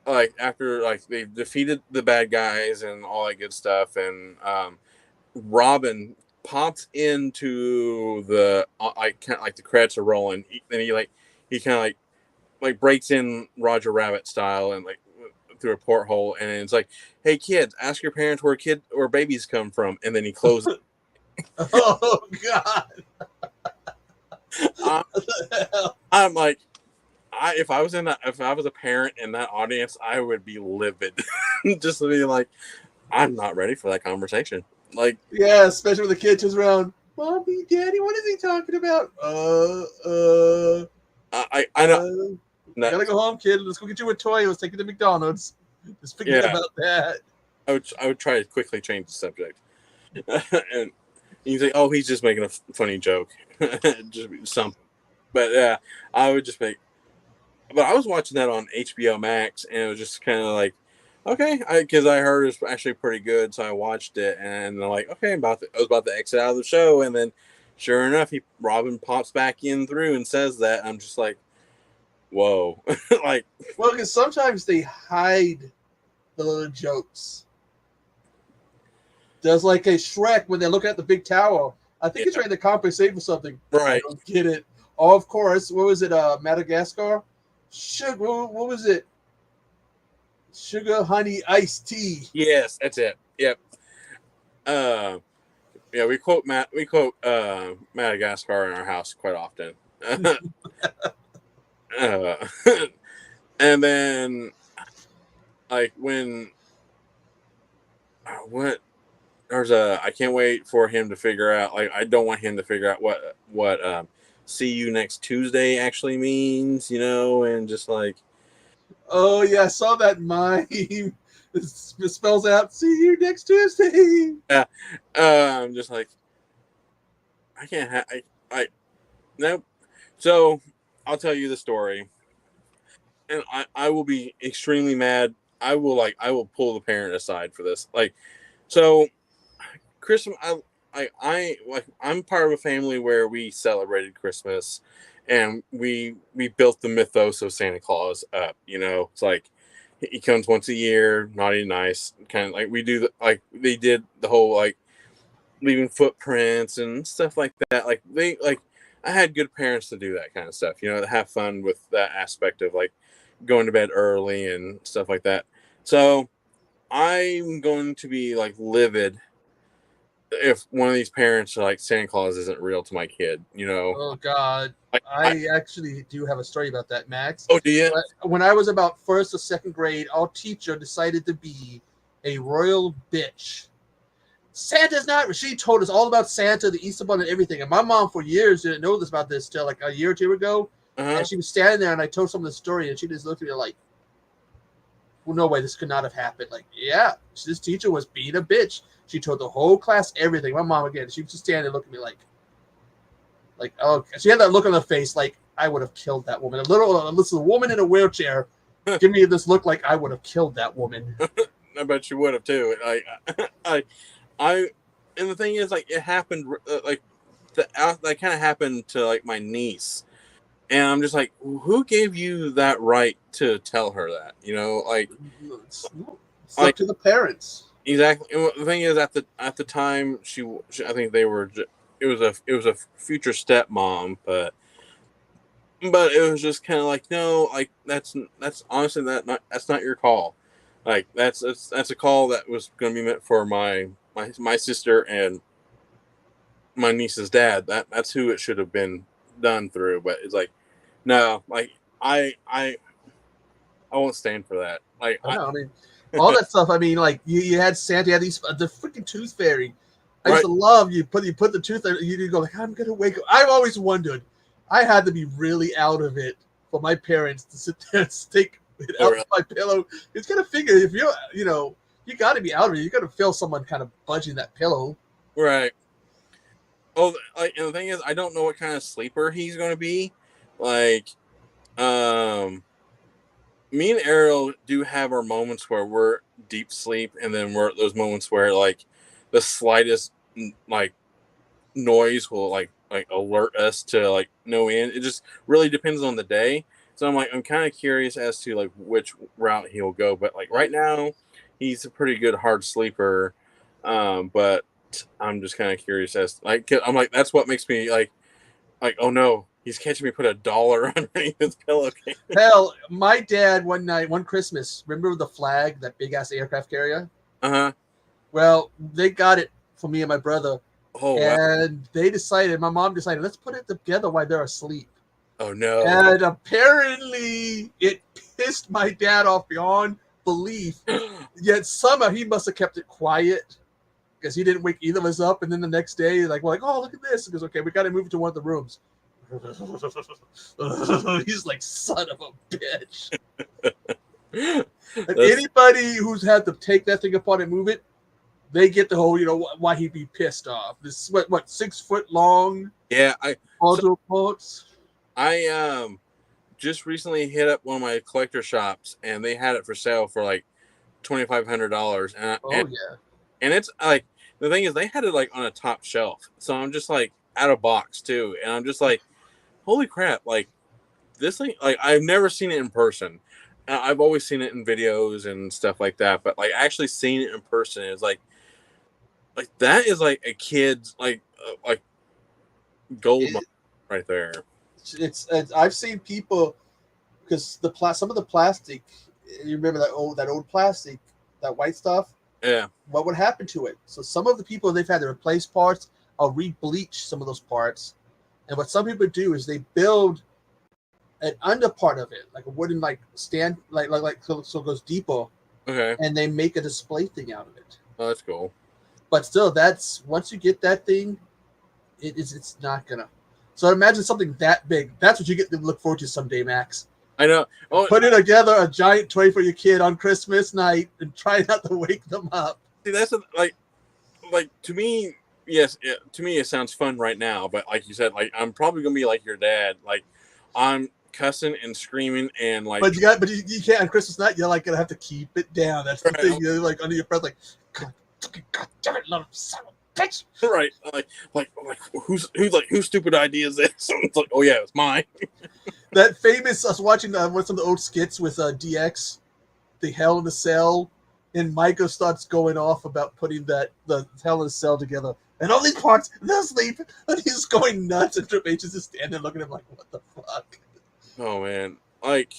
after they've defeated the bad guys and all that good stuff, and Robin pops into the the credits are rolling, and he kind of breaks in Roger Rabbit style and through a porthole, and it's like, hey kids, ask your parents where babies come from, and then he closes. Oh God! I'm like, if I was a parent in that audience, I would be livid. Just to be like, I'm not ready for that conversation. Yeah, especially when the kid turns around, Mommy, Daddy, what is he talking about? I know. You gotta go home, kid. Let's go get you a toy. Let's take you to McDonald's. Just forget about that. I would try to quickly change the subject. And you think, oh, he's just making a funny joke. Just something. But yeah, I would just make. But I was watching that on HBO Max, and it was just kind of like, okay, because I heard it was actually pretty good, so I watched it, and I'm like, okay, I was about to exit out of the show, and then sure enough, Robin pops back in through and says that. I'm just like, whoa. Well, because sometimes they hide the little jokes. There's like a Shrek when they're looking at the big tower. I think he's trying to compensate for something. Right. I don't get it. Oh, of course. What was it? Madagascar? Sugar. What was it? Sugar, honey, iced tea. Yes, that's it. Yep. Yeah, we quote Madagascar in our house quite often. And then when I can't wait for him to figure out, I don't want him to figure out what see you next Tuesday actually means, and just oh yeah, I saw that mime. It spells out see you next Tuesday. Yeah. I'm just like, I can't Nope. So I'll tell you the story, and I will be extremely mad. I will pull the parent aside for this. Like, so Christmas. I'm part of a family where we celebrated Christmas, and we built the mythos of Santa Claus up. It's like he comes once a year, naughty and nice, kind of like we do. They did the whole like leaving footprints and stuff like that. I had good parents to do that kind of stuff. To have fun with that aspect of like going to bed early and stuff like that. So I'm going to be like livid if one of these parents are like Santa Claus isn't real to my kid. Oh God, I actually do have a story about that, Max. Oh, do you? When I was about first or second grade, our teacher decided to be a royal bitch. Santa's not. She told us all about Santa, the Easter Bunny, and everything. And my mom, for years, didn't know this about this till like a year or two ago. And she was standing there, and I told some of the story, and she just looked at me like, "Well, no way, this could not have happened." Like, yeah, this teacher was being a bitch. She told the whole class everything. My mom again, she was just standing there looking at me like, oh, she had that look on her face like I would have killed that woman. This is a woman in a wheelchair. Give me this look like I would have killed that woman. I bet you would have too. And the thing is, like, it happened, that kind of happened to like my niece, and I'm just like, who gave you that right to tell her that? It's up to the parents. Exactly. And the thing is, at the time, she I think they were. It was a future stepmom, but it was just kind of like, no, like that's honestly that's not your call. Like that's a call that was going to be meant for my sister and my niece's dad. That's who it should have been done through. But it's like, no, like I won't stand for that. Like I mean, all that stuff. I mean, like you had Santa, you had the freaking Tooth Fairy. I used to love you put the tooth there. You go like, I'm gonna wake up. I've always wondered. I had to be really out of it for my parents to sit there and stick it up my pillow. It's gonna figure if you're, you got to be out of it. You got to feel someone kind of budging that pillow. Right. Oh, like, and the thing is, I don't know what kind of sleeper he's going to be. Like, me and Ariel do have our moments where we're deep sleep, and then we're those moments where like the slightest like noise will like alert us to like no end. It just really depends on the day. So I'm kind of curious as to like which route he'll go. But like right now, he's a pretty good hard sleeper. But I'm just kind of curious as I'm like that's what makes me like oh no, he's catching me put $1 underneath his pillowcase. Hell, my dad one Christmas, remember the flag, that big ass aircraft carrier? Uh-huh. Well, they got it for me and my brother. Oh, and wow. My mom decided, let's put it together while they're asleep. Oh no. And apparently it pissed my dad off beyond belief. Yet somehow he must have kept it quiet because he didn't wake either of us up. And then the next day, we're like, oh, look at this. He goes, okay, we got to move it to one of the rooms. He's like, son of a bitch. And anybody who's had to take that thing apart and move it, they get the whole, why he'd be pissed off. This is what 6 foot long? Yeah, parts. I just recently hit up one of my collector shops, and they had it for sale for like $2,500. And it's like the thing is they had it like on a top shelf, so I'm just like out of box too, and I'm just like, holy crap! Like this thing, like I've never seen it in person. I've always seen it in videos and stuff like that, but like actually seeing it in person is like that is like a kid's like gold right there. It's I've seen people because some of the plastic. You remember that old plastic, that white stuff? Yeah. What would happen to it? So some of the people, they've had to replace parts or re-bleach some of those parts. And what some people do is they build an under part of it, like a wooden stand, so it goes deeper. Okay. And they make a display thing out of it. Oh, that's cool. But still, that's once you get that thing, it's not gonna. So imagine something that big. That's what you get to look forward to someday, Max. I know. Oh, putting together a giant toy for your kid on Christmas night and try not to wake them up. See, that's like to me, yes, to me it sounds fun right now, but like you said, like I'm probably gonna be like your dad. Like I'm cussing and screaming and like. But you can't on Christmas night. You're like gonna have to keep it down. That's the thing. You're like under your breath, like, God damn it, little son of a bitch. Right, like whose stupid idea is this? It's like, oh yeah, it's mine. That famous. I was watching some of the old skits with DX, the Hell in a Cell, and Micah starts going off about putting the Hell in a Cell together, and all these parts they'll sleep, and he's going nuts, and Triple H is just standing there looking at him like, what the fuck? Oh man, like,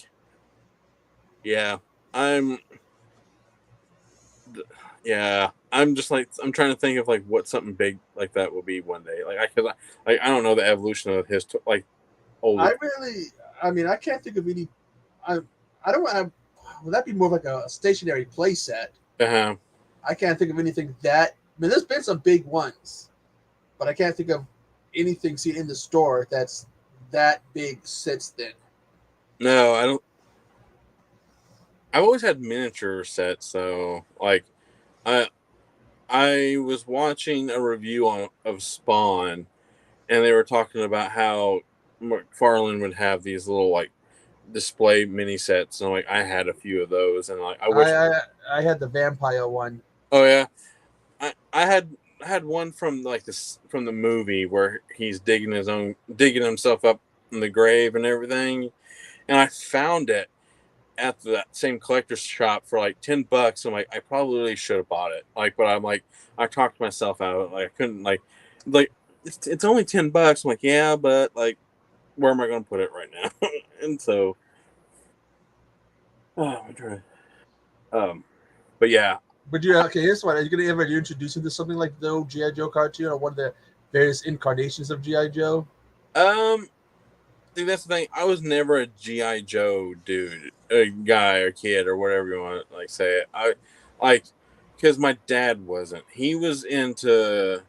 yeah, I'm just like I'm trying to think of like what something big like that will be one day. Like I don't know the evolution of his like old. I mean, I can't think of any. I don't. Would that be more like a stationary play set? Uh-huh. I can't think of anything that. I mean, there's been some big ones, but I can't think of anything seen in the store that's that big since then. No, I don't. I've always had miniature sets, so like, I was watching a review of Spawn, and they were talking about how McFarlane would have these little like display mini sets, and like I had a few of those, and like I had the vampire one. Oh yeah, I had one from like this from the movie where he's digging himself up in the grave and everything, and I found it at that same collector's shop for like $10. I'm like, I probably really should have bought it. Like, but I'm like, I talked myself out of it. Like, I couldn't like it's only $10. I'm like, yeah, but like, where am I going to put it right now? And so, I'm trying. But yeah. But yeah, okay. Here's what: are you gonna ever introduce him to something like the old GI Joe cartoon or one of the various incarnations of GI Joe? See, that's the thing. I was never a GI Joe dude, a guy or kid or whatever you want to like say it. I like because my dad wasn't. He was into,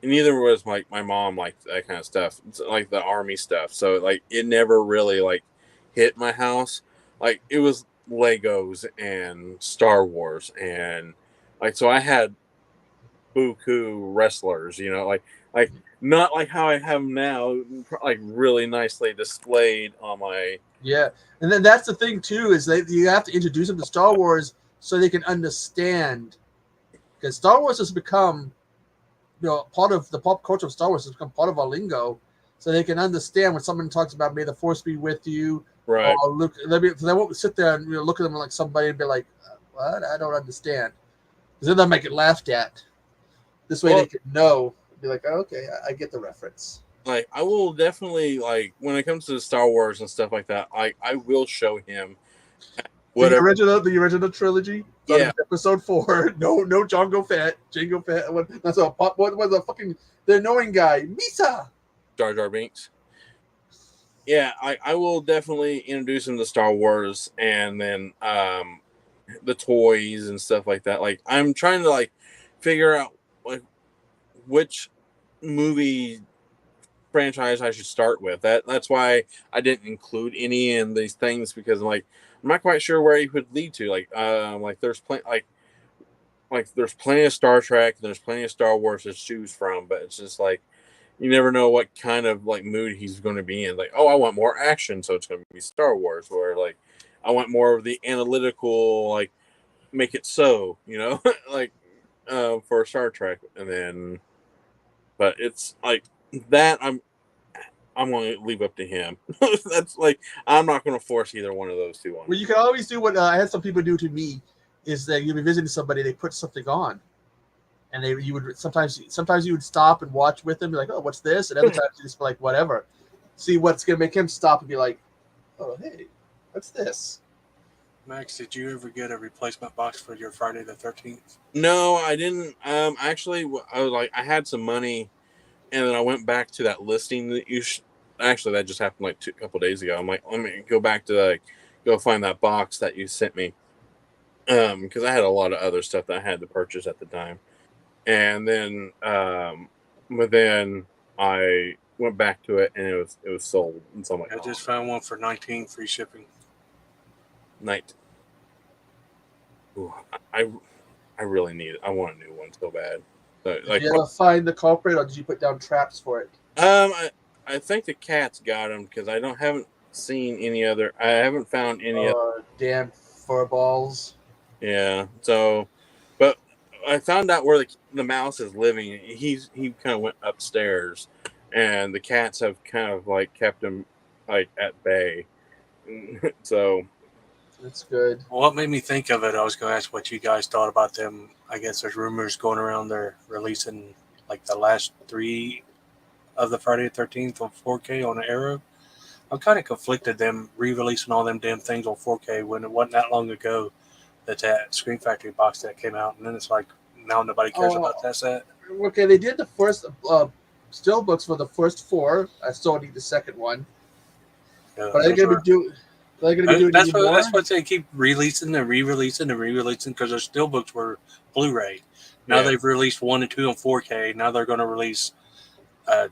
and neither was my mom liked that kind of stuff. It's like the army stuff. So like it never really like hit my house. Like it was Legos and Star Wars and like so I had buku wrestlers. You know, like not like how I have them now, like really nicely displayed on my. Yeah, and then that's the thing too is you have to introduce them to Star Wars so they can understand, because Star Wars has become, part of the pop culture of Star Wars has become part of our lingo, so they can understand when someone talks about "May the Force be with you," Right. or look, they won't sit there and look at them like somebody and be like, "What? I don't understand," because then they'll make it laughed at. This way, they can know. Be like, oh, okay, I get the reference. Like, I will definitely like when it comes to Star Wars and stuff like that. Like, I will show him whatever. The original trilogy. Yeah. Episode 4. No, Jango Fett. That's a pop. What was the fucking the annoying guy? Misa. Jar Jar Binks. Yeah, I will definitely introduce him to Star Wars and then the toys and stuff like that. Like, I'm trying to like figure out like which movie franchise I should start with. That's why I didn't include any in these things, because I'm not quite sure where he would lead to. Like there's there's plenty of Star Trek and there's plenty of Star Wars to choose from, but it's just like you never know what kind of like mood he's going to be in. Like, oh, I want more action, so it's going to be Star Wars, or like I want more of the analytical, like make it so, like for Star Trek. And then but it's like that I'm going to leave up to him. That's like I'm not going to force either one of those two on. Well, you can always do what I had some people do to me, is that you'll be visiting somebody, they put something on, and you would sometimes you would stop and watch with them, be like, oh, what's this? And other times you just be like, whatever. See what's going to make him stop and be like, oh, hey, what's this? Max, did you ever get a replacement box for your Friday the 13th? No, I didn't. Actually, I was like, I had some money, and then I went back to that listing that actually, that just happened like a couple days ago. I'm like, let me go back to go find that box that you sent me, because I had a lot of other stuff that I had to purchase at the time, and then, but then I went back to it and it was sold, and so I'm like, I just found one for $19 free shipping. Night. Ooh, I really need it. I want a new one so bad. So, Did you ever find the culprit, or did you put down traps for it? I think the cats got him because haven't seen any other. I haven't found any other. Damn fur balls. Yeah. So, but I found out where the mouse is living. He kind of went upstairs, and the cats have kind of like kept him like at bay. So that's good. What made me think of it? I was going to ask what you guys thought about them. I guess there's rumors going around they're releasing like the last 3 of the Friday the 13th on 4K on Arrow. I'm kind of conflicted them re-releasing all them damn things on 4K when it wasn't that long ago that Screen Factory box set came out, and then it's like now nobody cares about that set. Okay, they did the first still books for the first 4. I still need the second one, but they're going to be doing. That's what they keep releasing and re-releasing and re-releasing because their still books were Blu-ray. Now they've released 1 and 2 on 4K. Now they're going to release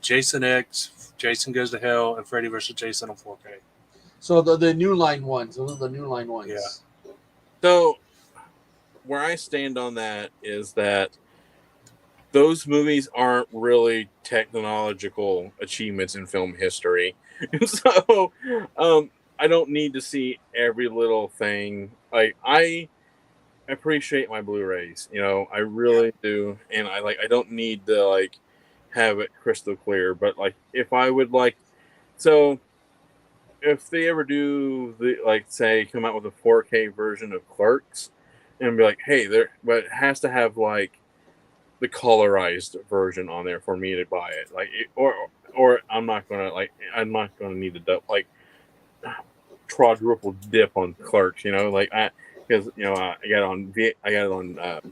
Jason X, Jason Goes to Hell, and Freddy vs. Jason on 4K. So the new line ones. Those are the new line ones. Yeah. So where I stand on that is that those movies aren't really technological achievements in film history. So I don't need to see every little thing. Like I appreciate my Blu-rays, I really do, and I don't need to have it crystal clear. But if I would so if they ever do say come out with a 4K version of Clerks, and be like, hey, but it has to have the colorized version on there for me to buy it, or I'm not gonna need to quadruple dip on Clerks, because I got it on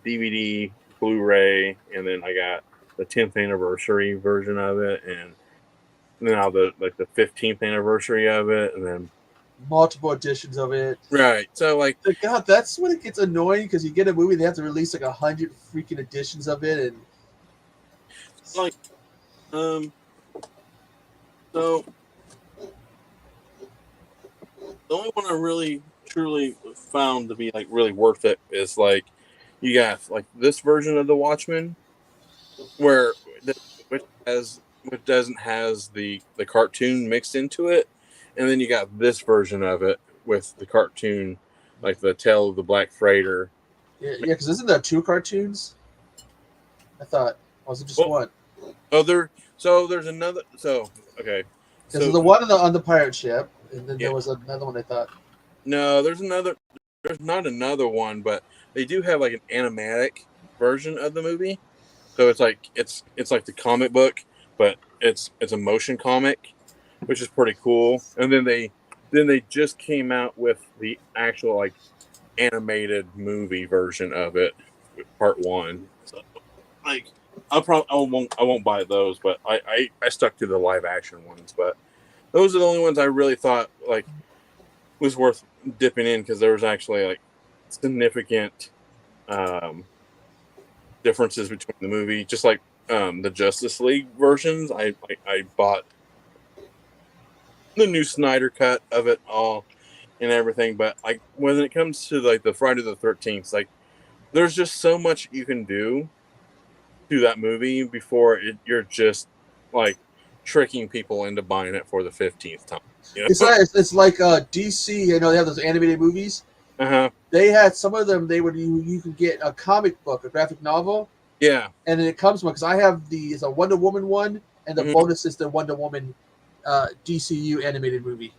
DVD, Blu-ray, and then I got the 10th anniversary version of it, and now the 15th anniversary of it, and then multiple editions of it. Right. So God, that's when it gets annoying because you get a movie, they have to release 100 freaking editions of it, and so the only one I really truly found to be really worth it is you got this version of The Watchmen, which doesn't has the cartoon mixed into it, and then you got this version of it with the cartoon, the Tale of the Black Freighter. Yeah, because isn't there 2 cartoons? I thought, was it just one? Oh, there's another. So okay, because there's the one on the pirate ship, and then there was another one. I thought. No, there's another. There's not another one, but they do have an animatic version of the movie. So it's like the comic book, but it's a motion comic, which is pretty cool. And then they just came out with the actual animated movie version of it, part 1. So I won't buy those, but I stuck to the live action ones. But those are the only ones I really thought was worth dipping in, because there was actually significant differences between the movie. Just the Justice League versions, I bought the new Snyder cut of it all and everything. But when it comes to the Friday the 13th, there's just so much you can do to that movie before you're just tricking people into buying it for the 15th time. It's like DC. They have those animated movies. They had some of them. You could get a comic book, a graphic novel. Yeah, and then it comes because I have it's a Wonder Woman one, and the bonus is the Wonder Woman DCU animated movie.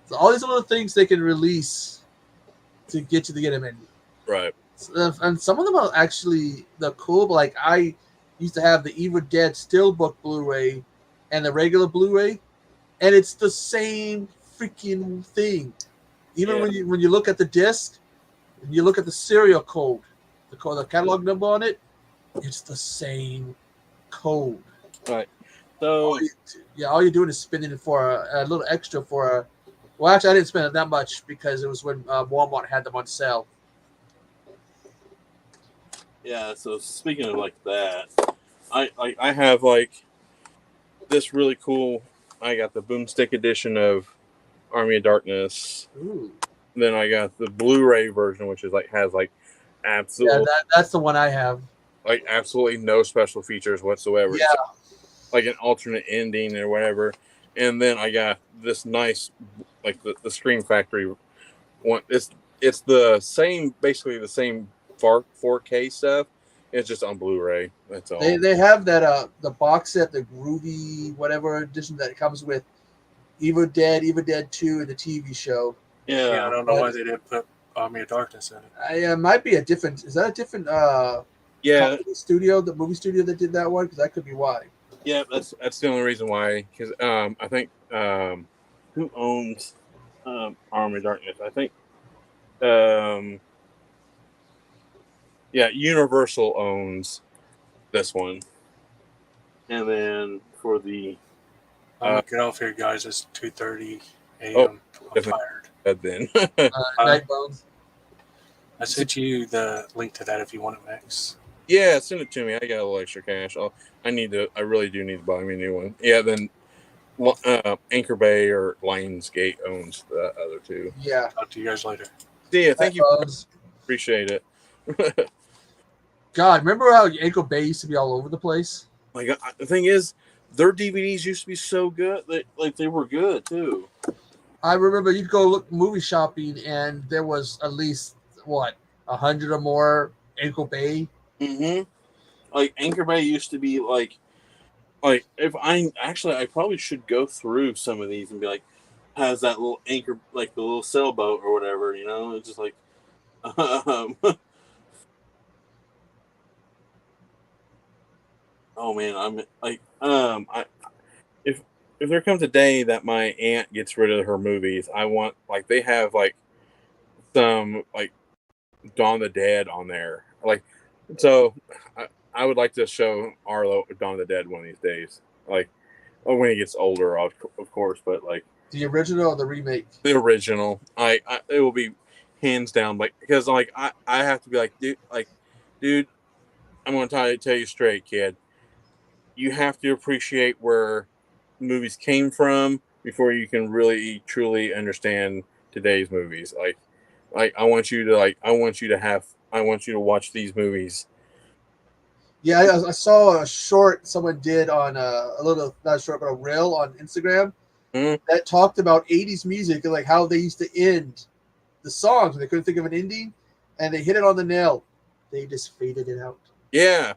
So all these little things they can release to get you to get them in. Right. And some of them are actually the cool. But I used to have the Evil Dead Steelbook Blu-ray and the regular Blu-ray, and it's the same freaking thing. Even when you look at the disc, and you look at the serial code, the catalog number on it, it's the same code. Right. So all you're doing is spending it for a little extra for. Well, actually, I didn't spend it that much because it was when Walmart had them on sale. Yeah. So speaking of that, I have this really cool. I got the Boomstick edition of Army of Darkness. Ooh. Then I got the Blu-ray version, which is has absolute. Yeah, that's the one I have. like absolutely no special features whatsoever. Yeah, Like an alternate ending or whatever. And then I got this nice, like the Scream Factory one. It's the same, basically the same 4K stuff. It's just on Blu-ray. That's all. they have that the box set, the groovy whatever edition that comes with Evil Dead 2, and the TV show. Yeah, I don't know why they didn't put Army of Darkness in it. It might be a different. Is that a different Yeah, studio, the movie studio that did that one? Because that could be why. yeah. That's the only reason why. Because I think who owns Army of Darkness? I think yeah, Universal owns this one. And then for the I'm gonna get off here, guys. It's 2:30 a.m. I'm tired. Then Night Bones. I sent you the link to that if you want it, Max. Yeah, send it to me. I got a little extra cash. I really do need to buy me a new one. Yeah, then Anchor Bay or Lionsgate owns the other two. Yeah. Talk to you guys later. See ya. Thank you. Bones. Appreciate it. God, remember how Anchor Bay used to be all over the place? Like the thing is, their DVDs used to be so good. They were good too. I remember you'd go look movie shopping, and there was at least 100 or more Anchor Bay. Mm-hmm. Like Anchor Bay used to be like if I probably should go through some of these and be like, has that little anchor, like the little sailboat or whatever, you know? It's just like oh man, I'm like if there comes a day that my aunt gets rid of her movies, I want, like, they have like some like Dawn of the Dead on there. Like, so I would like to show Arlo Dawn of the Dead one of these days. Like, when he gets older, of course, but like The original or the remake? the original. It will be hands down, like, because like I have to be like, dude, I'm gonna tell you straight, kid. You have to appreciate where movies came from before you can really truly understand today's movies. Like I want you to watch these movies. Yeah, I saw a short someone did on not a short, but a reel on Instagram that talked about 80s music and like how they used to end the songs when they couldn't think of an ending, and they hit it on the nail. They just faded it out. Yeah.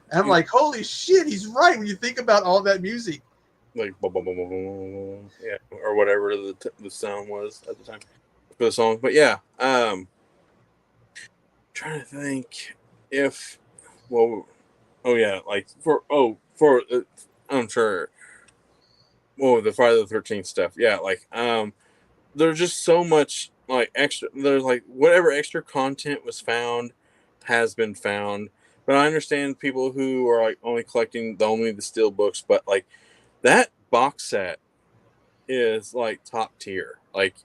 And I'm like, holy shit, he's right when you think about all that music. Like, yeah, or whatever the sound was at the time for the song. But yeah, trying to think if, well, oh yeah, like I'm sure. Oh, the Friday the 13th stuff. Yeah, like there's just so much like extra. There's like whatever extra content was found has been found. But I understand people who are like only collecting only the steel books, but like that box set is like top tier. Like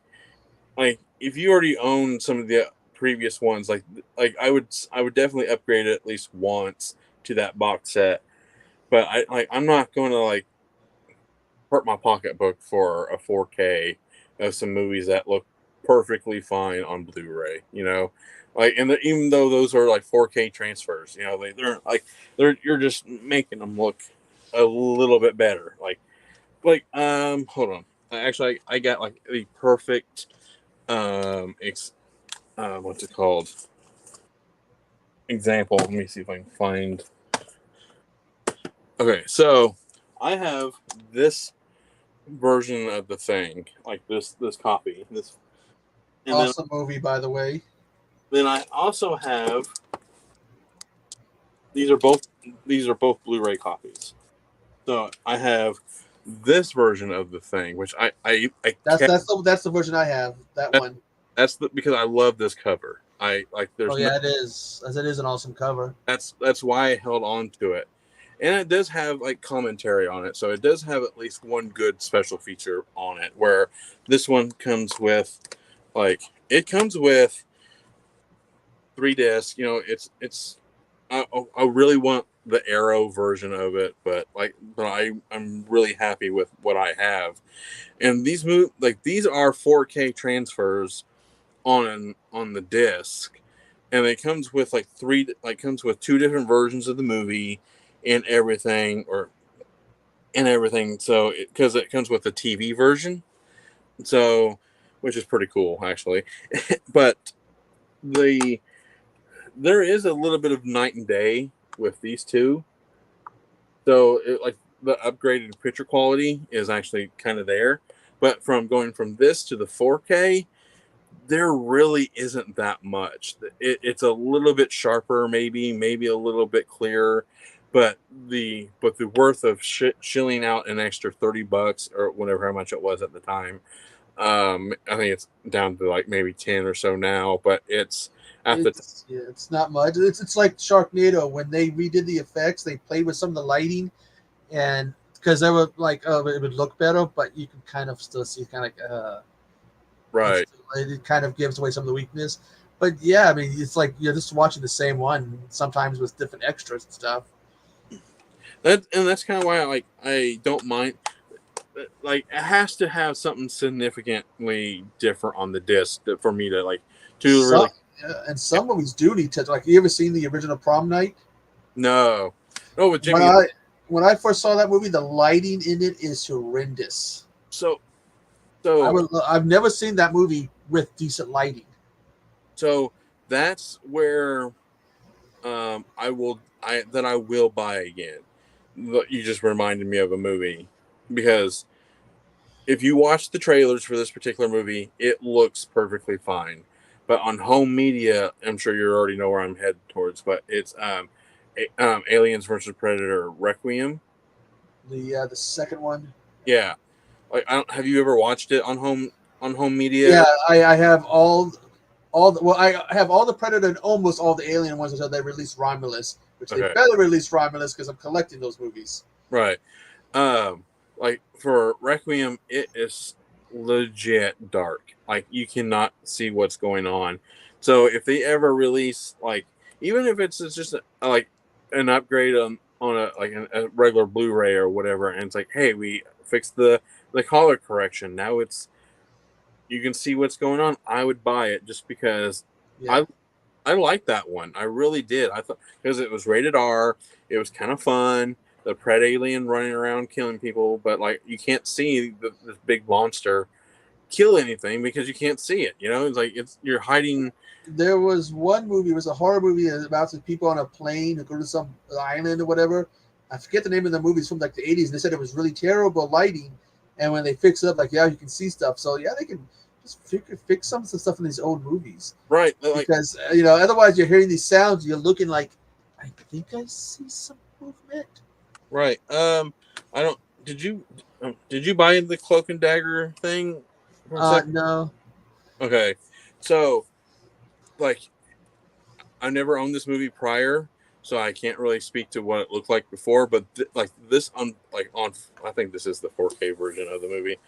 if you already own some of the previous ones, like I would definitely upgrade it at least once to that box set. But I'm not going to like hurt my pocketbook for a 4K of some movies that look perfectly fine on Blu-ray, you know. Like, and even though those are like 4K transfers, you know, you're just making them look a little bit better. Like hold on. Actually, I got like the perfect what's it called? Example. Let me see if I can find. Okay, so I have this version of The Thing, like this copy. And awesome movie, by the way. Then I also have these are both Blu-ray copies. So I have this version of The Thing, which that's the version I have. One. That's because I love this cover. I like. There's it is, as it is an awesome cover. That's why I held on to it, and it does have like commentary on it, so it does have at least one good special feature on it. Where this one comes with, like, it comes with 3 discs. You know, it's. I really want the Arrow version of it, but I'm really happy with what I have. And these these are 4K transfers on the disc, and it comes with comes with 2 different versions of the movie and everything, So because it comes with the TV version, so which is pretty cool actually, but there is a little bit of night and day with these two. So the upgraded picture quality is actually kind of there, but from going from this to the 4K, there really isn't that much. It's a little bit sharper, maybe a little bit clearer, but the worth of shilling out an extra $30 or whatever how much it was at the time. I think it's down to like maybe 10 or so now, but it's it's not much. It's like Sharknado when they redid the effects, they played with some of the lighting, and because they were like, oh, it would look better, but you can kind of still see kind of right. It kind of gives away some of the weakness. But yeah, I mean, it's like you're just watching the same one, sometimes with different extras and stuff. That's kind of why I don't mind. Like, it has to have something significantly different on the disc for me to really. And some movies do need to, like, you ever seen the original Prom Night? No. Oh, with Jimmy. When I first saw that movie, the lighting in it is horrendous. So I've never seen that movie with decent lighting. So that's where I will buy again. You just reminded me of a movie, because if you watch the trailers for this particular movie, it looks perfectly fine. But on home media, I'm sure you already know where I'm headed towards. But it's Aliens vs. Predator Requiem. The second one. Yeah, have you ever watched it on home media? Yeah, I have I have all the Predator and almost all the Alien ones until they released Romulus, which they better release Romulus because I'm collecting those movies. Right. Like for Requiem, it is legit dark. Like, you cannot see what's going on. So if they ever release, like, even if it's just an upgrade on a regular Blu-ray or whatever, and it's like, hey, we fixed the color correction, now you can see what's going on, I would buy it just because I liked that one. I really did. I thought, because it was rated R, it was kind of fun. The Pred alien running around killing people, but you can't see this big monster kill anything because you can't see it. It's like you're hiding. There was one movie, it was a horror movie about some people on a plane who go to some island or whatever. I forget the name of the movie. It's from like the 80s, and they said it was really terrible lighting. And when they fix it up, you can see stuff. So yeah, they can just fix some of the stuff in these old movies, right? Because otherwise you're hearing these sounds, you're looking like, I think I see some movement. Right. I don't. Did you buy the Cloak and Dagger thing? No. Okay. So, I never owned this movie prior, so I can't really speak to what it looked like before. But this on I think this is the 4K version of the movie.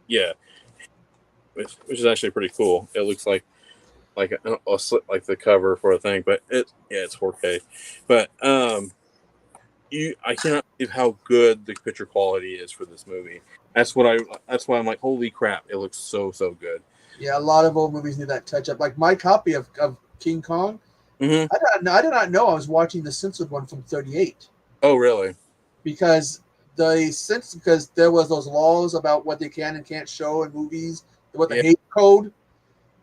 Yeah, which is actually pretty cool. It looks like the cover for a thing, but it's 4K. But I cannot believe how good the picture quality is for this movie. That's why I'm like, holy crap, it looks so good. Yeah, a lot of old movies need that touch up. Like my copy of King Kong, I did not know I was watching the censored one from '38. Oh, really? Because there was those laws about what they can and can't show in movies, what the hate code.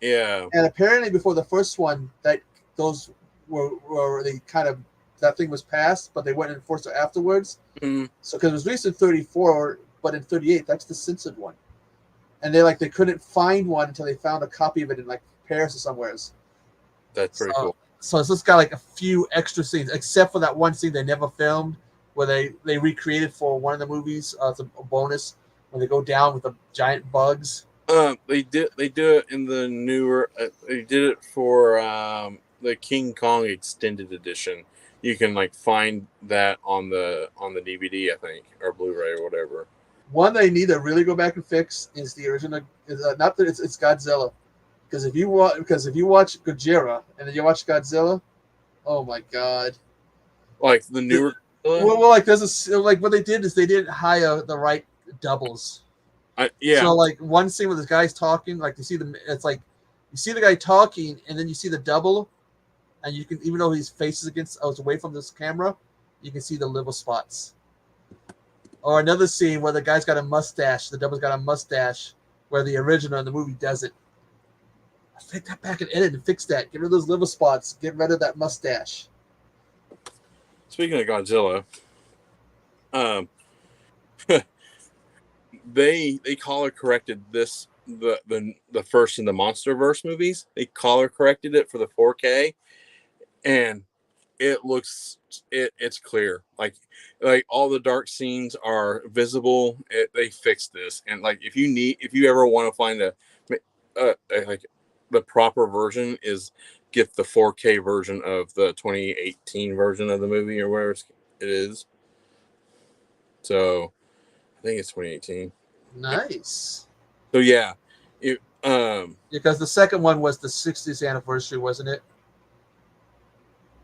Yeah. And apparently, before the first one, that those were they kind of, that thing was passed, but they went and enforced it afterwards. Mm-hmm. So because it was released in '34, but in '38, that's the censored one. And they couldn't find one until they found a copy of it in like Paris or somewhere. That's pretty cool. So it's just got like a few extra scenes, except for that one scene they never filmed, where they recreated for one of the movies. It's a bonus when they go down with the giant bugs. They do it in the newer. They did it for the King Kong extended edition. You can find that on the DVD, I think, or Blu-ray or whatever. One they need to really go back and fix is the original. Not that it's Godzilla, because if you watch Gojira and then you watch Godzilla, oh my god! Like the newer. Well, what they did is they didn't hire the right doubles. Yeah. So one scene where this guy's talking, you see it's like You see the guy talking, and then you see the double, and you can, even though his face is away from this camera, you can see the liver spots. Or another scene where the guy's got a mustache, the double's got a mustache, where the original in the movie doesn't. Take that back and edit and fix that. Get rid of those liver spots. Get rid of that mustache. Speaking of Godzilla, they color corrected this the first in the MonsterVerse movies. They color corrected it for the 4K, and it looks it's clear. Like all the dark scenes are visible. They fixed this, and like if you ever want to find a like the proper version is get the 4K version of the 2018 version of the movie or whatever it is. So I think it's 2018. Nice. So yeah, because the second one was the 60th anniversary, wasn't it?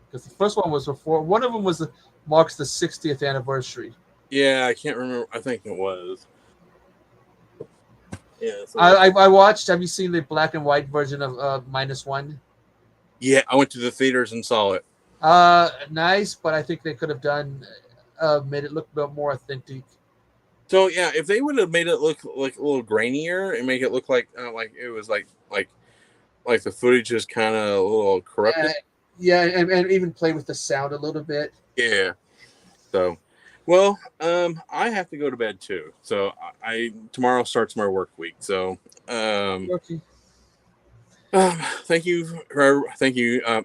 Because the first one was before. One of them marks the 60th anniversary. Yeah, I can't remember. I think it was. Yeah. So I watched. Have you seen the black and white version of -1? Yeah, I went to the theaters and saw it. Nice, but I think they could have made it look a bit more authentic. So yeah, if they would have made it look like a little grainier and make it look like it was like the footage is kind of a little corrupted. Yeah, and even play with the sound a little bit. Yeah. So, well, I have to go to bed too. So tomorrow starts my work week. So, Okay. thank you,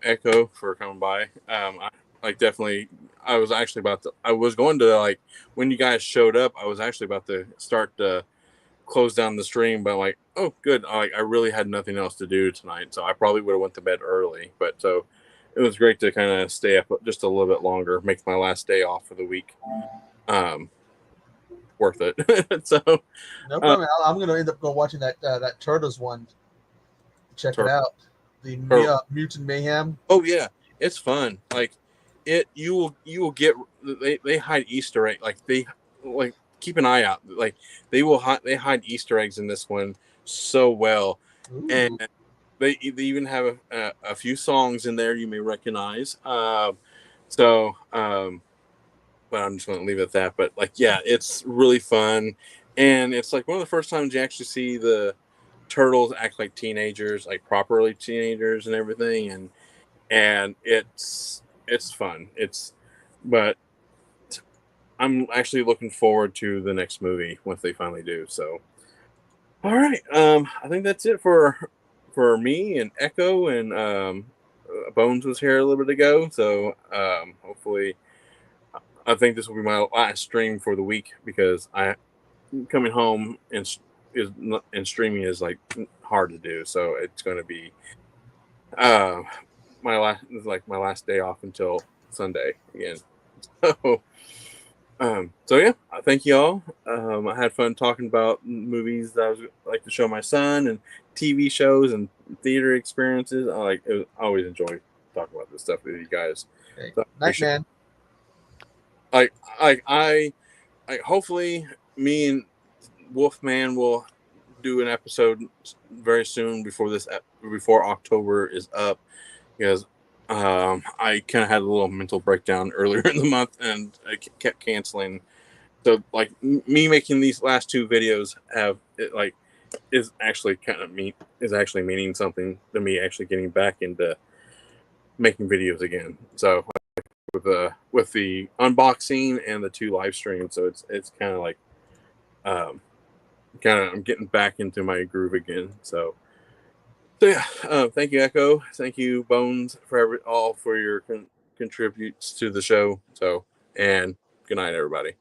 Echo, for coming by. I was actually I was going to when you guys showed up, I was actually about to start to close down the stream, but I'm like, oh, good. I really had nothing else to do tonight, so I probably would have went to bed early. But so it was great to kind of stay up just a little bit longer, make my last day off for the week. Worth it. So no problem. I'm going to end up watching that Turtles one. Check it out. The Mutant Mayhem. Oh yeah, it's fun. Like you will get. They hide Easter egg. Keep an eye out. Like they hide Easter eggs in this one so well. Ooh. And they even have a few songs in there you may recognize. But I'm just going to leave it at that. But it's really fun, and it's like one of the first times you actually see the turtles act like teenagers, like properly teenagers and everything, and it's fun. But I'm actually looking forward to the next movie once they finally do. So, all right, I think that's it for me and Echo, and Bones was here a little bit ago. So hopefully, I think this will be my last stream for the week because coming home and streaming is like hard to do. So it's going to be my last day off until Sunday again. So yeah, thank you all. I had fun talking about movies that I was like to show my son and TV shows and theater experiences. I always enjoy talking about this stuff with you guys. Okay. So nice, man. I hopefully me and Wolfman will do an episode very soon before October is up, because I kind of had a little mental breakdown earlier in the month and I kept canceling. So me making these last two videos is actually meaning something to me, actually getting back into making videos again. So with the unboxing and the 2 live streams, so it's kind of I'm getting back into my groove again. So yeah, thank you, Echo. Thank you, Bones, for all for your contributes to the show. So, and good night, everybody.